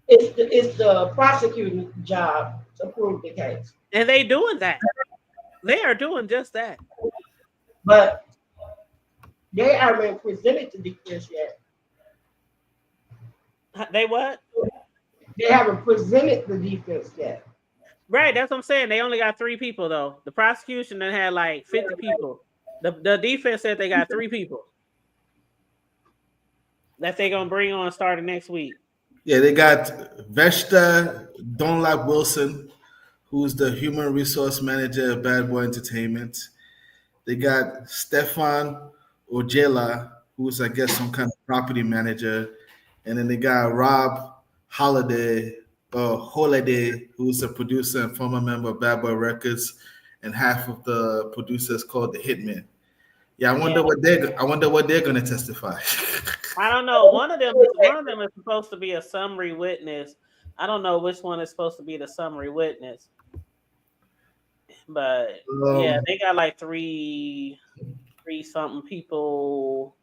It's the prosecuting job to prove the case. And they doing that. They are doing just that. But they haven't presented the defense yet. They what? They haven't presented the defense yet. Right, that's what I'm saying. They only got 3 people though. The prosecution then had like 50 people. The defense said they got 3 people that they gonna bring on starting next week. Yeah, they got Vesta Dunlap Wilson, who's the human resource manager of Bad Boy Entertainment. They got Stefan Ojela, who's, I guess, some kind of property manager. And then they got Rob Holiday, who's a producer and former member of Bad Boy Records, and half of the producers called the Hitmen. Yeah, I wonder what they're gonna testify. I don't know. One of them is supposed to be a summary witness. I don't know which one is supposed to be the summary witness. But yeah, they got like three something people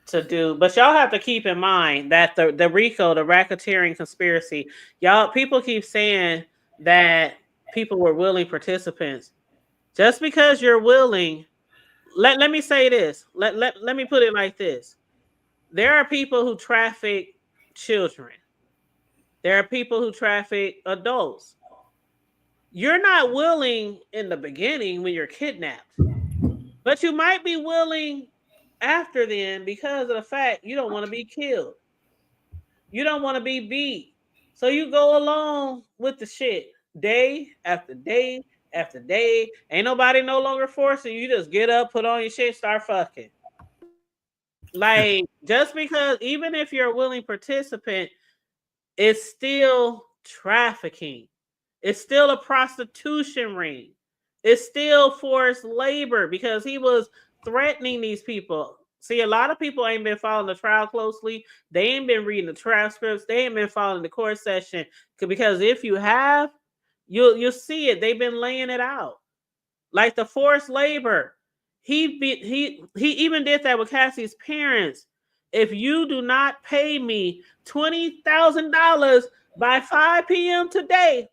to do. But y'all have to keep in mind that the RICO, the racketeering conspiracy, people keep saying that people were willing participants. Just because you're willing, let me say this. Let me put it like this. There are people who traffic children. There are people who traffic adults. You're not willing in the beginning when you're kidnapped, but you might be willing after then because of the fact you don't want to be killed. You don't want to be beat. So you go along with the shit day after day after day. Ain't nobody no longer forcing you. You just get up, put on your shit, start fucking. Like, just because, even if you're a willing participant, it's still trafficking. It's still a prostitution ring. It's still forced labor because he was threatening these people. See, a lot of people ain't been following the trial closely. They ain't been reading the transcripts. They ain't been following the court session. Because if you have, you'll see it. They've been laying it out. Like the forced labor. He even did that with Cassie's parents. If you do not pay me $20,000 by 5 p.m. today,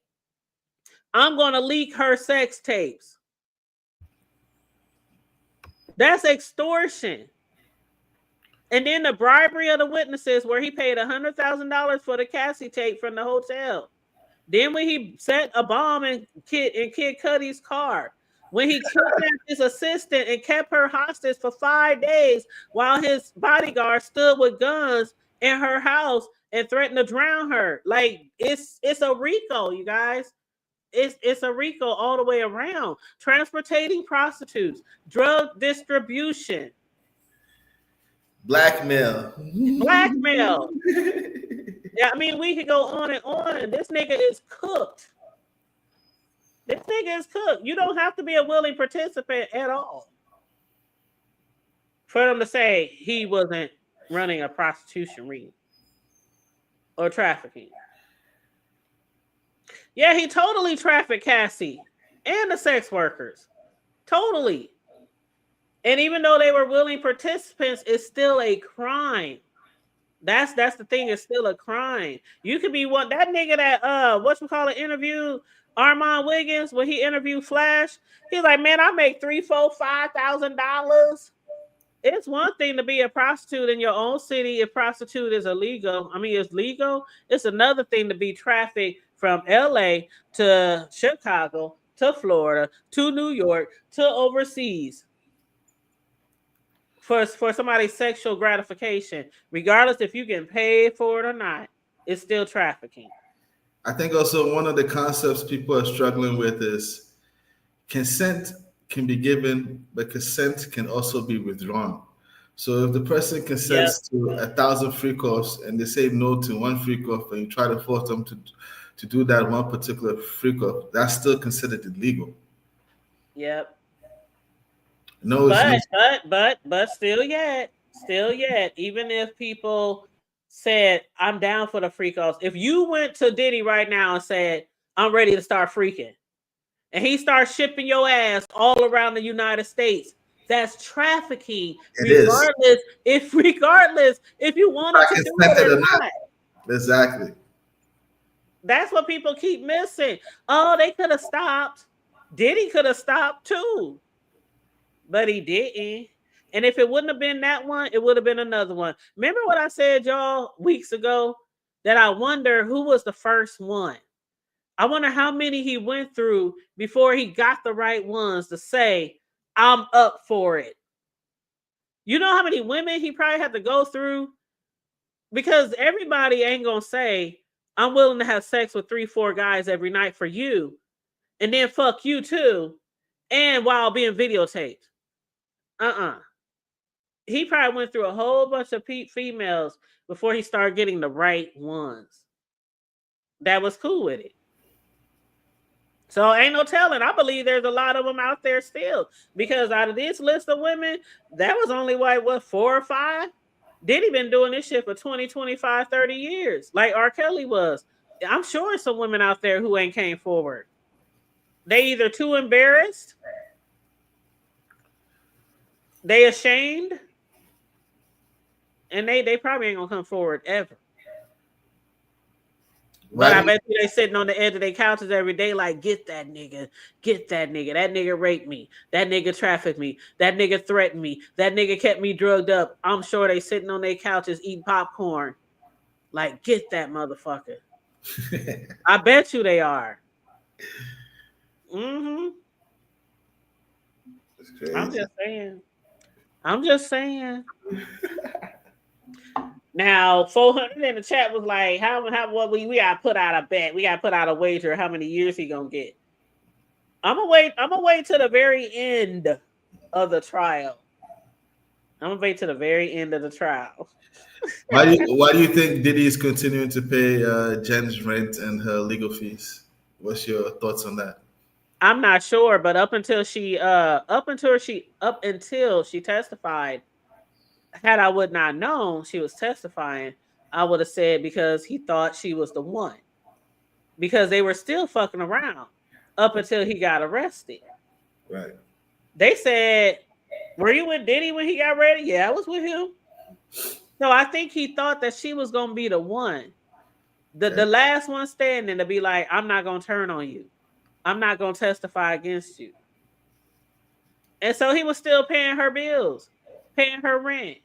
I'm going to leak her sex tapes. That's extortion. And then the bribery of the witnesses, where he paid $100,000 for the Cassie tape from the hotel. Then when he set a bomb in Kid Cudi's car. When he kidnapped his assistant and kept her hostage for 5 days while his bodyguard stood with guns in her house and threatened to drown her. Like it's a RICO, you guys. It's a RICO all the way around. Transporting prostitutes, drug distribution, Blackmail. blackmail. Yeah, I mean we could go on and on. This nigga is cooked. This nigga is cooked. You don't have to be a willing participant at all for them to say he wasn't running a prostitution ring or trafficking. Yeah, he totally trafficked Cassie and the sex workers. Totally. And even though they were willing participants, it's still a crime. That's the thing, it's still a crime. You could be one that nigga that whatchamacallit interviewed Armand Wiggins when he interviewed Flash. He's like, man, I make $3,000, $4,000, $5,000. It's one thing to be a prostitute in your own city if prostitute is illegal. I mean, it's legal. It's another thing to be trafficked from LA to Chicago to Florida to New York to overseas for somebody's sexual gratification. Regardless if you get paid for it or not, it's still trafficking. I think also one of the concepts people are struggling with is consent can be given, but consent can also be withdrawn. So if the person consents to 1,000 freak offs and they say no to one freak off, and you try to force them to do that one particular freak off, that's still considered illegal. Yep. No, but still yet, even if people said I'm down for the freak offs, if you went to Diddy right now and said I'm ready to start freaking, and he starts shipping your ass all around the United States, that's trafficking. Regardless if you wanted to do it or not. Exactly. That's what people keep missing. Oh, they could have stopped. Diddy could have stopped too, but he didn't. And if it wouldn't have been that one, it would have been another one. Remember what I said, y'all, weeks ago? That I wonder who was the first one. I wonder how many he went through before he got the right ones to say, I'm up for it. You know how many women he probably had to go through? Because everybody ain't going to say, I'm willing to have sex with 3-4 guys every night for you. And then fuck you too. And while being videotaped. He probably went through a whole bunch of females before he started getting the right ones. That was cool with it. So ain't no telling. I believe there's a lot of them out there still. Because out of this list of women, that was only like, 4 or 5? Diddy been doing this shit for 20, 25, 30 years. Like R. Kelly was. I'm sure there's some women out there who ain't came forward. They either too embarrassed, they ashamed, and they probably ain't gonna come forward ever. But I bet you they sitting on the edge of their couches every day like, get that nigga. That nigga raped me. That nigga trafficked me. That nigga threatened me. That nigga kept me drugged up. I'm sure they sitting on their couches eating popcorn. Like, get that motherfucker. I bet you they are. Mm-hmm. I'm just saying. Now, 400 in the chat was like, what we gotta put out a bet. We gotta put out a wager how many years he gonna get. I'm gonna wait to the very end of the trial. Why do you think Diddy is continuing to pay Jen's rent and her legal fees? What's your thoughts on that? I'm not sure, but up until she testified, had I would not known she was testifying, I would have said because he thought she was the one. Because they were still fucking around up until he got arrested. Right. They said, were you with Diddy when he got ready? Yeah, I was with him. So I think he thought that she was going to be the one. The last one standing to be like, I'm not going to turn on you. I'm not going to testify against you. And so he was still paying her bills, paying her rent.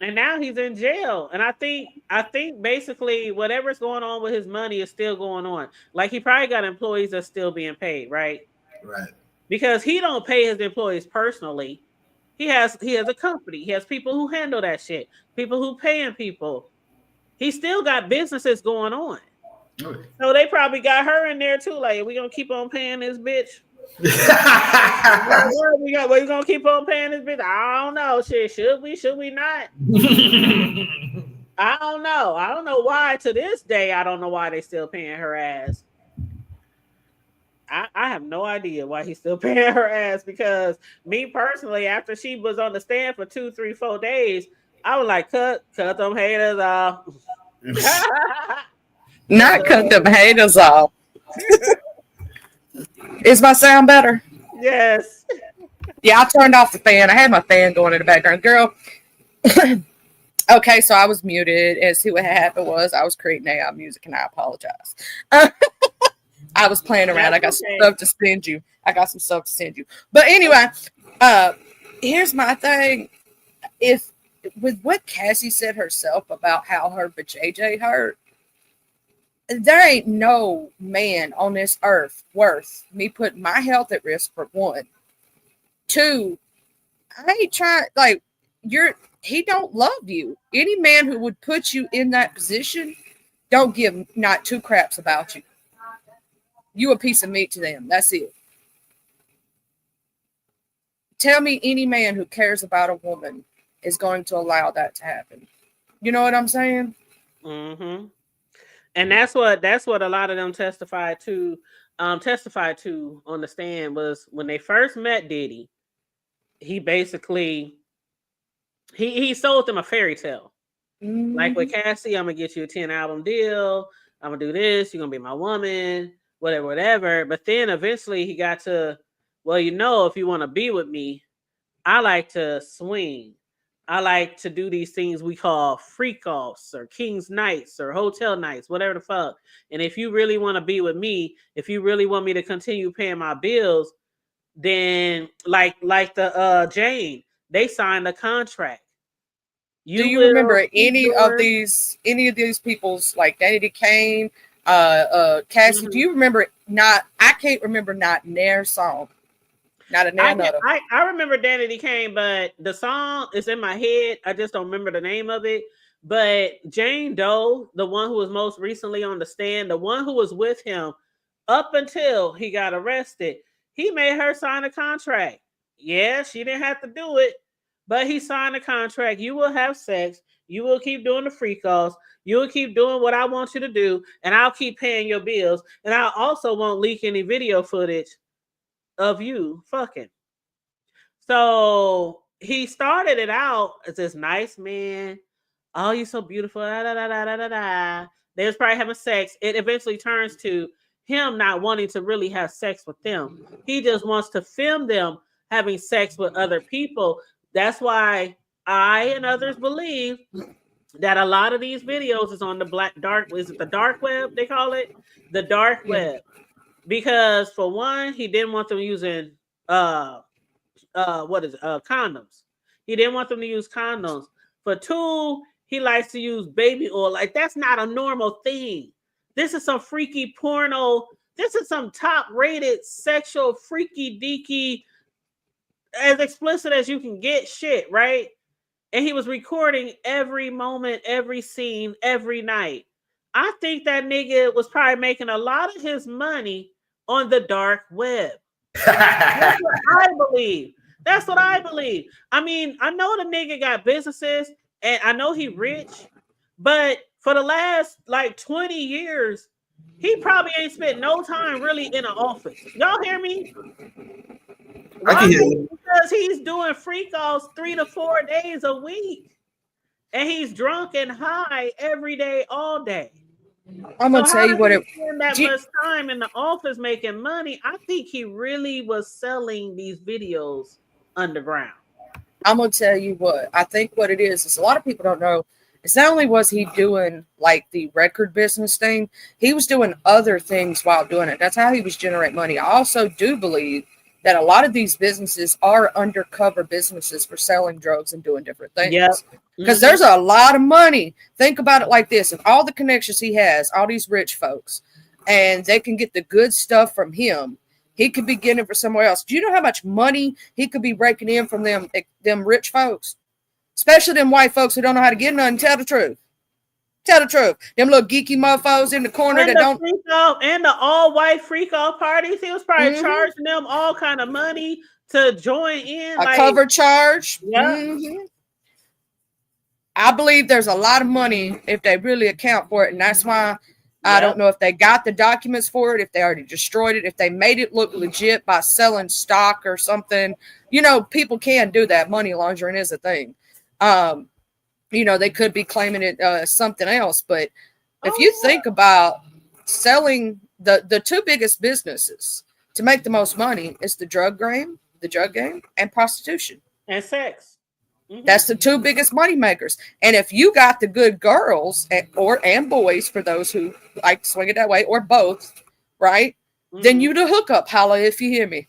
And now he's in jail. And I think basically whatever's going on with his money is still going on. Like he probably got employees that's still being paid, right? Right. Because he don't pay his employees personally. He has a company. He has people who handle that shit. People who paying people. he still got businesses going on. Okay. So they probably got her in there too. Like, we gonna keep on paying this bitch. We gonna keep on paying this bitch. I don't know. Shit, should we? Should we not? I don't know. I don't know why. To this day, I don't know why they still paying her ass. I have no idea why he's still paying her ass, because me personally, after she was on the stand for 2, 3, 4 days, I was like, cut them haters off. Not cut them haters off. Is my sound better? Yes. Yeah, I turned off the fan. I had my fan going in the background. Girl. Okay, so I was muted, and see what happened was I was creating AI music, and I apologize. I was playing around. I got some stuff to send you. But anyway, here's my thing. If with what Cassie said herself about how her JJ hurt, there ain't no man on this earth worth me putting my health at risk, for one. 2, I ain't trying, like, he don't love you. Any man who would put you in that position don't give not 2 craps about you. You a piece of meat to them. That's it. Tell me any man who cares about a woman is going to allow that to happen. You know what I'm saying? Mm-hmm. And that's what a lot of them testified to on the stand, was when they first met Diddy, he basically he sold them a fairy tale. Mm-hmm. Like with Cassie, I'm gonna get you a 10-album deal, I'm gonna do this, you're gonna be my woman, whatever. But then eventually he got to, well, if you want to be with me, I like to swing. I like to do these things we call freak offs or King's nights or hotel nights, whatever the fuck. And if you really want to be with me, if you really want me to continue paying my bills, then like the Jane, they signed a contract. Do you remember any of these people's, like Danny Kane, Cassie? Mm-hmm. Do you remember I can't remember not their song. Not a name of them. I remember Danny Kane, but the song is in my head. I just don't remember the name of it. But Jane Doe, the one who was most recently on the stand, the one who was with him up until he got arrested, he made her sign a contract. Yeah, she didn't have to do it, but he signed a contract. You will have sex. You will keep doing the freak offs. You will keep doing what I want you to do, and I'll keep paying your bills. And I also won't leak any video footage of you fucking. So he started it out as this nice man. Oh, you're so beautiful. Da, da, da, da, da, da. They was probably having sex. It eventually turns to him not wanting to really have sex with them. He just wants to film them having sex with other people. That's why I and others believe that a lot of these videos is on the dark web, they call it? The dark web. Because for one, he didn't want them using condoms. He didn't want them to use condoms. For 2, he likes to use baby oil. Like, that's not a normal thing. This is some freaky porno. This is some top-rated sexual freaky deaky, as explicit as you can get shit, right? And he was recording every moment, every scene, every night. I think that nigga was probably making a lot of his money on the dark web. That's what I believe. I mean, I know the nigga got businesses and I know he rich, but for the last like 20 years, he probably ain't spent no time really in an office. Y'all hear me? I can hear you. Because he's doing freak offs 3 to 4 days a week. And he's drunk and high every day, all day. I'm gonna tell you what it. Spend that much time in the office making money. I think he really was selling these videos underground. I'm gonna tell you what I think. What it is a lot of people don't know. It's not only was he doing like the record business thing, he was doing other things while doing it. That's how he was generating money. I also do believe that a lot of these businesses are undercover businesses for selling drugs and doing different things. Yep. Because there's a lot of money. Think about it like this. If all the connections he has, all these rich folks, and they can get the good stuff from him, he could be getting it for somewhere else. Do you know how much money he could be breaking in from them rich folks? Especially them white folks who don't know how to get none and tell the truth. Tell the truth. Them little geeky mofos in the corner and that don't. And the all-white freak off parties. He was probably charging them all kind of money to join in. A cover charge. Yeah. I believe there's a lot of money if they really account for it. And that's why I don't know if they got the documents for it, if they already destroyed it, if they made it look legit by selling stock or something. You know, people can do that. Money laundering is a thing. You know, they could be claiming it something else. But if you think about selling the two biggest businesses to make the most money is the drug game, and prostitution. And sex. That's the two biggest money makers. And if you got the good girls and boys, for those who like to swing it that way, or both, right? Then you the hookup. Holla if you hear me.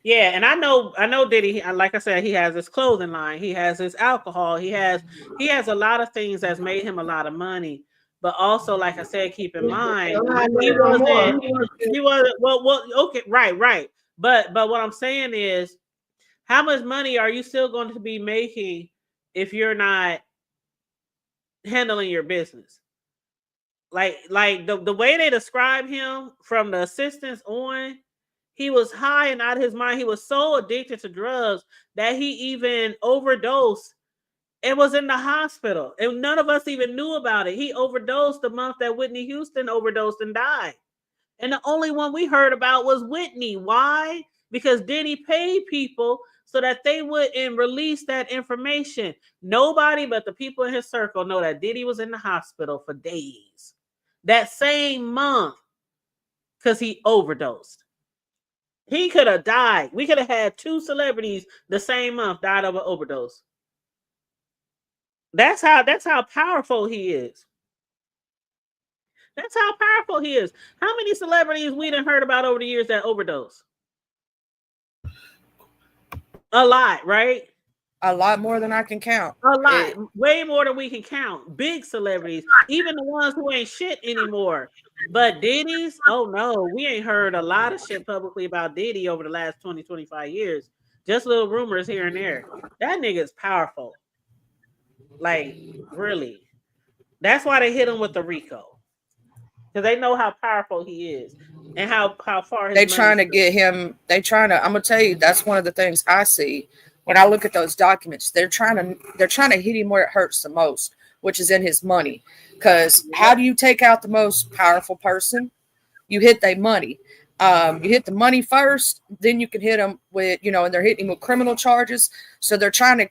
Yeah, and I know Diddy, like I said, he has his clothing line, he has his alcohol, he has a lot of things that's made him a lot of money. But also, like I said, keep in mind, he wasn't well, okay, right. But what I'm saying is, how much money are you still going to be making if you're not handling your business? Like the way they describe him from the assistants on, he was high and out of his mind. He was so addicted to drugs that he even overdosed and was in the hospital. And none of us even knew about it. He overdosed the month that Whitney Houston overdosed and died. And the only one we heard about was Whitney. Why? Because Diddy paid people so that they wouldn't release that information. Nobody but the people in his circle know that Diddy was in the hospital for days that same month because he overdosed. He could have died. We could have had two celebrities the same month died of an overdose. That's how powerful he is. That's how powerful he is. How many celebrities we done heard about over the years that overdose? A lot, right? A lot more than I can count. A lot. Way more than we can count. Big celebrities. Even the ones who ain't shit anymore. But Diddy's, oh no, we ain't heard a lot of shit publicly about Diddy over the last 20, 25 years. Just little rumors here and there. That nigga's powerful. Like, really. That's why they hit him with the RICO. Because they know how powerful he is and how far his they trying to get him. I'm gonna tell you, that's one of the things I see when I look at those documents. They're trying to hit him where it hurts the most, which is in his money. Because how do you take out the most powerful person? You hit their money. You hit the money first, then you can hit them with, and they're hitting him with criminal charges. So they're trying to,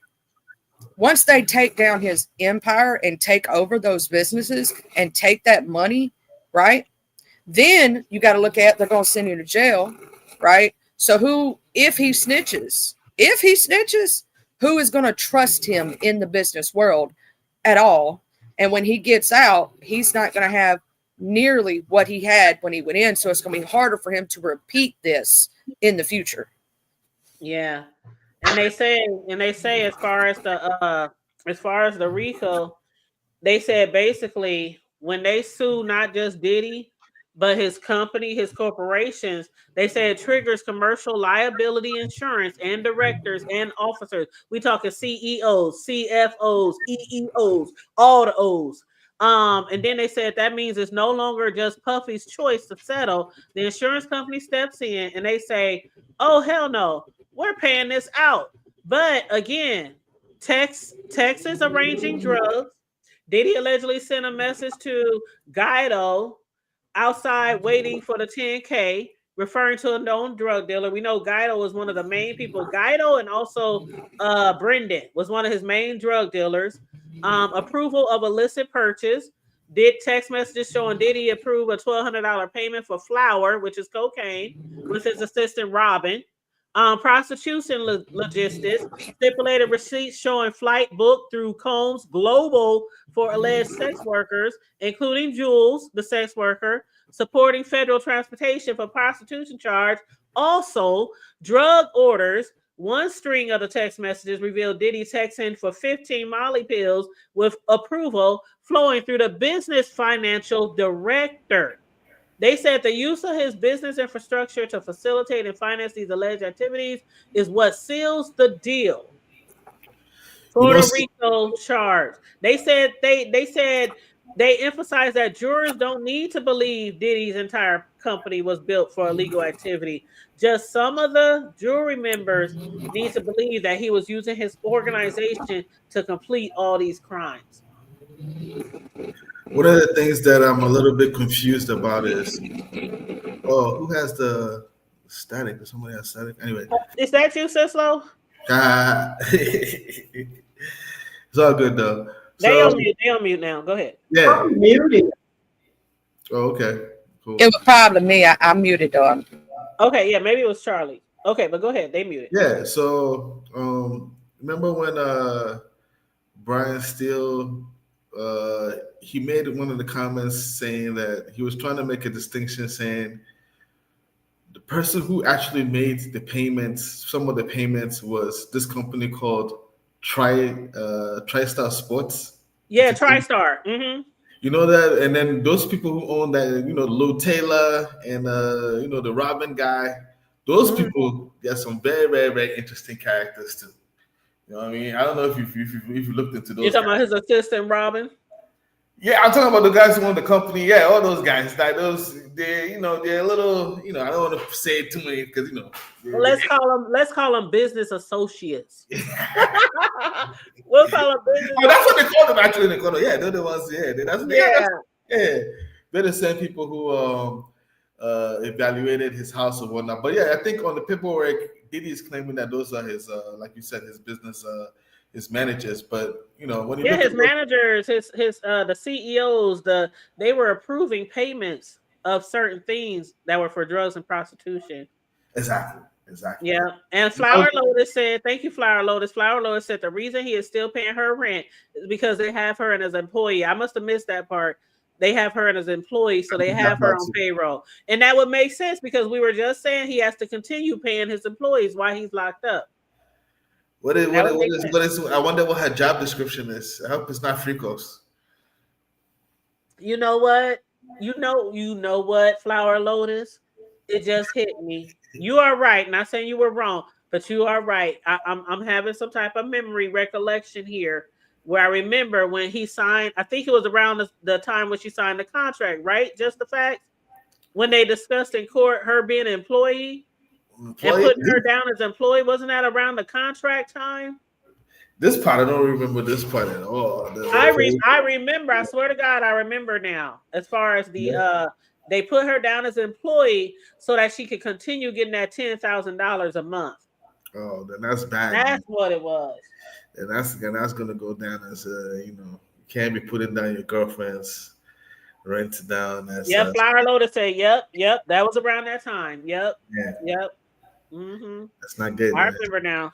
once they take down his empire and take over those businesses and take that money, right? Then you got to look at, they're going to send you to jail, right? So if he snitches, who is going to trust him in the business world at all? And when he gets out, he's not going to have nearly what he had when he went in. So it's going to be harder for him to repeat this in the future. Yeah. And they say as far as the RICO, they said basically when they sue not just Diddy, but his company, his corporations, they say it triggers commercial liability insurance and directors and officers. We talking CEOs, CFOs, EEOs, all the O's. And then they said that means it's no longer just Puffy's choice to settle. The insurance company steps in and they say, oh, hell no, we're paying this out. But again, Texas arranging drugs. Diddy allegedly sent a message to Guido outside waiting for the 10K, referring to a known drug dealer. We know Guido was one of the main people. Guido and also Brendan was one of his main drug dealers. Approval of illicit purchase. Did text messages showing Diddy approve a $1,200 payment for flour, which is cocaine, with his assistant Robin. Prostitution logistics, stipulated receipts showing flight booked through Combs Global for alleged sex workers, including Jules, the sex worker, supporting federal transportation for prostitution charge. Also, drug orders. One string of the text messages revealed Diddy texting for 15 Molly pills with approval flowing through the business financial director. They said the use of his business infrastructure to facilitate and finance these alleged activities is what seals the deal. Puerto Rico charge. They said they emphasized that jurors don't need to believe Diddy's entire company was built for illegal activity. Just some of the jury members need to believe that he was using his organization to complete all these crimes. One of the things that I'm a little bit confused about is, who has the static? Does somebody have static? Anyway. Is that you, Sislo? It's all good though. They on mute now. Go ahead. Yeah. I'm muted. Oh, okay. Cool. It was probably me. I muted though. Okay, yeah, maybe it was Charlie. Okay, but go ahead. They muted. Yeah. So remember when Brian Steele he made one of the comments saying that he was trying to make a distinction, saying the person who actually made the payments, some of the payments, was this company called TriStar Sports. Yeah, TriStar. Mm-hmm. You know that, and then those people who own that, Lou Taylor and the Robin guy, those people, they're some very, very, very interesting characters too. You know what I mean? I don't know if you looked into those. You're talking about his assistant, Robin? Yeah, I'm talking about the guys who own the company. Yeah, all those guys. Like they're a little, I don't want to say too many because Well, let's call them business associates. We'll call them business. Oh, that's what they call them actually. They call them, yeah, they're the ones. Yeah, they're the same people who evaluated his house or whatnot. But yeah, I think on the paperwork, Diddy is claiming that those are his, like you said, his business, his managers. But when you his managers, his the CEOs, they were approving payments of certain things that were for drugs and prostitution. Exactly. Yeah, and Flower Lotus said, "Thank you, Flower Lotus." Flower Lotus said the reason he is still paying her rent is because they have her as an employee. I must have missed that part. They have her as an employee, so they have her on payroll, and that would make sense because we were just saying he has to continue paying his employees while he's locked up. What is? I wonder what her job description is. I hope it's not Fricos. You know what? You know what, Flower Lotus? It just hit me. You are right. Not saying you were wrong, but you are right. I'm having some type of memory recollection here where I remember when he signed, I think it was around the time when she signed the contract, right? Just the fact when they discussed in court her being an employee and putting her down as employee. Wasn't that around the contract time? This part, I don't remember this part at all. I remember. I swear to God, I remember now. As far as they put her down as an employee so that she could continue getting that $10,000 a month. Oh, then that's bad. That's what it was. And that's gonna go down as you can't be putting down your girlfriend's rent down. Yep, Flower Lotus said, yep, that was around that time. Yep. Yeah. Yep. Mm-hmm. That's not good. I remember now.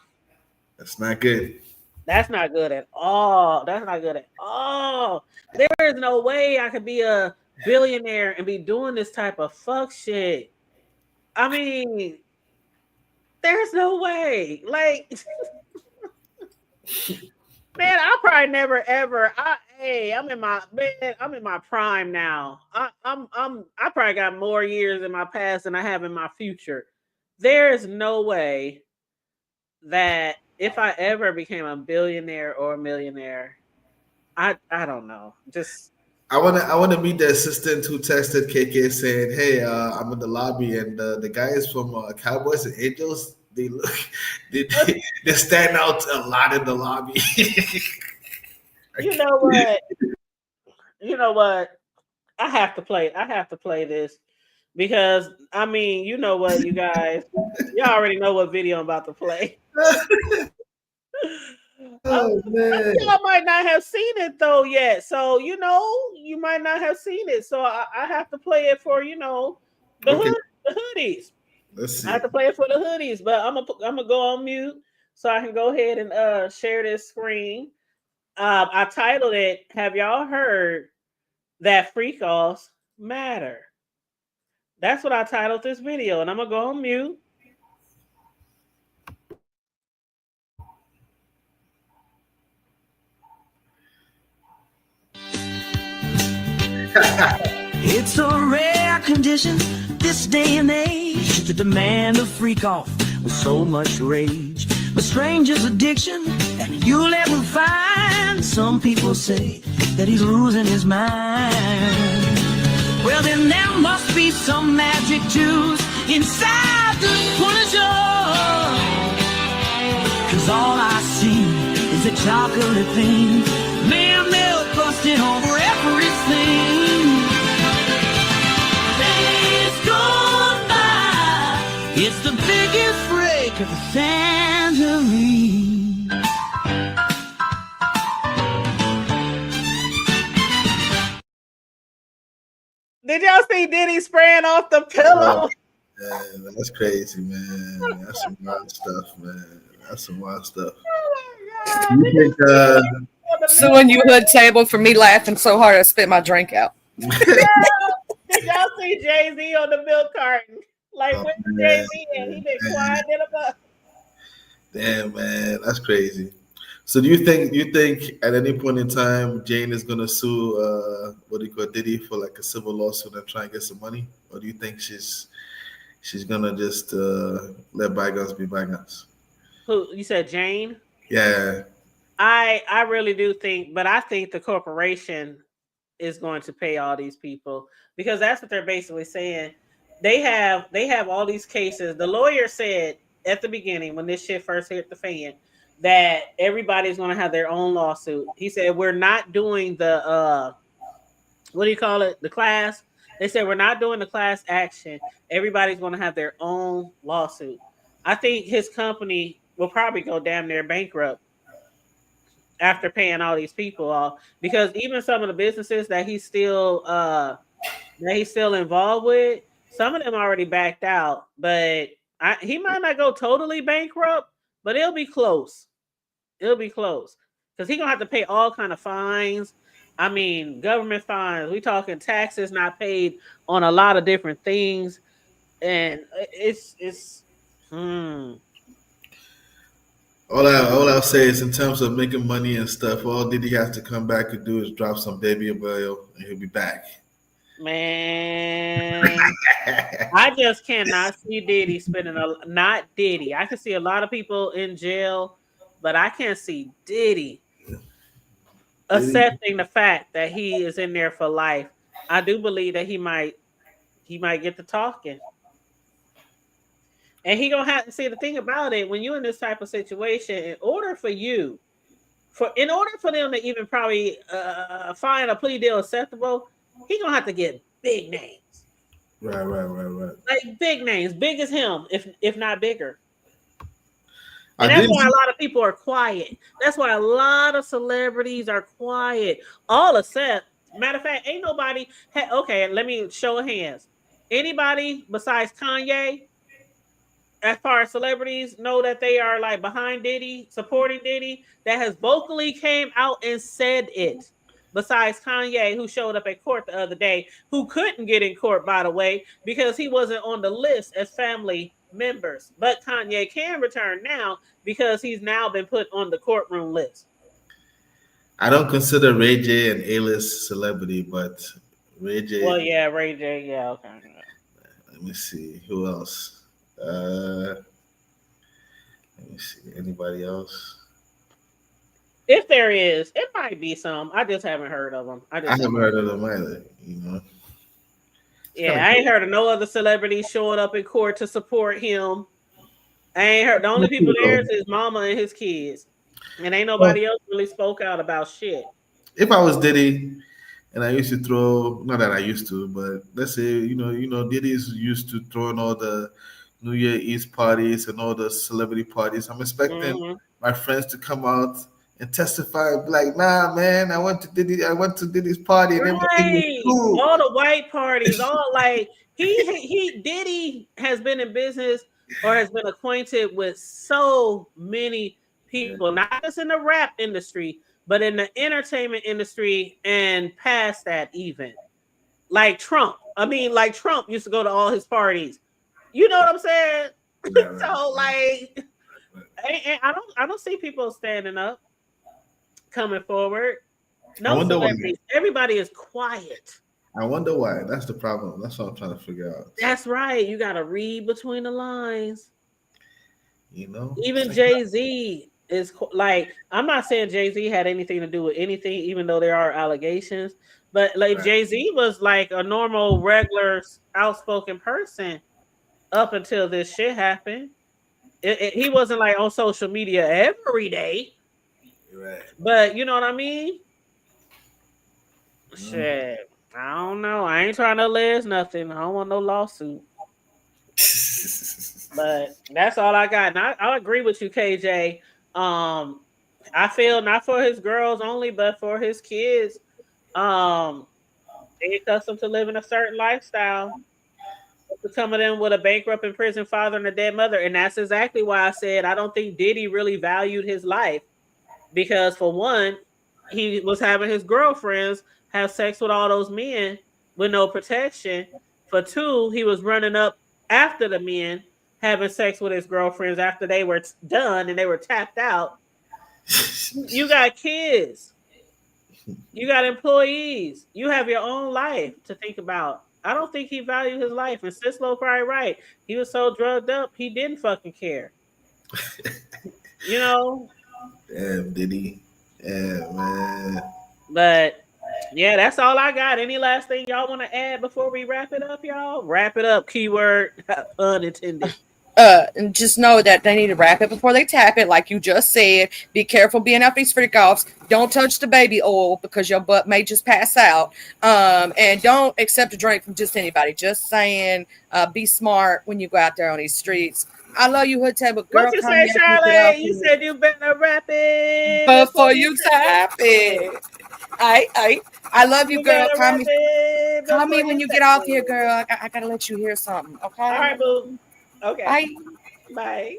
That's not good. That's not good at all. That's not good at all. There is no way I could be a billionaire and be doing this type of fuck shit. I mean, there's no way. Like, man, I probably never ever. I'm in my prime now. I probably got more years in my past than I have in my future. There is no way that if I ever became a billionaire or a millionaire, I don't know. Just I wanna meet the assistant who texted KK saying, "Hey, I'm in the lobby and the guys from Cowboys and Angels, they stand out a lot in the lobby." You know what? I have to play this because I mean, you know what, you guys, y'all already know what video I'm about to play. Oh man, y'all might not have seen it though yet, so you might not have seen it. So I have to play it for the hoodies. Let's see. I have to play it for the hoodies, but I'm gonna go on mute so I can go ahead and share this screen. I titled it, "Have y'all heard that freak offs matter?" That's what I titled this video, and I'm gonna go on mute. It's a rare condition this day and age to demand a freak off with so much rage. A stranger's addiction and you'll ever find. Some people say that he's losing his mind. Well, then there must be some magic juice inside the corner jar. 'Cause all I see is a chocolate thing. Man, they're busting over everything. Days gone by, it's the biggest break of the tangerine. Did y'all see Diddy spraying off the pillow? Man, that's crazy, man. That's some wild stuff, man. That's some wild stuff. Oh You think, Suing you hood table for me laughing so hard I spit my drink out. Did y'all see Jay-Z on the milk carton? Like, Oh, where's man, Jay-Z and he been quiet in a bus? damn, man, that's crazy. So do you think at any point in time Jane is gonna sue what do you call Diddy for like a civil lawsuit and try and get some money? Or do you think she's gonna just let bygones be bygones? Who you said, Jane? Yeah. I really do think, but I think the corporation is going to pay all these people because that's what they're basically saying. They have all these cases. The lawyer said at the beginning when this shit first hit the fan that everybody's going to have their own lawsuit. He said we're not doing the what do you call it? The class. They said we're not doing the class action. Everybody's going to have their own lawsuit. I think his company will probably go damn near bankrupt after paying all these people off, because even some of the businesses that he's still involved with, some of them already backed out. But he might not go totally bankrupt, but it'll be close. It'll be close because he's gonna have to pay all kind of fines. I mean, government fines. We talking taxes not paid on a lot of different things, and it's. All I'll say is in terms of making money and stuff, all Diddy has to come back and do is drop some baby oil and he'll be back. Man, I just cannot see Diddy spending not Diddy. I can see a lot of people in jail, but I can't see Diddy accepting the fact that he is in there for life. I do believe that he might get to talking. And he gonna have to see the thing about it when you're in this type of situation. In order for them to even probably find a plea deal acceptable, he gonna have to get big names. Right. Like big names, big as him, if not bigger. And that's why a lot of people are quiet. That's why a lot of celebrities are quiet. All except, matter of fact, ain't nobody. Okay, let me show of hands. Anybody besides Kanye, as far as celebrities, know that they are like behind Diddy, supporting Diddy, that has vocally came out and said it. Besides Kanye, who showed up at court the other day, who couldn't get in court, by the way, because he wasn't on the list as family members. But Kanye can return now because he's now been put on the courtroom list. I don't consider Ray J an A-list celebrity, but Ray J. Well, yeah, Ray J. Yeah, okay. Let me see who else. Let me see. Anybody else? If there is, it might be some. I just haven't heard of them. I haven't heard of them either. You know. Yeah, I ain't heard of no other celebrities showing up in court to support him. I ain't heard. The only people there is his mama and his kids, and ain't nobody else really spoke out about shit. If I was Diddy, and I used to throw, not that I used to, but let's say you know, Diddy's used to throwing all the New Year Eve parties and all the celebrity parties. I'm expecting my friends to come out and testify, like, nah, man, I went to Diddy's party and everything was cool. All the white parties, all like Diddy has been in business or has been acquainted with so many people, not just in the rap industry, but in the entertainment industry and past that even. Like Trump. I mean, like Trump used to go to all his parties. You know what I'm saying? Right. So like, I don't see people standing up, coming forward. No celebrities. Everybody is quiet. I wonder why. That's the problem. That's what I'm trying to figure out. That's right. You got to read between the lines. You know, even Jay-Z is like, I'm not saying Jay-Z had anything to do with anything, even though there are allegations. But like Jay-Z was like a normal, regular, outspoken person up until this shit happened. He wasn't like on social media every day. Right. But you know what I mean? Shit. I don't know. I ain't trying to allege nothing. I don't want no lawsuit. But that's all I got. And I agree with you, KJ. I feel not for his girls only, but for his kids. They accustomed to living a certain lifestyle. For some of them with a bankrupt in prison father and a dead mother. And that's exactly why I said I don't think Diddy really valued his life. Because for one, he was having his girlfriends have sex with all those men with no protection. For two, he was running up after the men having sex with his girlfriends after they were done and they were tapped out. You got kids. You got employees. You have your own life to think about. I don't think he valued his life. And Sislo probably right. He was so drugged up, he didn't fucking care. You know? Damn, Diddy. Yeah, man. But yeah, that's all I got. Any last thing y'all want to add before we wrap it up, y'all? Wrap it up. Keyword pun intended. And just know that they need to wrap it before they tap it, like you just said. Be careful being out these freak offs. Don't touch the baby oil because your butt may just pass out. And don't accept a drink from just anybody. Just saying, be smart when you go out there on these streets. I love you, Hood Table Girl. What you say, Charlie? You said you better wrap it before you tap it. I love you, girl. Call me when you get off here, girl. I gotta let you hear something. Okay. All right, boo. Okay. Bye. Bye.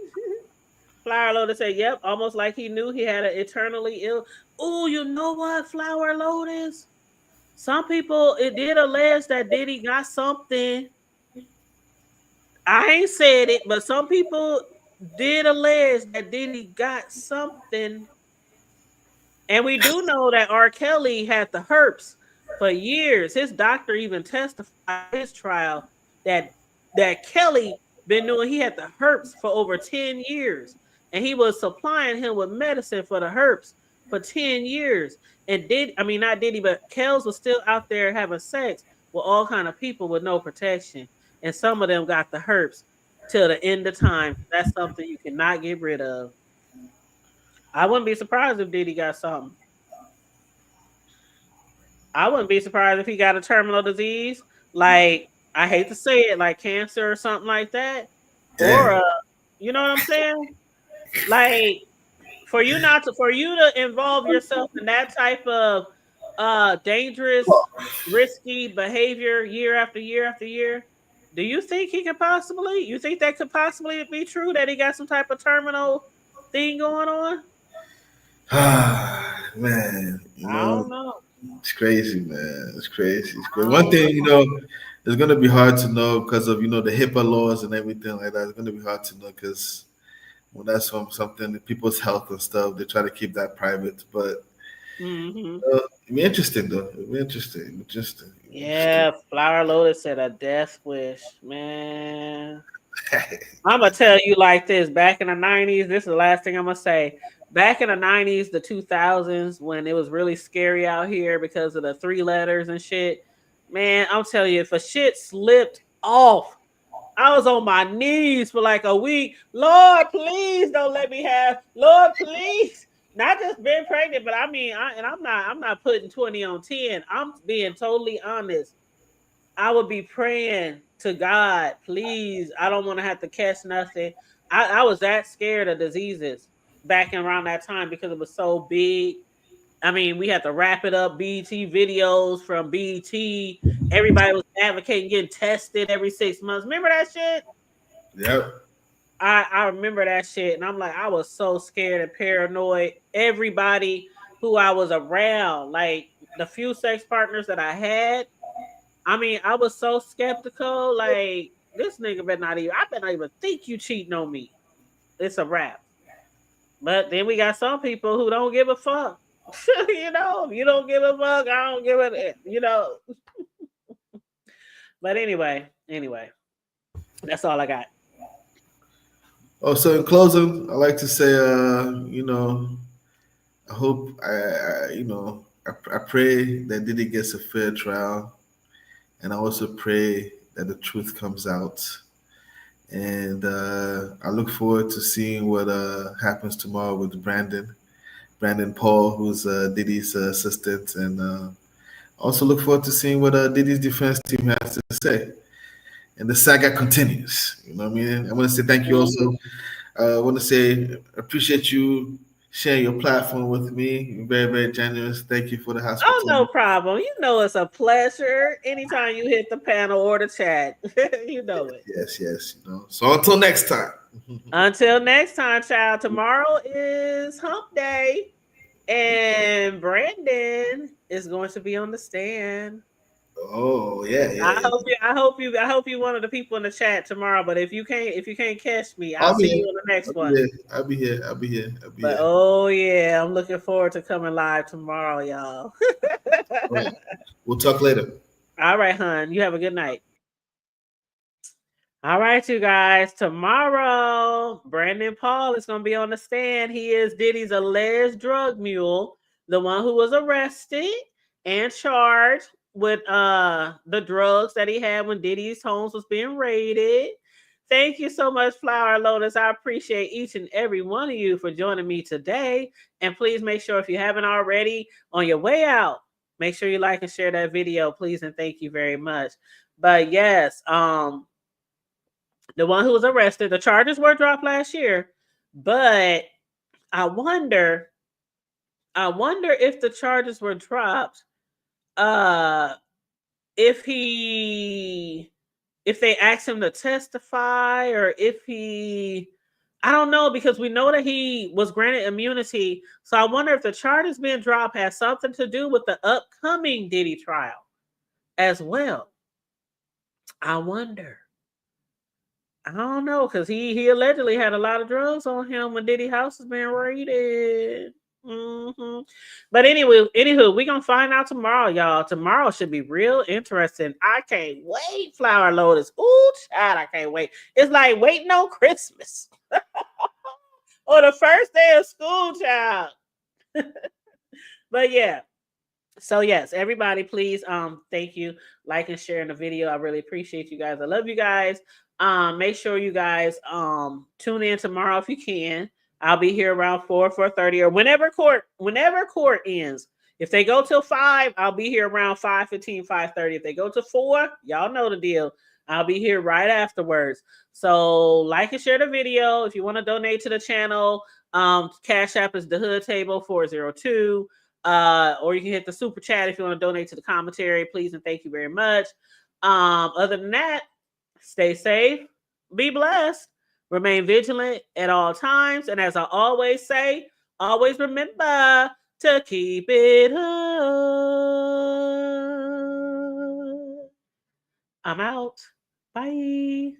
Flower Lotus said, yep, almost like he knew he had an eternally ill. Oh, you know what, Flower Lotus? Some people, it did allege that Diddy got something. I ain't said it, but some people did allege that Diddy got something. And we do know that R. Kelly had the herpes for years. His doctor even testified in his trial that Kelly been knowing he had the herpes for over 10 years. And he was supplying him with medicine for the herpes for 10 years. And not Diddy, but Kells was still out there having sex with all kind of people with no protection. And some of them got the herpes till the end of time. That's something you cannot get rid of. I wouldn't be surprised if Diddy got something. I wouldn't be surprised if he got a terminal disease. Like, I hate to say it, like cancer or something like that. Damn. Or you know what I'm saying? Like, for you to involve yourself in that type of dangerous, risky behavior year after year after year, do you think you think that could possibly be true, that he got some type of terminal thing going on? Man, I don't know. it's crazy, man. It's crazy. One thing, it's gonna be hard to know because of the HIPAA laws and everything like that. It's gonna be hard to know because when that's something people's health and stuff, they try to keep that private. But it'll be interesting though. It'll be interesting. Yeah, Flower Lotus said a death wish, man. I'm gonna tell you like this. Back in the 90s, this is the last thing I'm gonna say. Back in the 90s, the 2000s, when it was really scary out here because of the 3 letters and shit, man, I'm telling you, if a shit slipped off, I was on my knees for like a week. Lord, please don't let me have. Lord, please. Not just being pregnant, but I mean, I'm not putting 20 on 10. I'm being totally honest. I would be praying to God, please. I don't want to have to catch nothing. I was that scared of diseases back around that time because it was so big. I mean, we had to wrap it up. BET videos from BET. Everybody was advocating getting tested every 6 months. Remember that shit? Yep. I remember that shit. And I'm like, I was so scared and paranoid. Everybody who I was around, like the few sex partners that I had, I mean, I was so skeptical. Like, this nigga I better not even think you cheating on me. It's a wrap. But then we got some people who don't give a fuck. You don't give a fuck. I don't give a. But anyway, that's all I got. Oh, so in closing, I like to say, I hope I pray that Diddy gets a fair trial, and I also pray that the truth comes out. And I look forward to seeing what happens tomorrow with Brandon Paul, who's Diddy's assistant, and also look forward to seeing what Diddy's defense team has to say. And the saga continues. You know what I mean? I want to say thank you also. I want to say appreciate you sharing your platform with me. You're very, very generous. Thank you for the Oh, no hospitality. problem. You know it's a pleasure anytime you hit the panel or the chat. You know it. Yes, yes. So until next time. Until next time, child. Tomorrow is hump day. And Brandon is going to be on the stand. Oh yeah, yeah. I hope you one of the people in the chat tomorrow. But if you can't catch me, I'll I'll be see here. you on the next I'll be one. here. I'll be here. I'll be here. I'll be But here. oh yeah, I'm looking forward to coming live tomorrow, y'all. All right. We'll talk later. All right, hon. You have a good night. All right, you guys. Tomorrow, Brandon Paul is going to be on the stand. He is Diddy's alleged drug mule, the one who was arrested and charged with the drugs that he had when Diddy's homes was being raided. Thank you so much, Flower Lotus. I appreciate each and every one of you for joining me today. And please make sure, if you haven't already, on your way out, make sure you like and share that video, please, and thank you very much. But yes, the one who was arrested, the charges were dropped last year, but I wonder if the charges were dropped, if they asked him to testify, or if I don't know, because we know that he was granted immunity. So I wonder if the charges being dropped has something to do with the upcoming Diddy trial as well. I wonder. I don't know, because he allegedly had a lot of drugs on him when Diddy house was being raided. But anywho, we're gonna find out tomorrow, y'all. Tomorrow should be real interesting. I can't wait, Flower Lotus. Ooh, child, I can't wait. It's like waiting on Christmas. Or the first day of school, child. But yeah. So yes, everybody, please, thank you, like and share in the video. I really appreciate you guys. I love you guys. Make sure you guys tune in tomorrow if you can. I'll be here around 4:30, or whenever court ends. If they go till 5, I'll be here around 5:15, 5:30. If they go to 4, y'all know the deal. I'll be here right afterwards. So like and share the video. If you want to donate to the channel, Cash App is the Hood Table 402. Or you can hit the super chat if you want to donate to the commentary, please, and thank you very much. Other than that, stay safe, be blessed, remain vigilant at all times, and as I always say, always remember to keep it hood. I'm out. Bye.